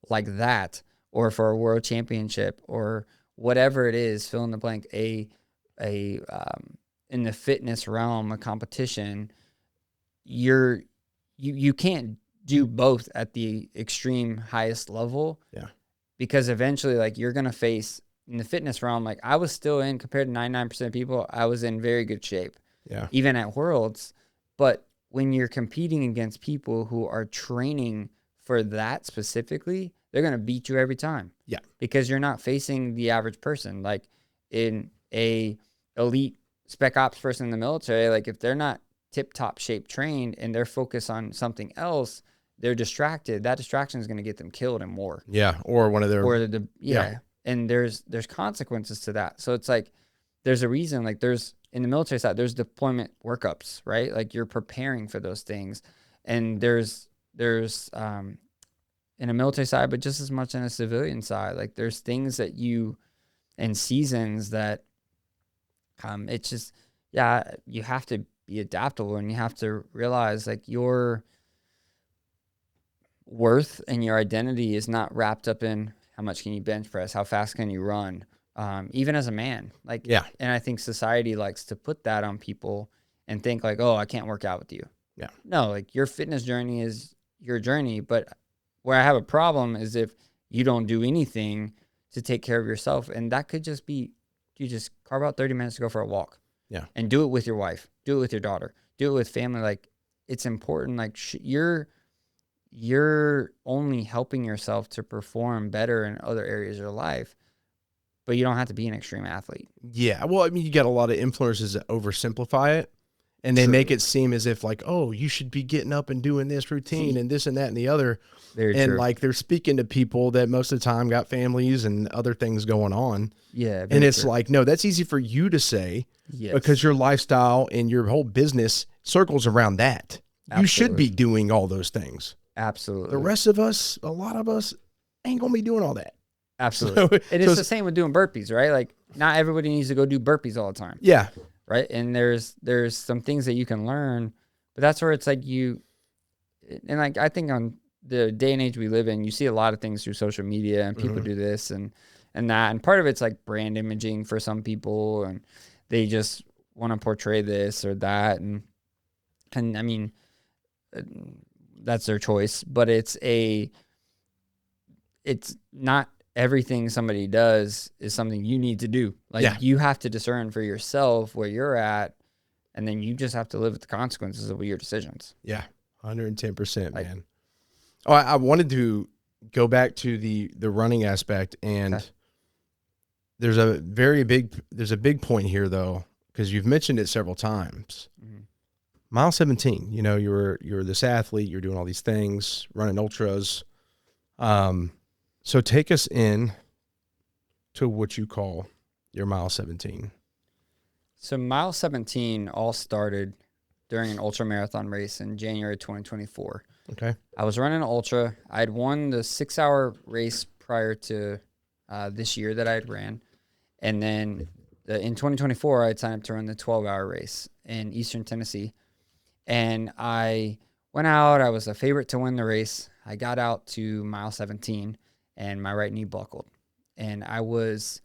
like that, or for a world championship, or whatever it is, fill in the blank, in the fitness realm, a competition, you can't do both at the extreme highest level. Yeah. Because eventually, like, you're going to face, in the fitness realm, like, I was still in, compared to 99% of people, I was in very good shape. Yeah. Even at Worlds. But when you're competing against people who are training for that specifically, they're going to beat you every time. Yeah. Because you're not facing the average person. Like in a elite spec ops person in the military, like if they're not tip top shape trained and they're focused on something else, they're distracted. That distraction is going to get them killed and more. Yeah. Or one of their, yeah. And there's consequences to that. So it's like, there's a reason, like there's in the military side, there's deployment workups, right? Like you're preparing for those things. And there's in a military side, but just as much in a civilian side, like there's things that and seasons that it's just, you have to be adaptable, and you have to realize like your worth and your identity is not wrapped up in how much can you bench press, how fast can you run, even as a man. Like, and I think society likes to put that on people and think like, oh, I can't work out with you. Yeah. No, like your fitness journey is your journey. But where I have a problem is if you don't do anything to take care of yourself. And that could just be, you just carve out 30 minutes to go for a walk. Yeah. And do it with your wife, do it with your daughter, do it with family. Like it's important. Like you're only helping yourself to perform better in other areas of your life, but you don't have to be an extreme athlete. Yeah. Well, I mean, you got a lot of influencers that oversimplify it, and they make it seem as if like, oh, you should be getting up and doing this routine and this and that and the other. Very true. Like they're speaking to people that most of the time got families and other things going on. Yeah. And it's like, no, that's easy for you to say because your lifestyle and your whole business circles around that. Absolutely. You should be doing all those things. Absolutely. The rest of us, a lot of us ain't going to be doing all that. Absolutely. And it's the same with doing burpees, right? Like not everybody needs to go do burpees all the time. Yeah. Right. And there's some things that you can learn, but that's where it's like and like, I think on the day and age we live in, you see a lot of things through social media and people do this and that. And part of it's like brand imaging for some people, and they just want to portray this or that. And I mean, that's their choice, but it's not everything somebody does is something you need to do. Like you have to discern for yourself where you're at, and then you just have to live with the consequences of your decisions. Yeah. 110%, man. Oh, I wanted to go back to the running aspect, and there's a big point here though, because you've mentioned it several times. Mile 17, you know, you're this athlete, you're doing all these things, running ultras. So take us in to what you call your mile 17. So mile 17 all started during an ultra marathon race in January 2024. Okay. I was running an ultra. I had won the 6-hour race prior to this year that I had ran. And then in 2024, I had signed up to run the 12-hour race in Eastern Tennessee. And I went out. I was a favorite to win the race. I got out to mile 17, and my right knee buckled. And I was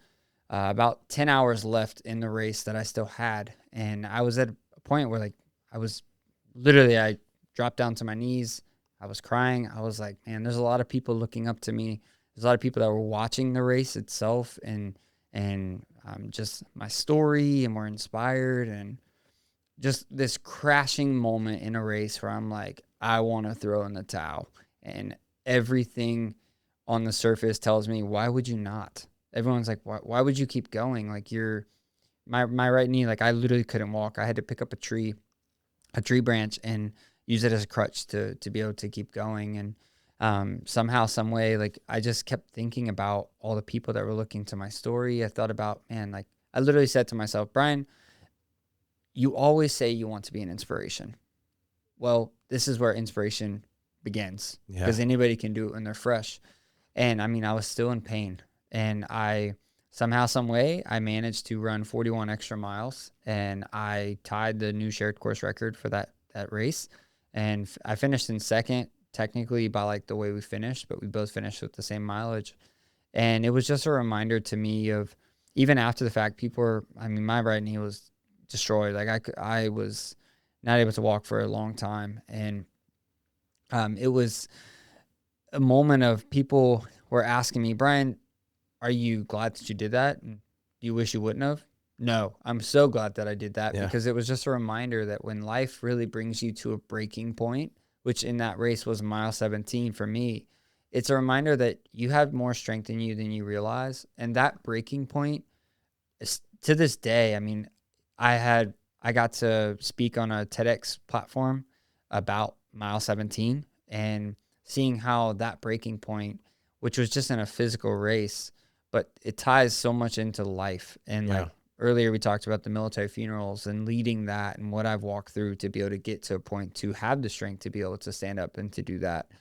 about 10 hours left in the race that I still had. And I was at a point where, like, I dropped down to my knees. I was crying. I was like, man, there's a lot of people looking up to me. There's a lot of people that were watching the race itself and just my story, and were inspired. And just this crashing moment in a race where I'm like, I want to throw in the towel. And everything on the surface tells me, why would you not? Everyone's like, why would you keep going? Like my right knee, like I literally couldn't walk. I had to pick up a tree branch and use it as a crutch to be able to keep going. And somehow, some way, like I just kept thinking about all the people that were looking to my story. I thought about, man, like I literally said to myself, Bryan, you always say you want to be an inspiration. Well, this is where inspiration begins, because anybody can do it when they're fresh. And I mean, I was still in pain, and I somehow, some way, I managed to run 41 extra miles, and I tied the new shared course record for that race. And I finished in second, technically by like the way we finished, but we both finished with the same mileage. And it was just a reminder to me of, even after the fact, my right knee was destroyed. Like I was not able to walk for a long time. And it was a moment of people were asking me, Bryan, are you glad that you did that? And do you wish you wouldn't have? No, I'm so glad that I did that, because it was just a reminder that when life really brings you to a breaking point, which in that race was mile 17 for me. It's a reminder that you have more strength in you than you realize. And that breaking point is, to this day, I mean, I got to speak on a TEDx platform about mile 17 and seeing how that breaking point, which was just in a physical race, but it ties so much into life. And like earlier we talked about the military funerals and leading that and what I've walked through to be able to get to a point to have the strength to be able to stand up and to do that.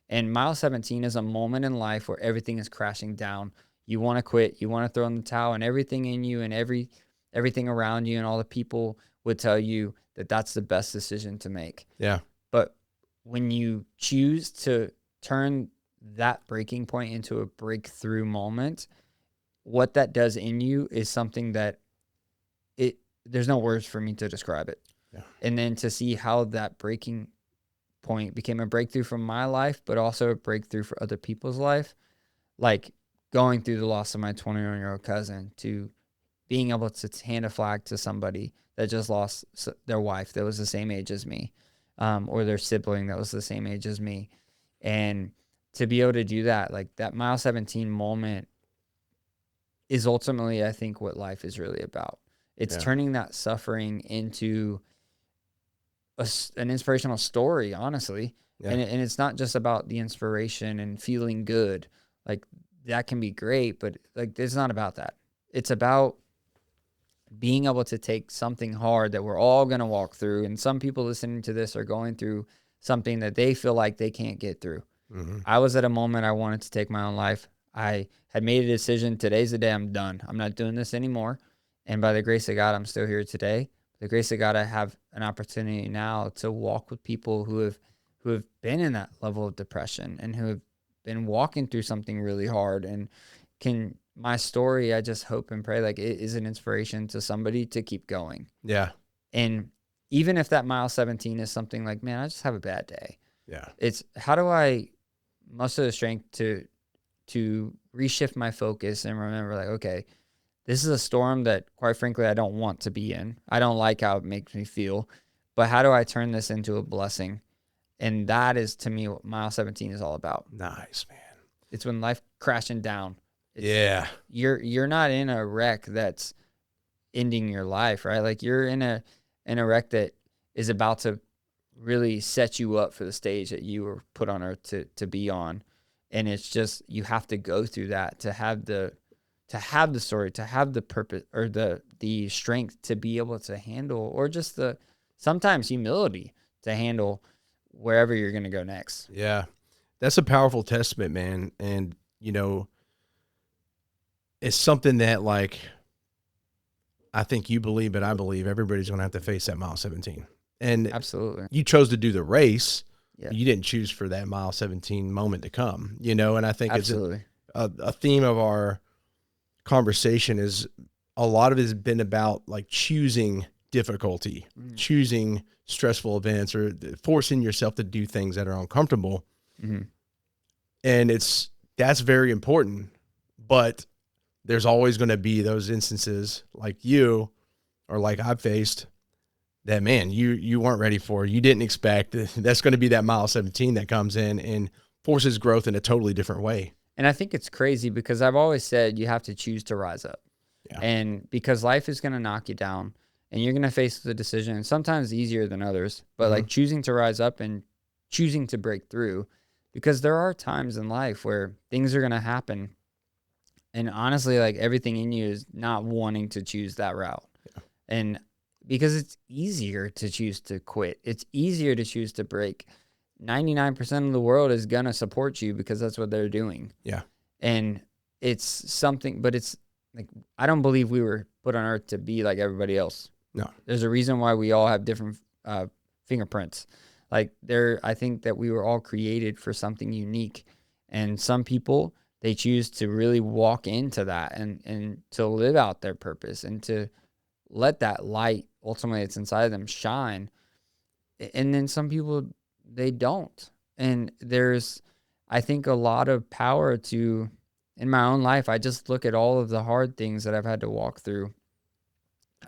And mile 17 is a moment in life where everything is crashing down. You want to quit, you want to throw in the towel, and everything in you and everything around you and all the people would tell you that that's the best decision to make. Yeah. But when you choose to turn that breaking point into a breakthrough moment, what that does in you is something that there's no words for me to describe it. Yeah. And then to see how that breaking point became a breakthrough for my life, but also a breakthrough for other people's life, like going through the loss of my 21-year-old cousin, to being able to hand a flag to somebody that just lost their wife that was the same age as me, or their sibling that was the same age as me. And to be able to do that, like that mile 17 moment is ultimately, I think, what life is really about. It's turning that suffering into an inspirational story, honestly. Yeah. And it's not just about the inspiration and feeling good. Like that can be great, but like it's not about that. It's about being able to take something hard that we're all going to walk through. And some people listening to this are going through something that they feel like they can't get through. Mm-hmm. I was at a moment I wanted to take my own life. I had made a decision. Today's the day I'm done. I'm not doing this anymore. And by the grace of God, I'm still here today. The grace of God, I have an opportunity now to walk with people who have been in that level of depression and who have been walking through something really hard. And my story, I just hope and pray like it is an inspiration to somebody to keep going. Yeah. And even if that mile 17 is something like, man, I just have a bad day. Yeah. It's how do I muster the strength to reshift my focus and remember like, okay, this is a storm that, quite frankly, I don't want to be in. I don't like how it makes me feel. But how do I turn this into a blessing? And that is, to me, what mile 17 is all about. Nice, man. It's when life crashing down. You're not in a wreck that's ending your life, right? Like you're in a wreck that is about to really set you up for the stage that you were put on earth to be on. And it's just, you have to go through that to have the story, to have the purpose or the strength to be able to handle, or just the sometimes humility to handle wherever you're going to go next. Yeah. That's a powerful testament, man. And, it's something that like, I think you believe, but I believe everybody's going to have to face that mile 17. And absolutely, you chose to do the race. Yeah. You didn't choose for that mile 17 moment to come, and I think absolutely. It's a theme of our conversation is a lot of it has been about like choosing difficulty, choosing stressful events, or forcing yourself to do things that are uncomfortable. Mm-hmm. And that's very important, but there's always going to be those instances like you, or like I've faced, that, man, you weren't ready for, you didn't expect. That's going to be that mile 17 that comes in and forces growth in a totally different way. And I think it's crazy because I've always said you have to choose to rise up. Yeah. And because life is going to knock you down and you're going to face the decision, sometimes easier than others, but like choosing to rise up and choosing to break through, because there are times in life where things are going to happen. And honestly, like everything in you is not wanting to choose that route. Yeah. And because it's easier to choose to quit. It's easier to choose to break. 99% of the world is going to support you because that's what they're doing. Yeah. And it's something, but it's like, I don't believe we were put on earth to be like everybody else. No. There's a reason why we all have different fingerprints. Like I think that we were all created for something unique. And some people, they choose to really walk into that and to live out their purpose and to let that light ultimately it's inside of them shine. And then some people, they don't. And there's, I think, a lot of power to, in my own life, I just look at all of the hard things that I've had to walk through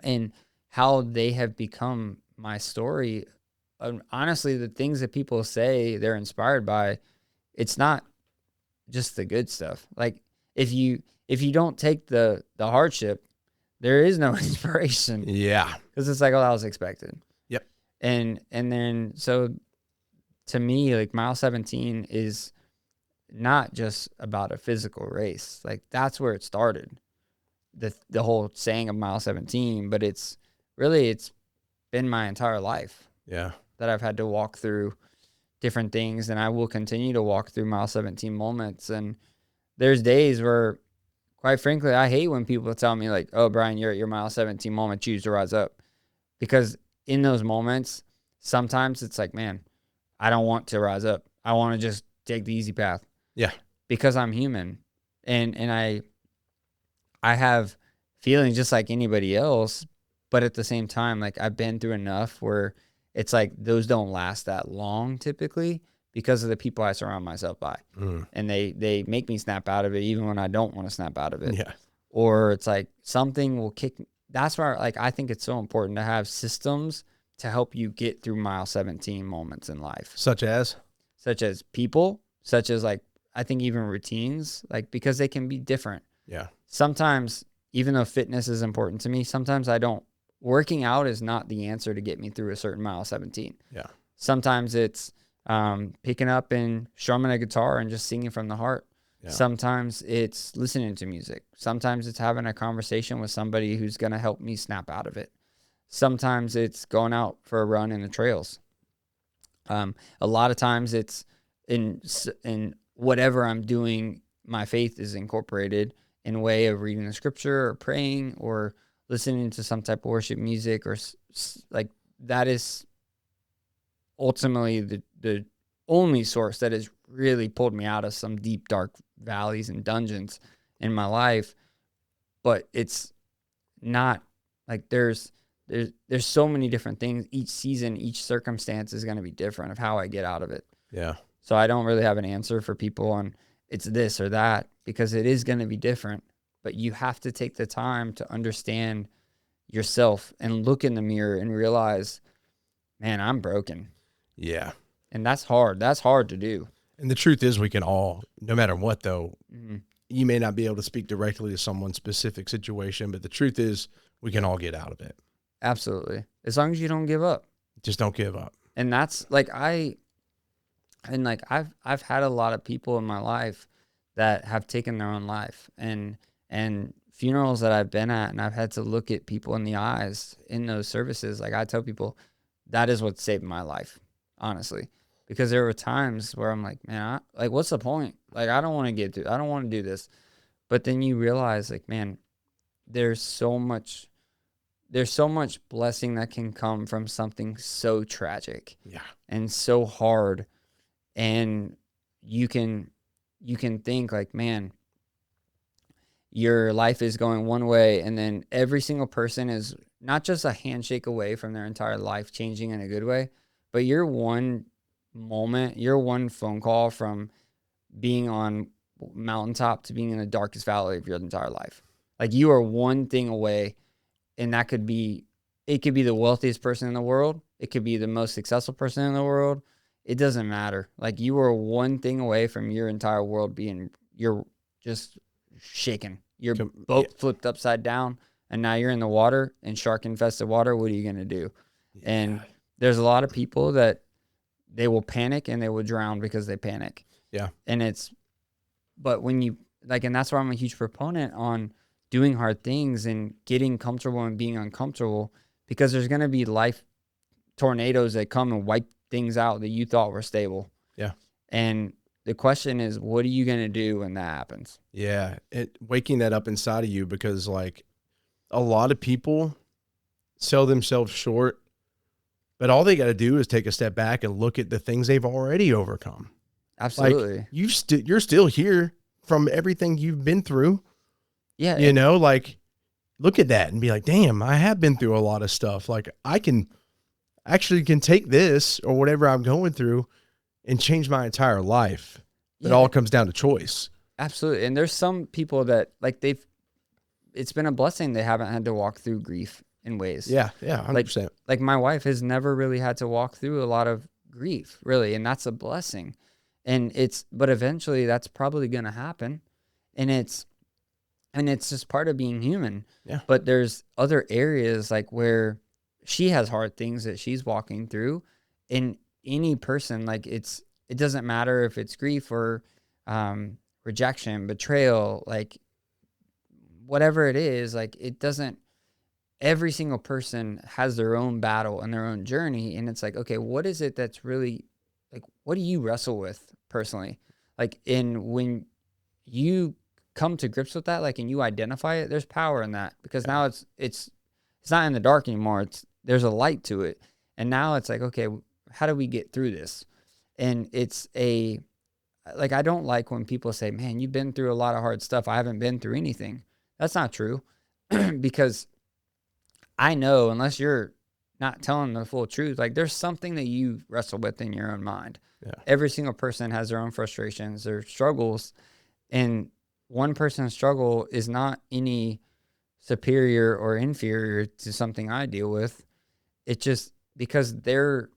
and how they have become my story honestly, the things that people say they're inspired by, it's not just the good stuff. Like if you don't take the hardship, there is no inspiration. Yeah. Because it's like, oh, that was expected. Yep. And then so to me, like mile 17 is not just about a physical race. Like that's where it started. The whole saying of mile 17, but it's been my entire life. Yeah. That I've had to walk through different things, and I will continue to walk through mile 17 moments. And there's days where, quite frankly, I hate when people tell me like, oh, Bryan, you're at your mile 17 moment, choose to rise up. Because in those moments, sometimes it's like, man, I don't want to rise up. I want to just take the easy path. Yeah. Because I'm human. And I have feelings just like anybody else, but at the same time, like I've been through enough where it's like those don't last that long typically because of the people I surround myself by. And they make me snap out of it even when I don't want to snap out of it. Yeah. Or it's like something will kick. That's why like I think it's so important to have systems to help you get through mile 17 moments in life. Such as people, such as like I think even routines, like because they can be different. Yeah. Sometimes, even though fitness is important to me, sometimes I don't. Working out is not the answer to get me through a certain mile 17. Yeah. Sometimes it's picking up and strumming a guitar and just singing from the heart. Yeah. Sometimes it's listening to music. Sometimes it's having a conversation with somebody who's going to help me snap out of it. Sometimes it's going out for a run in the trails. A lot of times it's in whatever I'm doing, my faith is incorporated in a way of reading the scripture or praying or listening to some type of worship music, or like that is ultimately the only source that has really pulled me out of some deep, dark valleys and dungeons in my life. But it's not like there's so many different things. Each season, each circumstance is going to be different of how I get out of it. Yeah. So I don't really have an answer for people on it's this or that because it is going to be different. But you have to take the time to understand yourself and look in the mirror and realize, man, I'm broken. Yeah. And that's hard. That's hard to do. And the truth is we can all, no matter what though, you may not be able to speak directly to someone's specific situation, but the truth is we can all get out of it. Absolutely. As long as you don't give up. Just don't give up. And that's like I've had a lot of people in my life that have taken their own life and funerals that I've been at, and I've had to look at people in the eyes in those services. Like I tell people, that is what saved my life, honestly, because there were times where I'm like, man, what's the point? Like, I don't want to do this. But then you realize like, man, there's so much blessing that can come from something so tragic and so hard. And you can think like, man, your life is going one way, and then every single person is not just a handshake away from their entire life changing in a good way, but you're one moment, you're one phone call from being on mountaintop to being in the darkest valley of your entire life. Like you are one thing away, and it could be the wealthiest person in the world. It could be the most successful person in the world. It doesn't matter. Like you are one thing away from your entire world you're just shaken. Your boat flipped upside down, and now you're in the water, in shark-infested water. What are you going to do? Yeah. And there's a lot of people that they will panic and they will drown because they panic. Yeah. But when you, like, and that's why I'm a huge proponent on doing hard things and getting comfortable and being uncomfortable, because there's going to be life tornadoes that come and wipe things out that you thought were stable. Yeah. And the question is, what are you going to do when that happens? Yeah. Waking that up inside of you, because like a lot of people sell themselves short, but all they got to do is take a step back and look at the things they've already overcome. Absolutely. Like you're still here from everything you've been through. Yeah. You know, like look at that and be like, damn, I have been through a lot of stuff. Like I can take this or whatever I'm going through and change my entire life. It all comes down to choice. Absolutely. And there's some people that like it's been a blessing they haven't had to walk through grief in ways. Yeah, 100%. Like my wife has never really had to walk through a lot of grief, really, and that's a blessing. But eventually that's probably going to happen, and it's just part of being human. Yeah. But there's other areas like where she has hard things that she's walking through. In any person, like it doesn't matter if it's grief or rejection, betrayal, like whatever it is, like it doesn't, every single person has their own battle and their own journey. And it's like, okay, what is it that's really like, what do you wrestle with personally? Like when you come to grips with that, like, and you identify it, there's power in that, because now it's not in the dark anymore. There's a light to it. And now it's like, okay, how do we get through this? And like, I don't like when people say, man, you've been through a lot of hard stuff. I haven't been through anything. That's not true. Because I know, unless you're not telling the full truth, like there's something that you wrestle with in your own mind. Yeah. Every single person has their own frustrations, their struggles, and one person's struggle is not any superior or inferior to something I deal with. It just, because the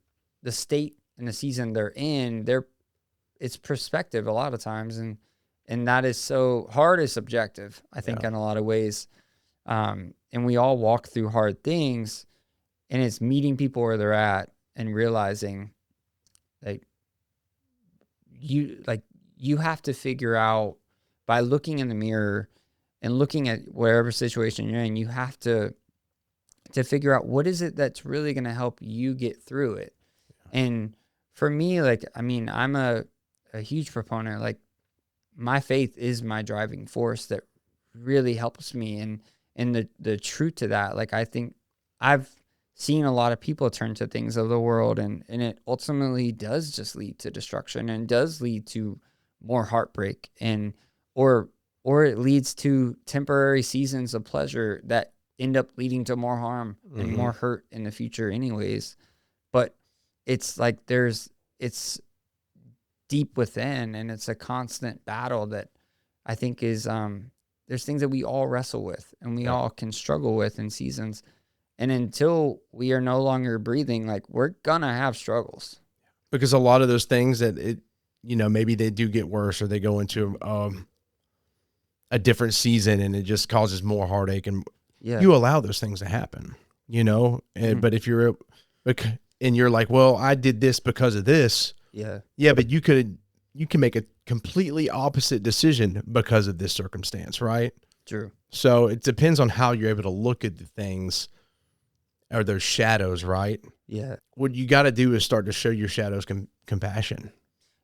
state and the season they're in, it's perspective a lot of times. And that is so hard is subjective, I think, in a lot of ways. And we all walk through hard things, and it's meeting people where they're at and realizing you have to figure out, by looking in the mirror and looking at whatever situation you're in, you have to figure out what is it that's really going to help you get through it. And for me, like, I mean, I'm a huge proponent, like my faith is my driving force that really helps me. And the truth to that, like, I think I've seen a lot of people turn to things of the world, and it ultimately does just lead to destruction, and does lead to more heartbreak, or it leads to temporary seasons of pleasure that end up leading to more harm and more hurt in the future anyways. But it's like it's deep within, and it's a constant battle that I think is there's things that we all wrestle with, and we all can struggle with in seasons. And until we are no longer breathing, like, we're gonna have struggles. Because a lot of those things that maybe they do get worse, or they go into a different season, and it just causes more heartache, and you allow those things to happen, but if you're like, well, I did this because of this. But you can make a completely opposite decision because of this circumstance, right? True. So it depends on how you're able to look at the things, or those shadows, right? Yeah. What you got to do is start to show your shadows compassion.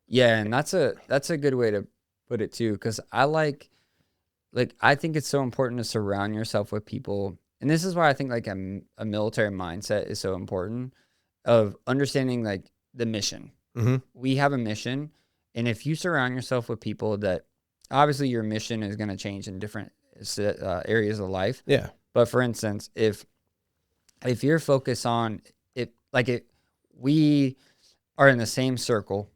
Yeah, and that's a good way to put it too, because I think it's so important to surround yourself with people, and this is why I think like a military mindset is so important, of understanding like the mission. Mm-hmm. We have a mission, and if you surround yourself with people that, obviously your mission is going to change in different areas of life. Yeah. But for instance, if you're focused on we are in the same circle.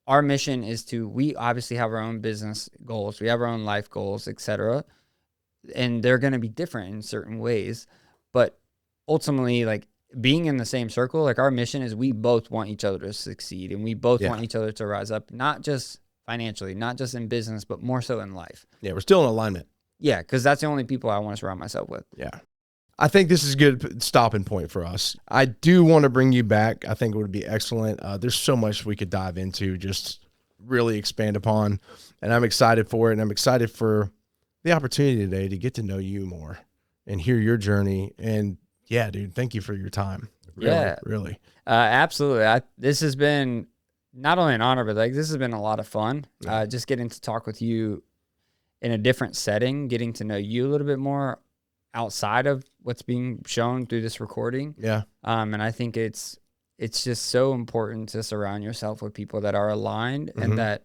Our mission is we obviously have our own business goals. We have our own life goals, etc. And they're going to be different in certain ways. But ultimately, like, being in the same circle, like, our mission is we both want each other to succeed, and we both want each other to rise up, not just financially, not just in business, but more so in life. Yeah, we're still in alignment. Yeah, because that's the only people I want to surround myself with. Yeah. I think this is a good stopping point for us. I do want to bring you back. I think it would be excellent. There's so much we could dive into, just really expand upon, and I'm excited for it. And I'm excited for the opportunity today to get to know you more and hear your journey. And yeah, dude, thank you for your time. Really. Absolutely. This has been not only an honor, but like, this has been a lot of fun. Just getting to talk with you in a different setting, getting to know you a little bit more outside of what's being shown through this recording. Yeah. And I think it's just so important to surround yourself with people that are aligned and that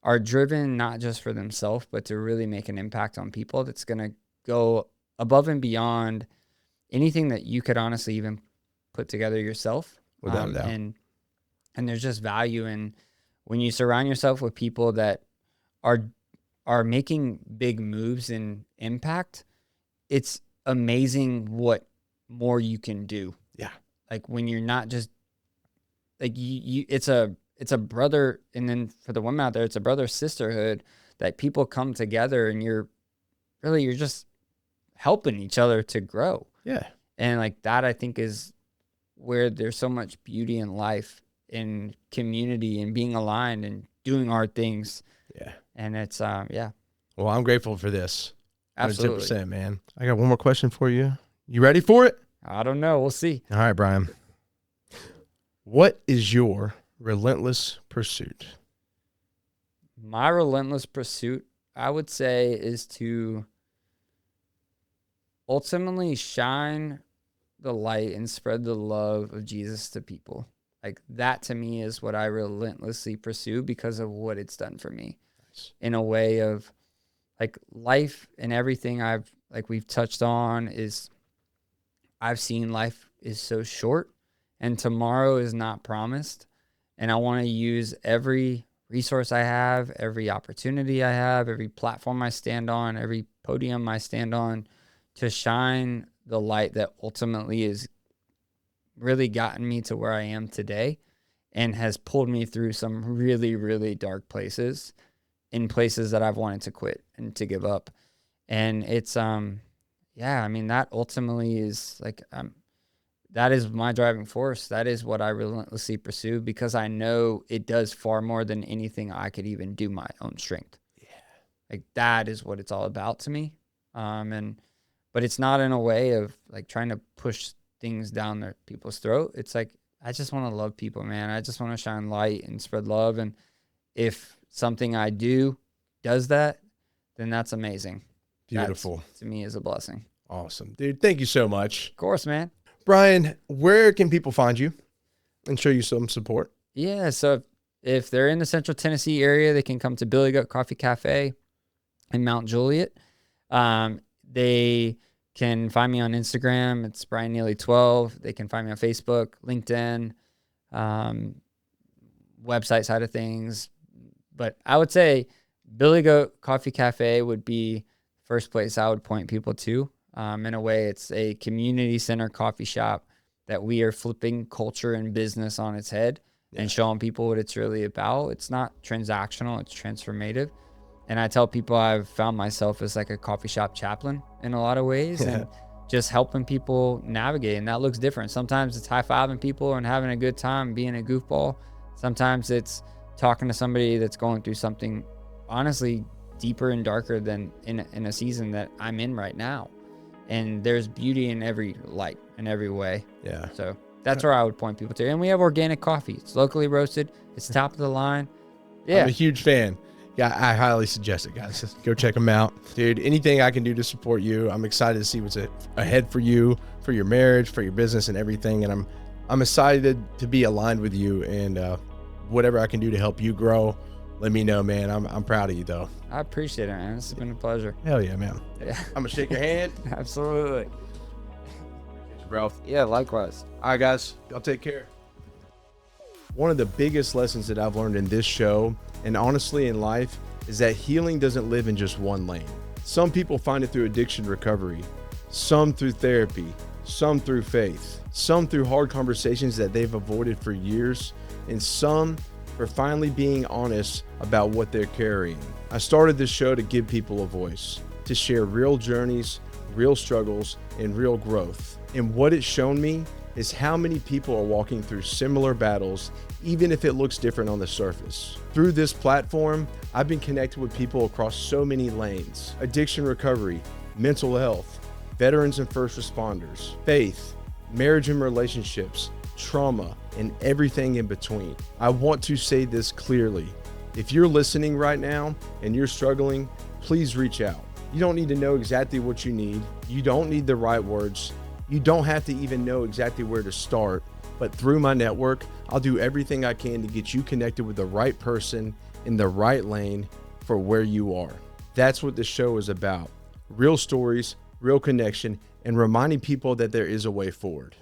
are driven not just for themselves, but to really make an impact on people that's going to go above and beyond anything that you could honestly even put together yourself. Without a doubt. And there's just value in when you surround yourself with people that are making big moves in impact. It's amazing what more you can do. Yeah. Like when you're not just like it's a brother, and then for the women out there, it's a brother sisterhood that people come together, and you're just helping each other to grow. Yeah. And like that, I think, is where there's so much beauty in life, in community, and being aligned and doing hard things. Yeah. And it's yeah. Well, I'm grateful for this. Absolutely. 100%, man. I got one more question for you. You ready for it? I don't know. We'll see. All right, Bryan. What is your relentless pursuit? My relentless pursuit, I would say, is to ultimately shine the light and spread the love of Jesus to people. Like that to me is what I relentlessly pursue because of what it's done for me. Nice. In a way of like life and everything we've touched on is I've seen life is so short and tomorrow is not promised. And I want to use every resource I have, every opportunity I have, every platform I stand on, every podium I stand on to shine the light that ultimately has really gotten me to where I am today and has pulled me through some really, really dark places, in places that I've wanted to quit and to give up. And it's, yeah, I mean, that ultimately is like, that is my driving force. That is what I relentlessly pursue because I know it does far more than anything I could even do my own strength. Yeah. Like that is what it's all about to me. But it's not in a way of like trying to push things down their people's throat. It's like, I just want to love people, man. I just want to shine light and spread love. And if something I do does that, then that's amazing. Beautiful. That, to me, is a blessing. Awesome. Dude, thank you so much. Of course, man. Bryan, where can people find you and show you some support? Yeah, so if they're in the Central Tennessee area, they can come to Billy Goat Coffee Cafe in Mount Juliet. They can find me on Instagram. It's Bryan Neely 12. They can find me on Facebook, LinkedIn, website side of things. But I would say Billy Goat Coffee Cafe would be first place I would point people to. In a way, it's a community center coffee shop that we are flipping culture and business on its head and showing people what it's really about. It's not transactional, it's transformative. And I tell people I've found myself as like a coffee shop chaplain in a lot of ways and just helping people navigate. And that looks different. Sometimes it's high-fiving people and having a good time, being a goofball. Sometimes it's talking to somebody that's going through something honestly deeper and darker than in a season that I'm in right now. And there's beauty in every light, in every way. Yeah. So that's where I would point people to. And we have organic coffee. It's locally roasted. It's top of the line. Yeah. I'm a huge fan. Yeah, I highly suggest it, guys. Just go check them out. Dude, anything I can do to support you, I'm excited to see what's ahead for you, for your marriage, for your business and everything. And I'm excited to be aligned with you and whatever I can do to help you grow, let me know, man. I'm proud of you, though. I appreciate it, man. This has been a pleasure. Hell yeah, man. Yeah. I'm going to shake your hand. Absolutely. Bro. Yeah, likewise. All right, guys. Y'all take care. One of the biggest lessons that I've learned in this show, and honestly in life, is that healing doesn't live in just one lane. Some people find it through addiction recovery, some through therapy, some through faith, some through hard conversations that they've avoided for years, and some for finally being honest about what they're carrying. I started this show to give people a voice, to share real journeys, real struggles, and real growth. And what it's shown me is how many people are walking through similar battles, even if it looks different on the surface. Through this platform, I've been connected with people across so many lanes: addiction recovery, mental health, veterans and first responders, faith, marriage and relationships, trauma, and everything in between. I want to say this clearly. If you're listening right now and you're struggling, please reach out. You don't need to know exactly what you need. You don't need the right words. You don't have to even know exactly where to start, but through my network, I'll do everything I can to get you connected with the right person in the right lane for where you are. That's what this show is about. Real stories, real connection, and reminding people that there is a way forward.